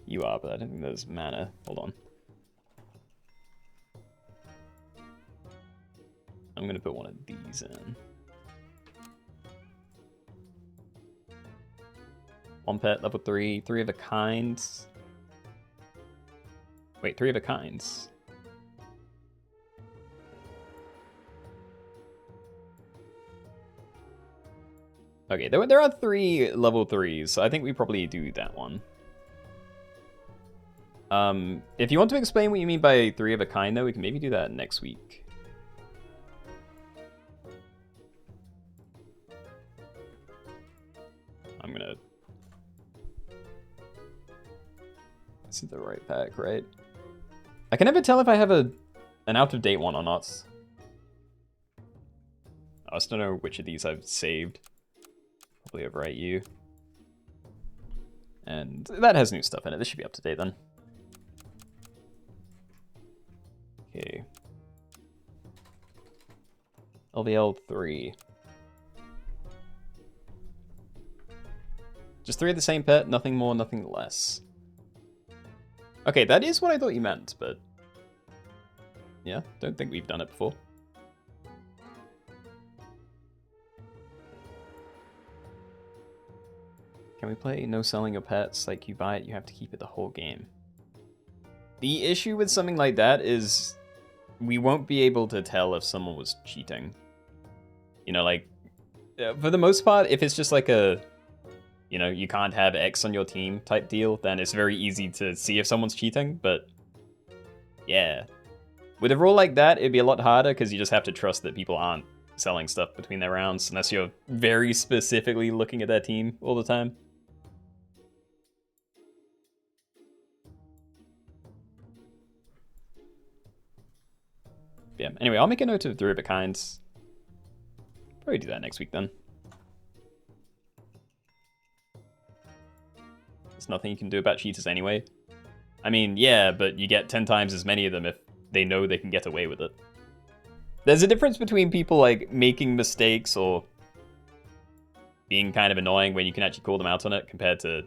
You are, but I don't think there's mana. Hold on. I'm gonna put one of these in. One pet, level 3, 3 of a kind. Wait, 3 of a kinds. Okay, there are 3 level 3s, so I think we probably do that one. If you want to explain what you mean by 3 of a kind, though, we can maybe do that next week. I'm gonna... This is the right pack, right? I can never tell if I have an out-of-date one or not. I just don't know which of these I've saved. Probably overwrite you. And that has new stuff in it. This should be up to date then. Okay. LVL 3. Just 3 of the same pet, nothing more, nothing less. Okay, that is what I thought you meant, but... yeah, don't think we've done it before. Can we play no selling your pets? Like, you buy it, you have to keep it the whole game. The issue with something like that is we won't be able to tell if someone was cheating. You know, like, for the most part, if it's just like a, you know, you can't have X on your team type deal, then it's very easy to see if someone's cheating, but yeah. With a rule like that, it'd be a lot harder because you just have to trust that people aren't selling stuff between their rounds unless you're very specifically looking at their team all the time. Yeah, anyway, I'll make a note of 3 of a kind. Probably do that next week then. There's nothing you can do about cheaters anyway. I mean, yeah, but you get 10 times as many of them if they know they can get away with it. There's a difference between people like making mistakes or being kind of annoying when you can actually call them out on it compared to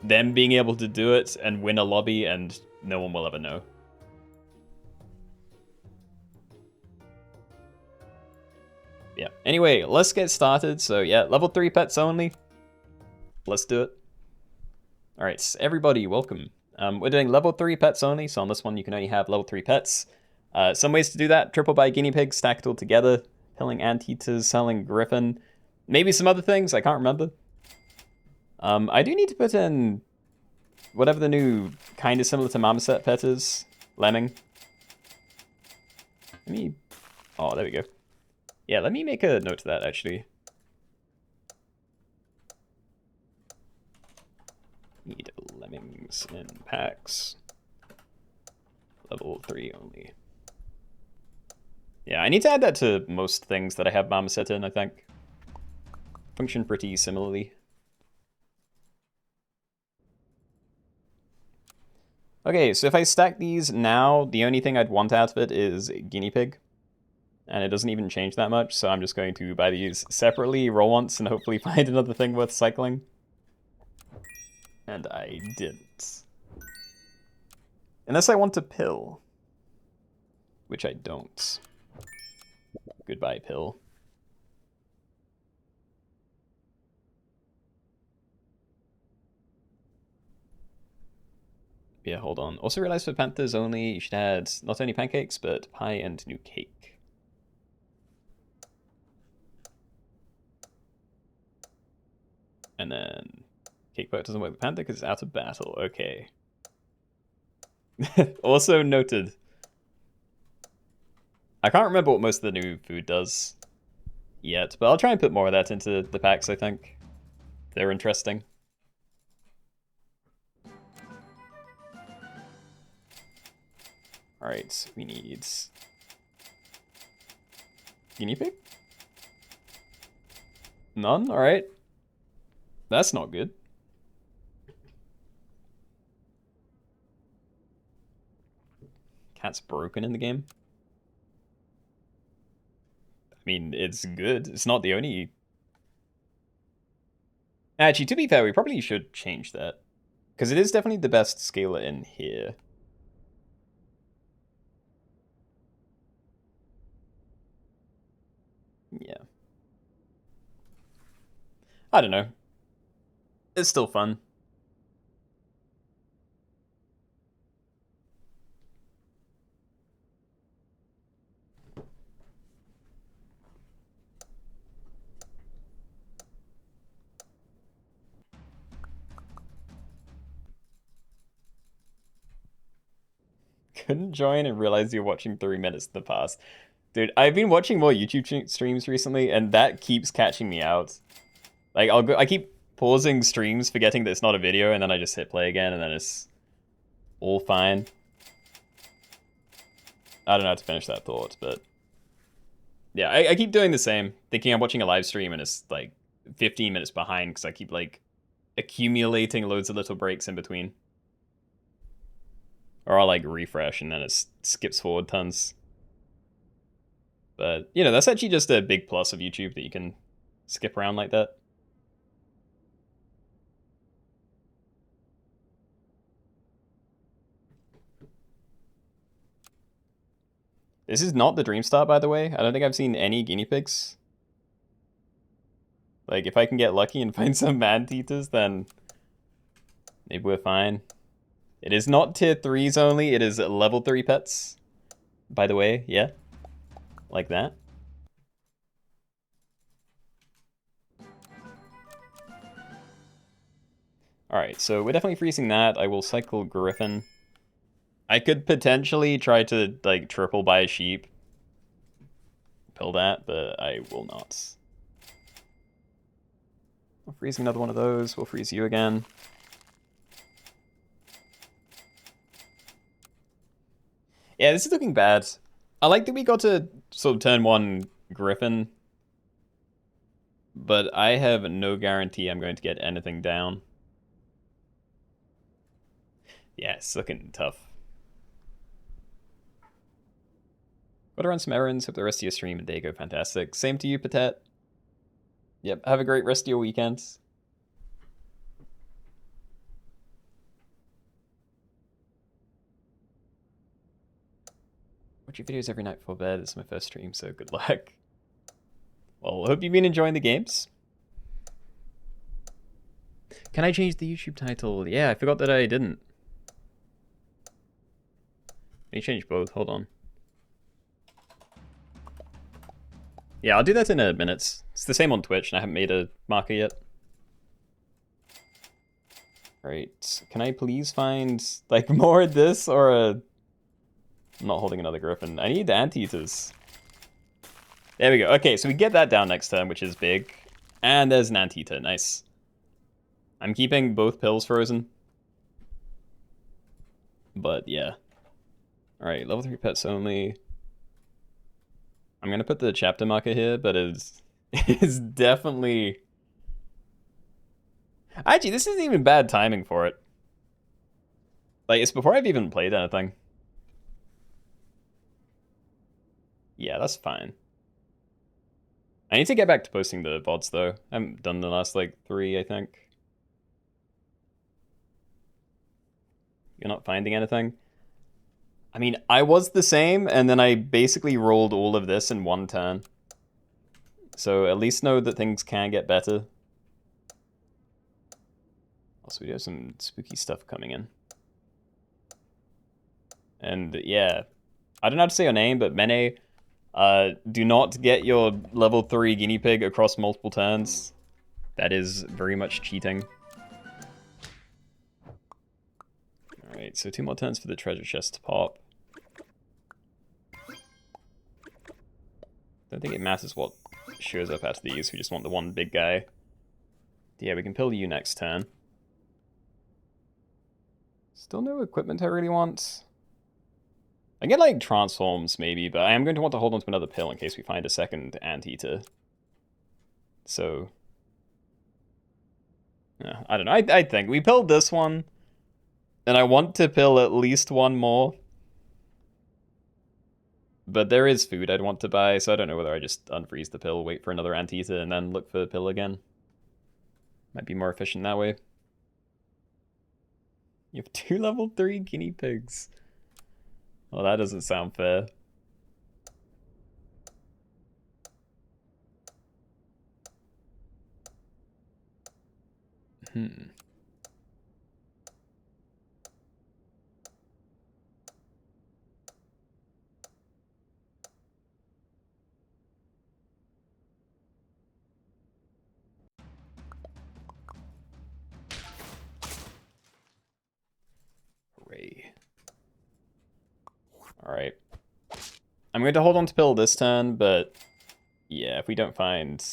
them being able to do it and win a lobby and no one will ever know. Yeah, anyway, let's get started. So yeah, level 3 pets only. Let's do it. All right, everybody, welcome. We're doing level 3 pets only, so on this one you can only have level 3 pets. Some ways to do that: triple by guinea pig, stacked all together, killing anteaters, selling griffin, maybe some other things, I can't remember. I do need to put in whatever the new kind of similar to marmoset pet is, lemming. Let me, oh, there we go. Yeah, let me make a note of that, actually. Need lemmings in packs. Level 3 only. Yeah, I need to add that to most things that I have marmoset in, I think. Function pretty similarly. Okay, so if I stack these now, the only thing I'd want out of it is guinea pig. And it doesn't even change that much, so I'm just going to buy these separately, roll once, and hopefully find another thing worth cycling. And I didn't. Unless I want a pill. Which I don't. Goodbye, pill. Yeah, hold on. Also realized for Panthers only, you should add not only pancakes, but pie and new cake. And then cake boat doesn't work with Panther because it's out of battle. Okay. Also noted. I can't remember what most of the new food does yet, but I'll try and put more of that into the packs, I think. They're interesting. Alright, we need guinea pig? None? Alright. That's not good. Cat's broken in the game. I mean, it's good. It's not the only... Actually, to be fair, we probably should change that. Because it is definitely the best scaler in here. Yeah. I don't know. It's still fun. Couldn't join and realize you're watching 3 minutes in the past. Dude, I've been watching more YouTube streams recently, and that keeps catching me out. Like, I keep pausing streams, forgetting that it's not a video, and then I just hit play again, and then it's all fine. I don't know how to finish that thought, but Yeah, I keep doing the same. Thinking I'm watching a live stream and it's like 15 minutes behind because I keep like accumulating loads of little breaks in between. Or I'll like refresh and then it skips forward tons. But, you know, that's actually just a big plus of YouTube that you can skip around like that. This is not the Dream Start, by the way. I don't think I've seen any guinea pigs. Like, if I can get lucky and find some man-eaters, then maybe we're fine. It is not tier 3s only, it is level 3 pets. By the way, yeah. Like that. Alright, so we're definitely freezing that. I will cycle Griffin. I could potentially try to, like, triple buy a sheep. Pill that, but I will not. We'll freeze another one of those. We'll freeze you again. Yeah, this is looking bad. I like that we got to sort of turn 1 Griffin. But I have no guarantee I'm going to get anything down. Yeah, it's looking tough. Gotta run some errands. Hope the rest of your stream and day go fantastic. Same to you, Patet. Yep, have a great rest of your weekend. Watch your videos every night before bed. It's my first stream, so good luck. Well, hope you've been enjoying the games. Can I change the YouTube title? Yeah, I forgot that I didn't. Let me change both. Hold on. Yeah, I'll do that in a minute. It's the same on Twitch, and I haven't made a marker yet. Right. Can I please find, like, more of this, or a... I'm not holding another Griffin. I need the anteaters. There we go. Okay, so we get that down next turn, which is big. And there's an anteater. Nice. I'm keeping both pills frozen. But, yeah. Alright, level 3 pets only. I'm gonna put the chapter marker here, but it's definitely... Actually, this isn't even bad timing for it. Like, it's before I've even played anything. Yeah, that's fine. I need to get back to posting the VODs, though. I haven't done the last, like, 3, I think. You're not finding anything? I mean, I was the same, and then I basically rolled all of this in one turn. So at least know that things can get better. Also, we do have some spooky stuff coming in. And yeah, I don't know how to say your name, but Mene, do not get your level 3 guinea pig across multiple turns. That is very much cheating. Alright, so 2 more turns for the treasure chest to pop. Don't think it matters what shows up out of these, we just want the one big guy. Yeah, we can pill you next turn. Still no equipment I really want. I get like transforms maybe, but I am going to want to hold on to another pill in case we find a second anteater. So, yeah, I don't know. I think we pilled this one, and I want to pill at least one more. But there is food I'd want to buy, so I don't know whether I just unfreeze the pill, wait for another anteater, and then look for the pill again. Might be more efficient that way. You have 2 level 3 guinea pigs. Well, that doesn't sound fair. Hooray. Alright. I'm going to hold on to pill this turn, but yeah, if we don't find...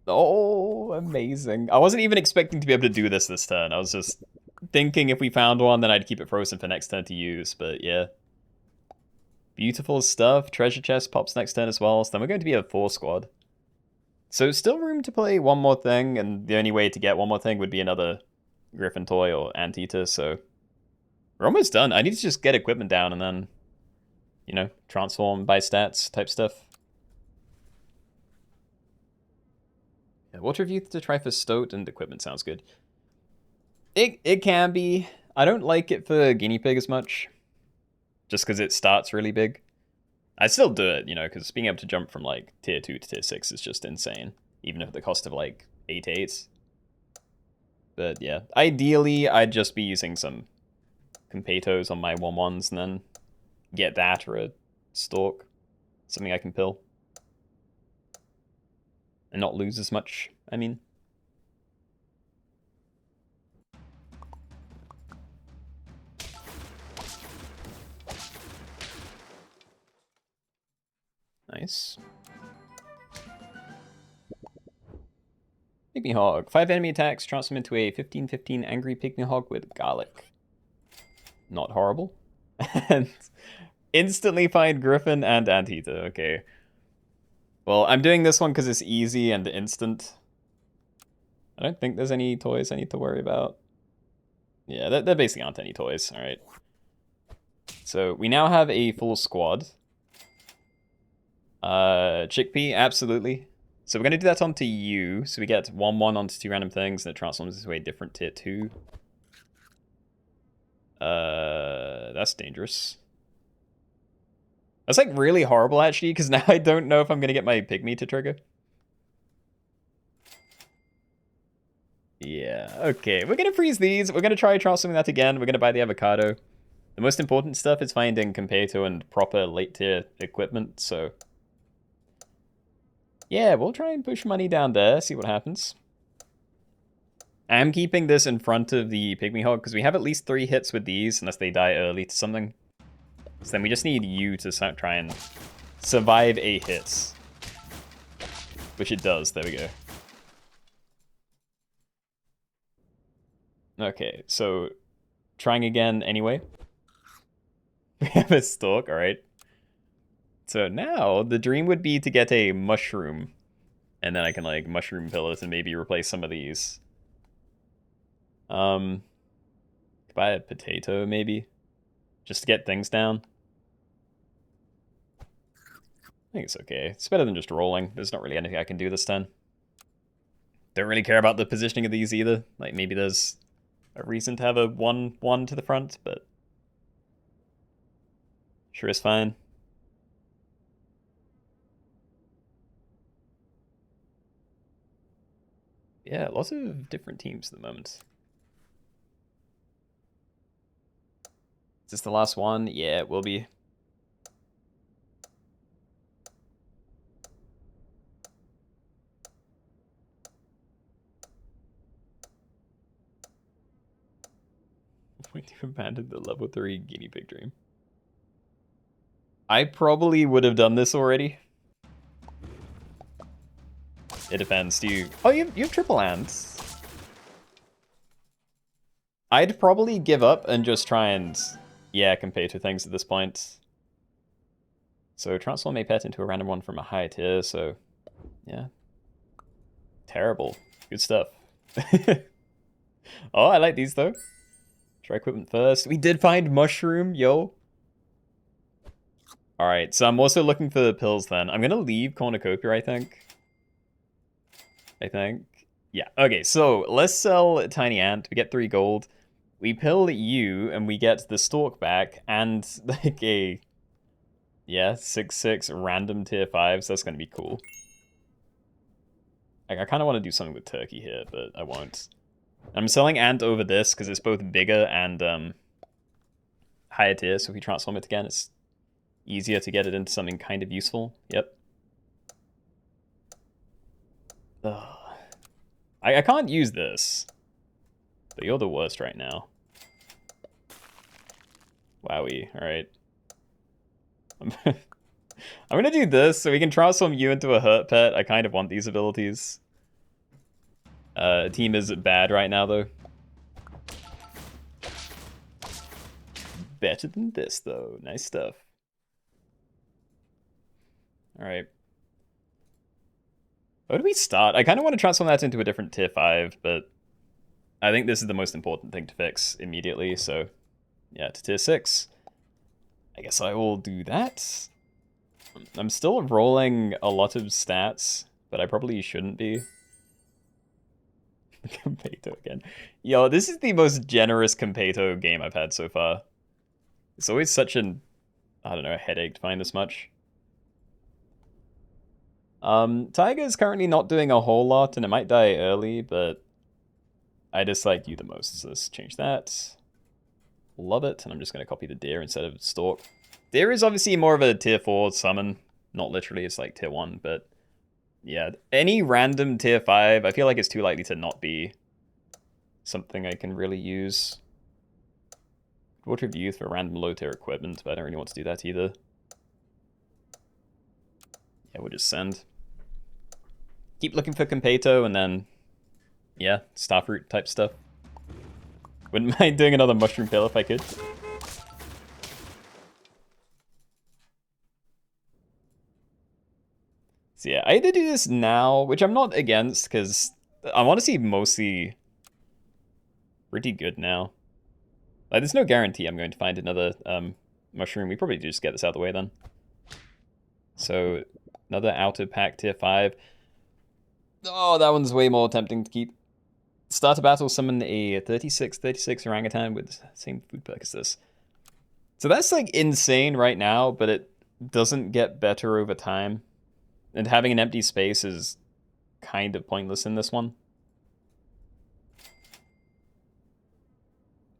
Oh, amazing. I wasn't even expecting to be able to do this turn. I was just thinking if we found one, then I'd keep it frozen for next turn to use, but yeah. Beautiful stuff. Treasure chest pops next turn as well. So then we're going to be a 4 squad. So still room to play one more thing, and the only way to get one more thing would be another Griffin toy or Anteater, so we're almost done. I need to just get equipment down and then, you know, transform by stats type stuff. Yeah, water review to try for stoat and equipment sounds good. It can be. I don't like it for guinea pig as much, just because it starts really big. I still do it, you know, because being able to jump from like tier 2 to tier 6 is just insane, even at the cost of like 8/8. But yeah, ideally I'd just be using some Compaytos on my 1/1s and then get that or a Stalk, something I can pill. And not lose as much, I mean. Nice. Pygmy Hog. 5 enemy attacks, transform into a 15/15 angry Pygmy Hog with garlic. Not horrible. And instantly find Griffin and Anteater. Okay. Well, I'm doing this one because it's easy and instant. I don't think there's any toys I need to worry about. Yeah, there basically aren't any toys. All right. So we now have a full squad. Chickpea, absolutely. So we're going to do that onto you. So we get 1/1 onto 2 random things, and it transforms into a different tier 2. That's dangerous. That's like really horrible actually, because now I don't know if I'm going to get my pygmy to trigger. Yeah, okay. We're going to freeze these. We're going to try transforming that again. We're going to buy the avocado. The most important stuff is finding Compayto and proper late tier equipment, so... yeah, we'll try and push money down there, see what happens. I'm keeping this in front of the Pygmy Hog, because we have at least 3 hits with these, unless they die early to something. So then we just need you to try and survive a hit. Which it does, there we go. Okay, so trying again anyway. We have a Stalk, alright. So now the dream would be to get a mushroom. And then I can like mushroom pillars and maybe replace some of these. Buy a potato maybe. Just to get things down. I think it's okay. It's better than just rolling. There's not really anything I can do this turn. Don't really care about the positioning of these either. Like maybe there's a reason to have a 1/1 to the front, but sure is fine. Yeah, lots of different teams at the moment. Is this the last one? Yeah, it will be. When you abandoned the level 3 guinea pig dream. I probably would have done this already. It depends. Do you... oh, you have triple ants. I'd probably give up and just try and, yeah, compare to things at this point. So transform a pet into a random one from a high tier, so yeah. Terrible. Good stuff. Oh, I like these though. Try equipment first. We did find mushroom, yo. Alright, so I'm also looking for the pills then. I'm gonna leave cornucopia, I think. Yeah, okay, so let's sell Tiny Ant. We get 3 gold. We pill you, and we get the Stalk back, and like a... yeah, 6/6 random tier 5, so that's gonna be cool. Like, I kind of want to do something with Turkey here, but I won't. I'm selling Ant over this, because it's both bigger and higher tier, so if we transform it again, it's easier to get it into something kind of useful. Yep. Ugh. I can't use this. But you're the worst right now. Wowie, alright. I'm gonna do this so we can transform you into a hurt pet. I kind of want these abilities. Team is bad right now though. Better than this though. Nice stuff. Alright. Where do we start? I kind of want to transform that into a different tier 5, but I think this is the most important thing to fix immediately, so yeah, to tier 6. I guess I will do that. I'm still rolling a lot of stats, but I probably shouldn't be. Competo again. Yo, this is the most generous Competo game I've had so far. It's always such an, I don't know, a headache to find this much. Tiger's currently not doing a whole lot, and it might die early, but I dislike you the most, so let's change that. Love it, and I'm just going to copy the deer instead of stork. Deer is obviously more of a tier 4 summon. Not literally, it's like tier 1, but yeah, any random tier 5, I feel like it's too likely to not be something I can really use. Water of Youth for random low tier equipment, but I don't really want to do that either. Yeah, we'll just send. Keep looking for Competo, and then, yeah, Starfruit type stuff. Wouldn't mind doing another Mushroom Pill if I could. So yeah, I either do this now, which I'm not against, because I want to see mostly pretty good now. Like, there's no guarantee I'm going to find another mushroom. We probably just get this out of the way then. So, another outer pack tier 5. Oh, that one's way more tempting to keep. Start a battle, summon a 36 orangutan with the same food perk as this. So that's like insane right now, but it doesn't get better over time. And having an empty space is kind of pointless in this one.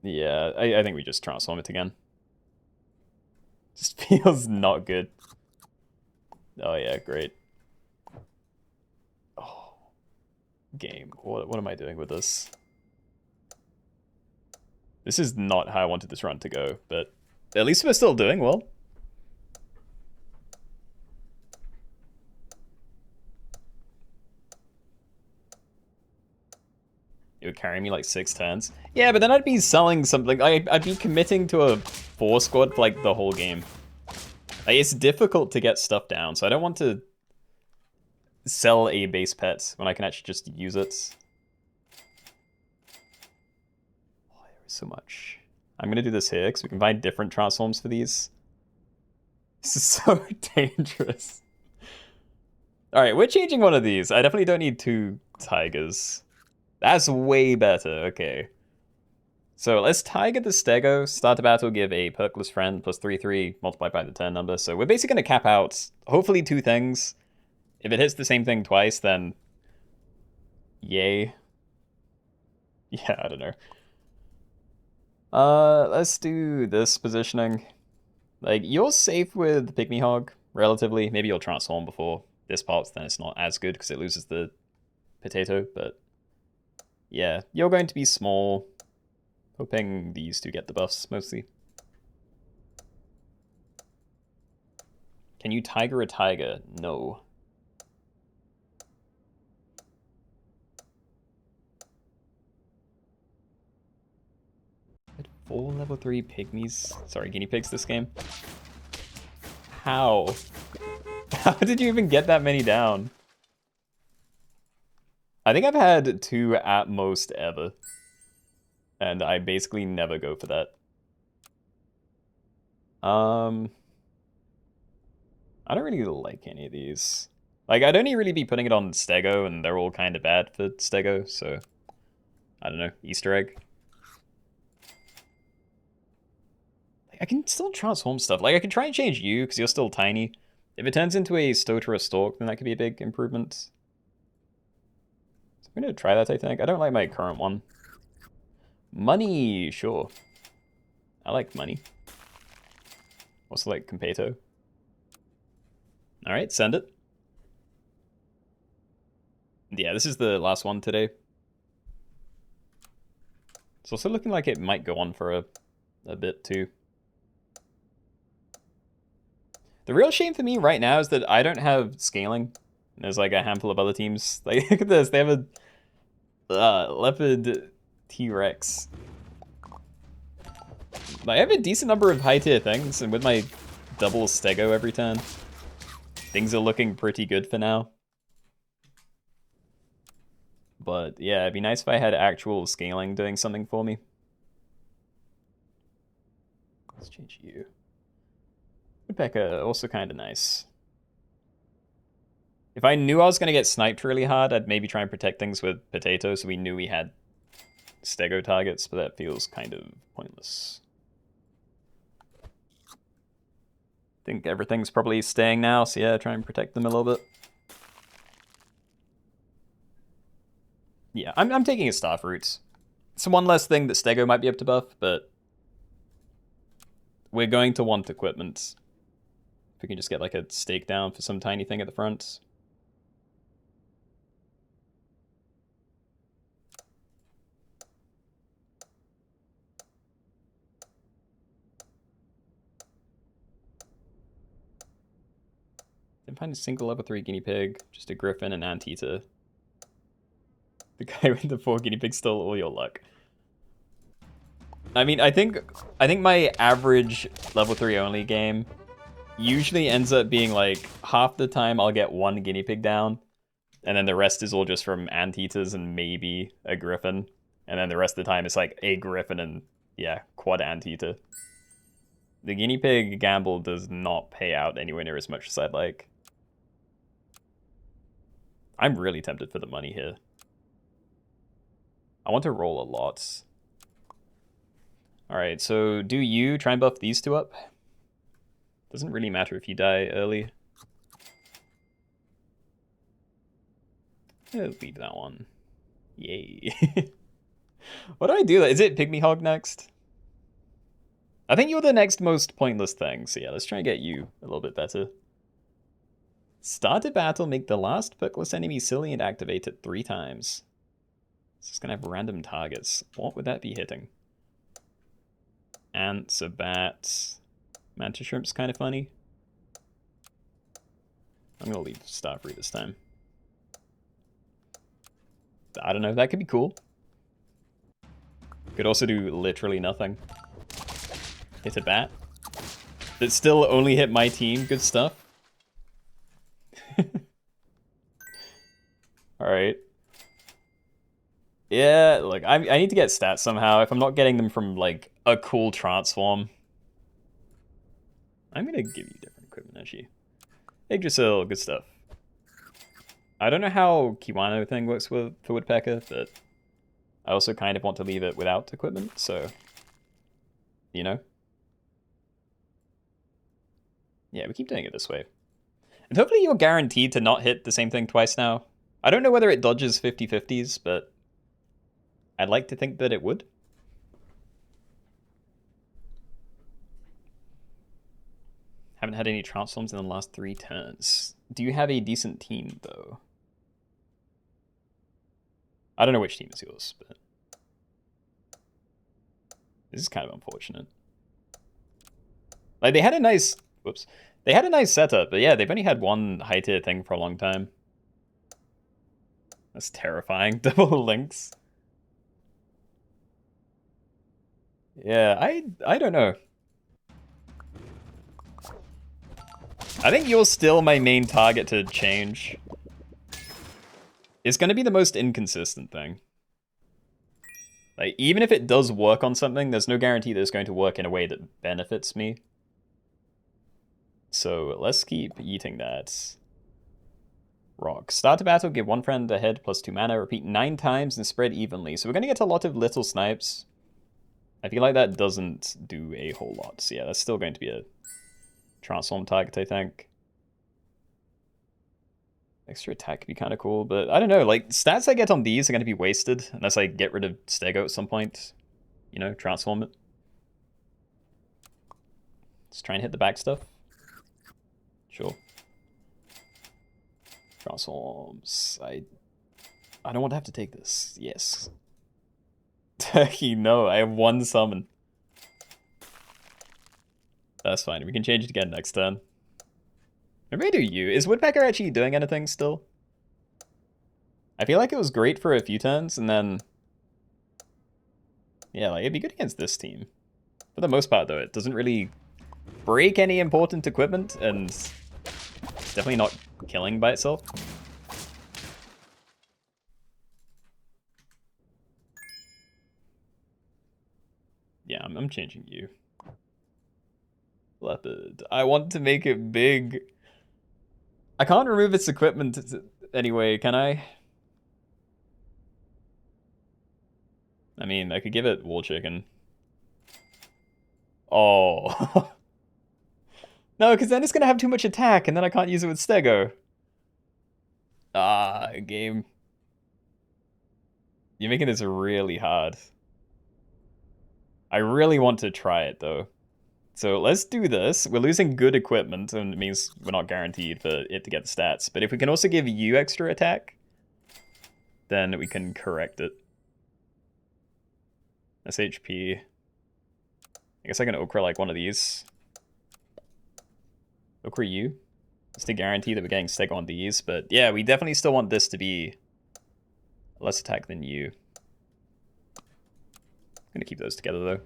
Yeah, I think we just transform it again. Just feels not good. Oh yeah, great. Oh, game. What am I doing with this? This is not how I wanted this run to go, but at least we're still doing well. It would carry me like 6 turns. Yeah, but then I'd be selling something. I'd be committing to a 4 squad for like the whole game. Like, it's difficult to get stuff down, so I don't want to sell a base pet when I can actually just use it. Oh, there is so much. I'm gonna do this here because we can find different transforms for these. This is so dangerous. All right, we're changing one of these. I definitely don't need 2 tigers. That's way better, okay. So let's Tiger the Stego, start a battle, give a perkless friend, plus 3/3, multiplied by the turn number. So we're basically going to cap out, hopefully 2 things. If it hits the same thing twice, then yay. Yeah, I don't know. Let's do this positioning. Like, you're safe with Pygmy Hog, relatively. Maybe you'll transform before this part, then it's not as good because it loses the potato, but yeah, you're going to be small. Hoping these two get the buffs, mostly. Can you Tiger a Tiger? No. I had 4 level 3 pygmies. Sorry, guinea pigs this game. How? How did you even get that many down? I think I've had 2 at most ever. And I basically never go for that. I don't really like any of these. Like, I'd only really be putting it on Stego, and they're all kind of bad for Stego, so I don't know, Easter egg. Like, I can still transform stuff. Like, I can try and change you, because you're still tiny. If it turns into a Stoat or a Stork, then that could be a big improvement. So I'm going to try that, I think. I don't like my current one. Money, sure. I like money. Also like Competo. Alright, send it. Yeah, this is the last one today. It's also looking like it might go on for a bit too. The real shame for me right now is that I don't have scaling. There's like a handful of other teams. Like, look at this. They have a leopard T-Rex. I have a decent number of high tier things, and with my double Stego every turn. things are looking pretty good for now. But yeah, it'd be nice if I had actual scaling doing something for me. Let's change you. Woodpecker, also kind of nice. If I knew I was going to get sniped really hard, I'd maybe try and protect things with potato so we knew we had stego targets, but that feels kind of pointless. I think everything's probably staying now, so yeah, try and protect them a little bit. Yeah, I'm taking a staff roots. It's one less thing that stego might be able to buff, but we're going to want equipment. If we can just get like a stake down for some tiny thing at the front. Didn't find a single level 3 guinea pig, just a griffin and anteater. The guy with the 4 guinea pigs stole all your luck. I mean, I think my average level 3 only game usually ends up being like half the time I'll get 1 guinea pig down, and then the rest is all just from anteaters and maybe a griffin, and then the rest of the time it's like a griffin and yeah, quad anteater. The guinea pig gamble does not pay out anywhere near as much as I'd like. I'm really tempted for the money here. I want to roll a lot. Alright, so do you try and buff these two up? Doesn't really matter if you die early. I'll leave that one. Yay. What do I do? Is it Pygmy Hog next? I think you're the next most pointless thing, so yeah, let's try and get you a little bit better. Start a battle, make the last perkless enemy silly and activate it 3 times. It's just gonna have random targets. What would that be hitting? Ants, a bat. Mantis shrimp's kind of funny. I'm gonna leave Starfree this time. I don't know, that could be cool. Could also do literally nothing. Hit a bat. That still only hit my team, good stuff. Alright. Yeah, look, I need to get stats somehow. If I'm not getting them from, like, a cool transform. I'm gonna give you different equipment, actually. Yggdrasil, good stuff. I don't know how Keenoe thing works for Woodpecker, but I also kind of want to leave it without equipment, so... You know? Yeah, we keep doing it this way. And hopefully you're guaranteed to not hit the same thing twice now. I don't know whether it dodges 50-50s, but I'd like to think that it would. Haven't had any transforms in the last 3 turns. Do you have a decent team, though? I don't know which team is yours, but... This is kind of unfortunate. Like, they had a nice... Whoops. They had a nice setup, but yeah, they've only had 1 high-tier thing for a long time. That's terrifying. Double links. Yeah, I don't know. I think you're still my main target to change. It's going to be the most inconsistent thing. Like, even if it does work on something, there's no guarantee that it's going to work in a way that benefits me. So let's keep eating that. Rock. Start a battle, give 1 friend a head plus 2 mana, repeat 9 times and spread evenly. So we're going to get a lot of little snipes. I feel like that doesn't do a whole lot. So yeah, that's still going to be a transform target, I think. Extra attack could be kind of cool, but I don't know. Like, stats I get on these are going to be wasted unless I get rid of Stego at some point. You know, transform it. Let's try and hit the back stuff. Sure. Transforms. I don't want to have to take this. Yes. Turkey, no. I have 1 summon. That's fine. We can change it again next turn. Maybe I do you. Is Woodpecker actually doing anything still? I feel like it was great for a few turns, and then... Yeah, like, it'd be good against this team. For the most part, though, it doesn't really break any important equipment, and definitely not killing by itself. Yeah, I'm changing you. Leopard. I want to make it big. I can't remove its equipment anyway, can I? I mean, I could give it Wool Chicken. Oh. No, because then it's going to have too much attack, and then I can't use it with Stego. Ah, game. You're making this really hard. I really want to try it, though. So let's do this. We're losing good equipment, and it means we're not guaranteed for it to get the stats. But if we can also give you extra attack, then we can correct it. SHP. I guess I can Okra like one of these. Okra you. Just to guarantee that we're getting Stego on these. But yeah, we definitely still want this to be less attack than you. I'm gonna keep those together though.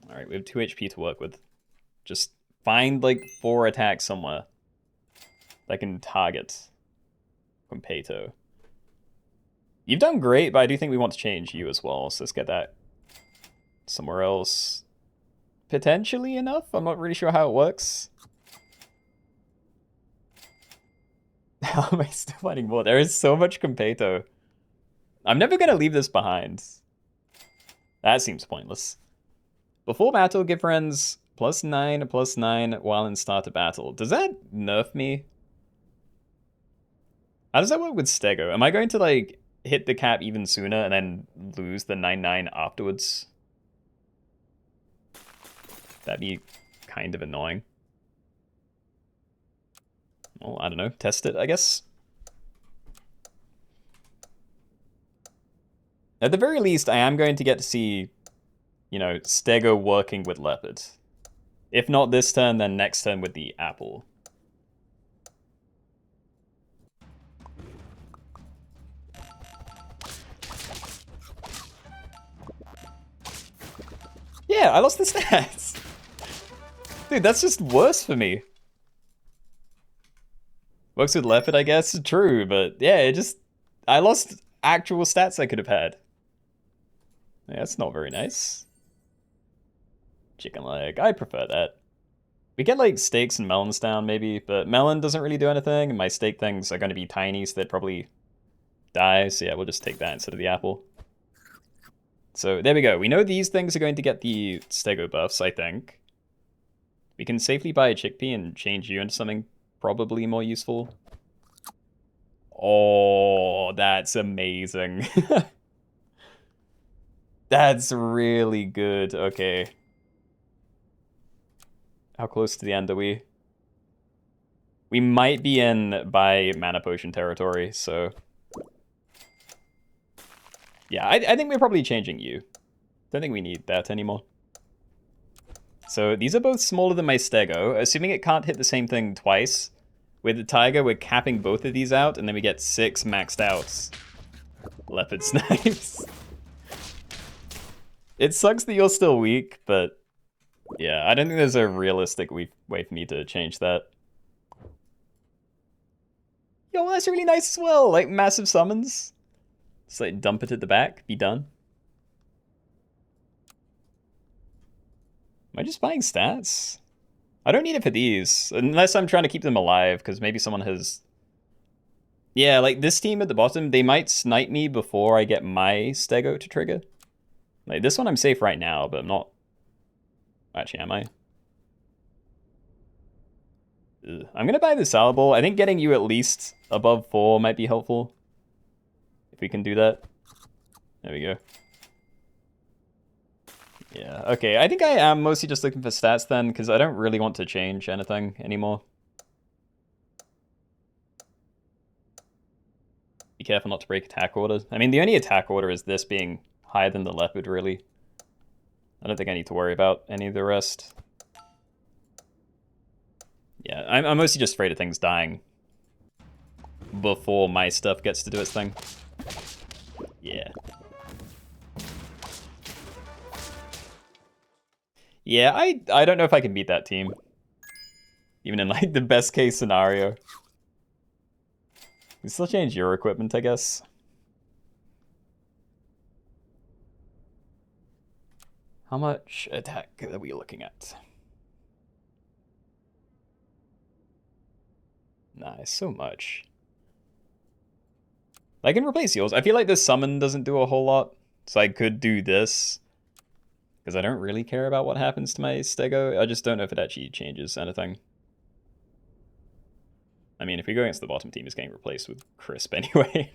Alright, we have 2 HP to work with. Just find like 4 attacks somewhere that can target Quimpeto. You've done great, but I do think we want to change you as well, so let's get that somewhere else. Potentially enough? I'm not really sure how it works. How am I still finding more? There is so much Quimpeto. I'm never going to leave this behind. That seems pointless. Before battle, give friends +9/+9 while in start of battle. Does that nerf me? How does that work with Stego? Am I going to, like, hit the cap even sooner and then lose the 9/9 afterwards? That'd be kind of annoying. Well, I don't know. Test it, I guess. At the very least, I am going to get to see, you know, Stego working with Leopard. If not this turn, then next turn with the apple. Yeah, I lost the stats. Dude, that's just worse for me. Works with Leopard, I guess. True, but yeah, it just... I lost actual stats I could have had. Yeah, that's not very nice. Chicken leg. I prefer that. We get like steaks and melons down maybe, but melon doesn't really do anything, and my steak things are going to be tiny, so they'd probably die. So yeah, we'll just take that instead of the apple. So there we go. We know these things are going to get the Stego buffs, I think. We can safely buy a chickpea and change you into something probably more useful. Oh, that's amazing. That's really good. Okay. How close to the end are we? We might be in by mana potion territory, so... Yeah, I think we're probably changing you. Don't think we need that anymore. So these are both smaller than my Stego. Assuming it can't hit the same thing twice, with the Tiger, we're capping both of these out, and then we get 6 maxed out Leopard Snipes. It sucks that you're still weak, but yeah, I don't think there's a realistic way for me to change that. Yo, that's really nice as well. Like, massive summons. Just like dump it at the back, be done. Am I just buying stats? I don't need it for these, unless I'm trying to keep them alive, because maybe someone has... Yeah, like this team at the bottom, they might snipe me before I get my Stego to trigger. Like this one I'm safe right now, but I'm not... Actually, am I? Ugh. I'm gonna buy the Salable. I think getting you at least above 4 might be helpful. If we can do that. There we go. Yeah, okay. I think I am mostly just looking for stats then, because I don't really want to change anything anymore. Be careful not to break attack order. I mean, the only attack order is this being higher than the Leopard, really. I don't think I need to worry about any of the rest. Yeah, I'm mostly just afraid of things dying before my stuff gets to do its thing. Yeah. Yeah, I don't know if I can beat that team. Even in, like, the best case scenario. You still change your equipment, I guess. How much attack are we looking at? Nice, so much. I can replace yours. I feel like this summon doesn't do a whole lot, so I could do this. Because I don't really care about what happens to my Stego. I just don't know if it actually changes anything. I mean, if we go against the bottom team, it's getting replaced with Crisp anyway.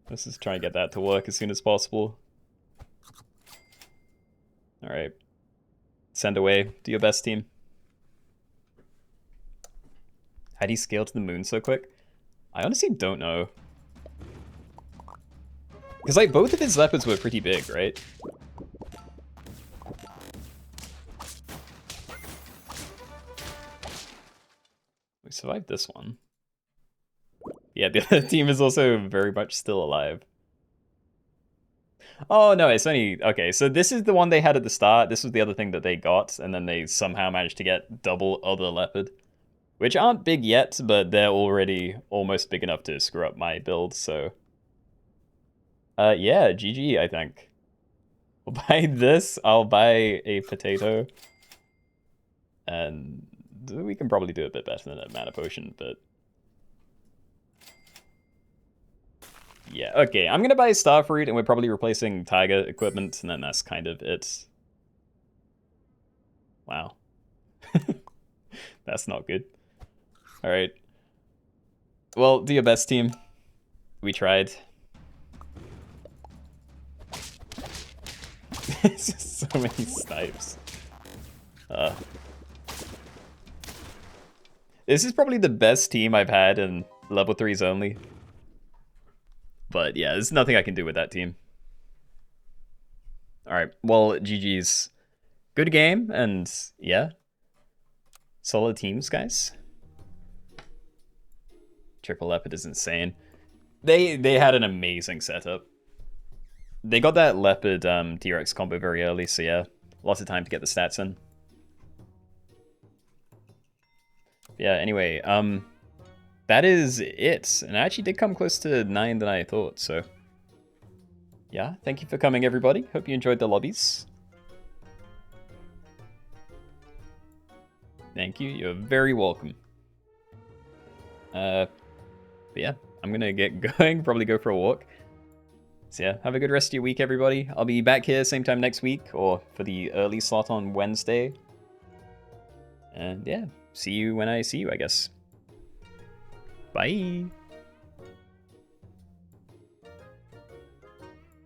Let's just try and get that to work as soon as possible. Alright. Send away. Do your best, team. How do you scale to the moon so quick? I honestly don't know. Because, like, both of his leopards were pretty big, right? We survived this one. Yeah, the other team is also very much still alive. Oh, no, it's only... Okay, so this is the one they had at the start. This was the other thing that they got, and then they somehow managed to get double other leopard. Which aren't big yet, but they're already almost big enough to screw up my build, so... yeah, GG, I think. I'll buy this, I'll buy a potato. And we can probably do a bit better than a mana potion, but... Yeah, okay, I'm gonna buy Starfruit, and we're probably replacing Tiger equipment, and then that's kind of it. Wow. That's not good. Alright. Well, do your best, team. We tried. It's just so many snipes. This is probably the best team I've had in level 3s only. But yeah, there's nothing I can do with that team. Alright, well, GG's. Good game, and yeah. Solid teams, guys. Triple Leopard is insane. They had an amazing setup. They got that Leopard T-Rex combo very early, so yeah. Lots of time to get the stats in. Yeah, anyway, that is it. And I actually did come close to 9 than I thought, so... Yeah, thank you for coming, everybody. Hope you enjoyed the lobbies. Thank you, you're very welcome. But yeah, I'm gonna get going, probably go for a walk. So yeah, have a good rest of your week, everybody. I'll be back here same time next week, or for the early slot on Wednesday. And yeah, see you when I see you, I guess. Bye!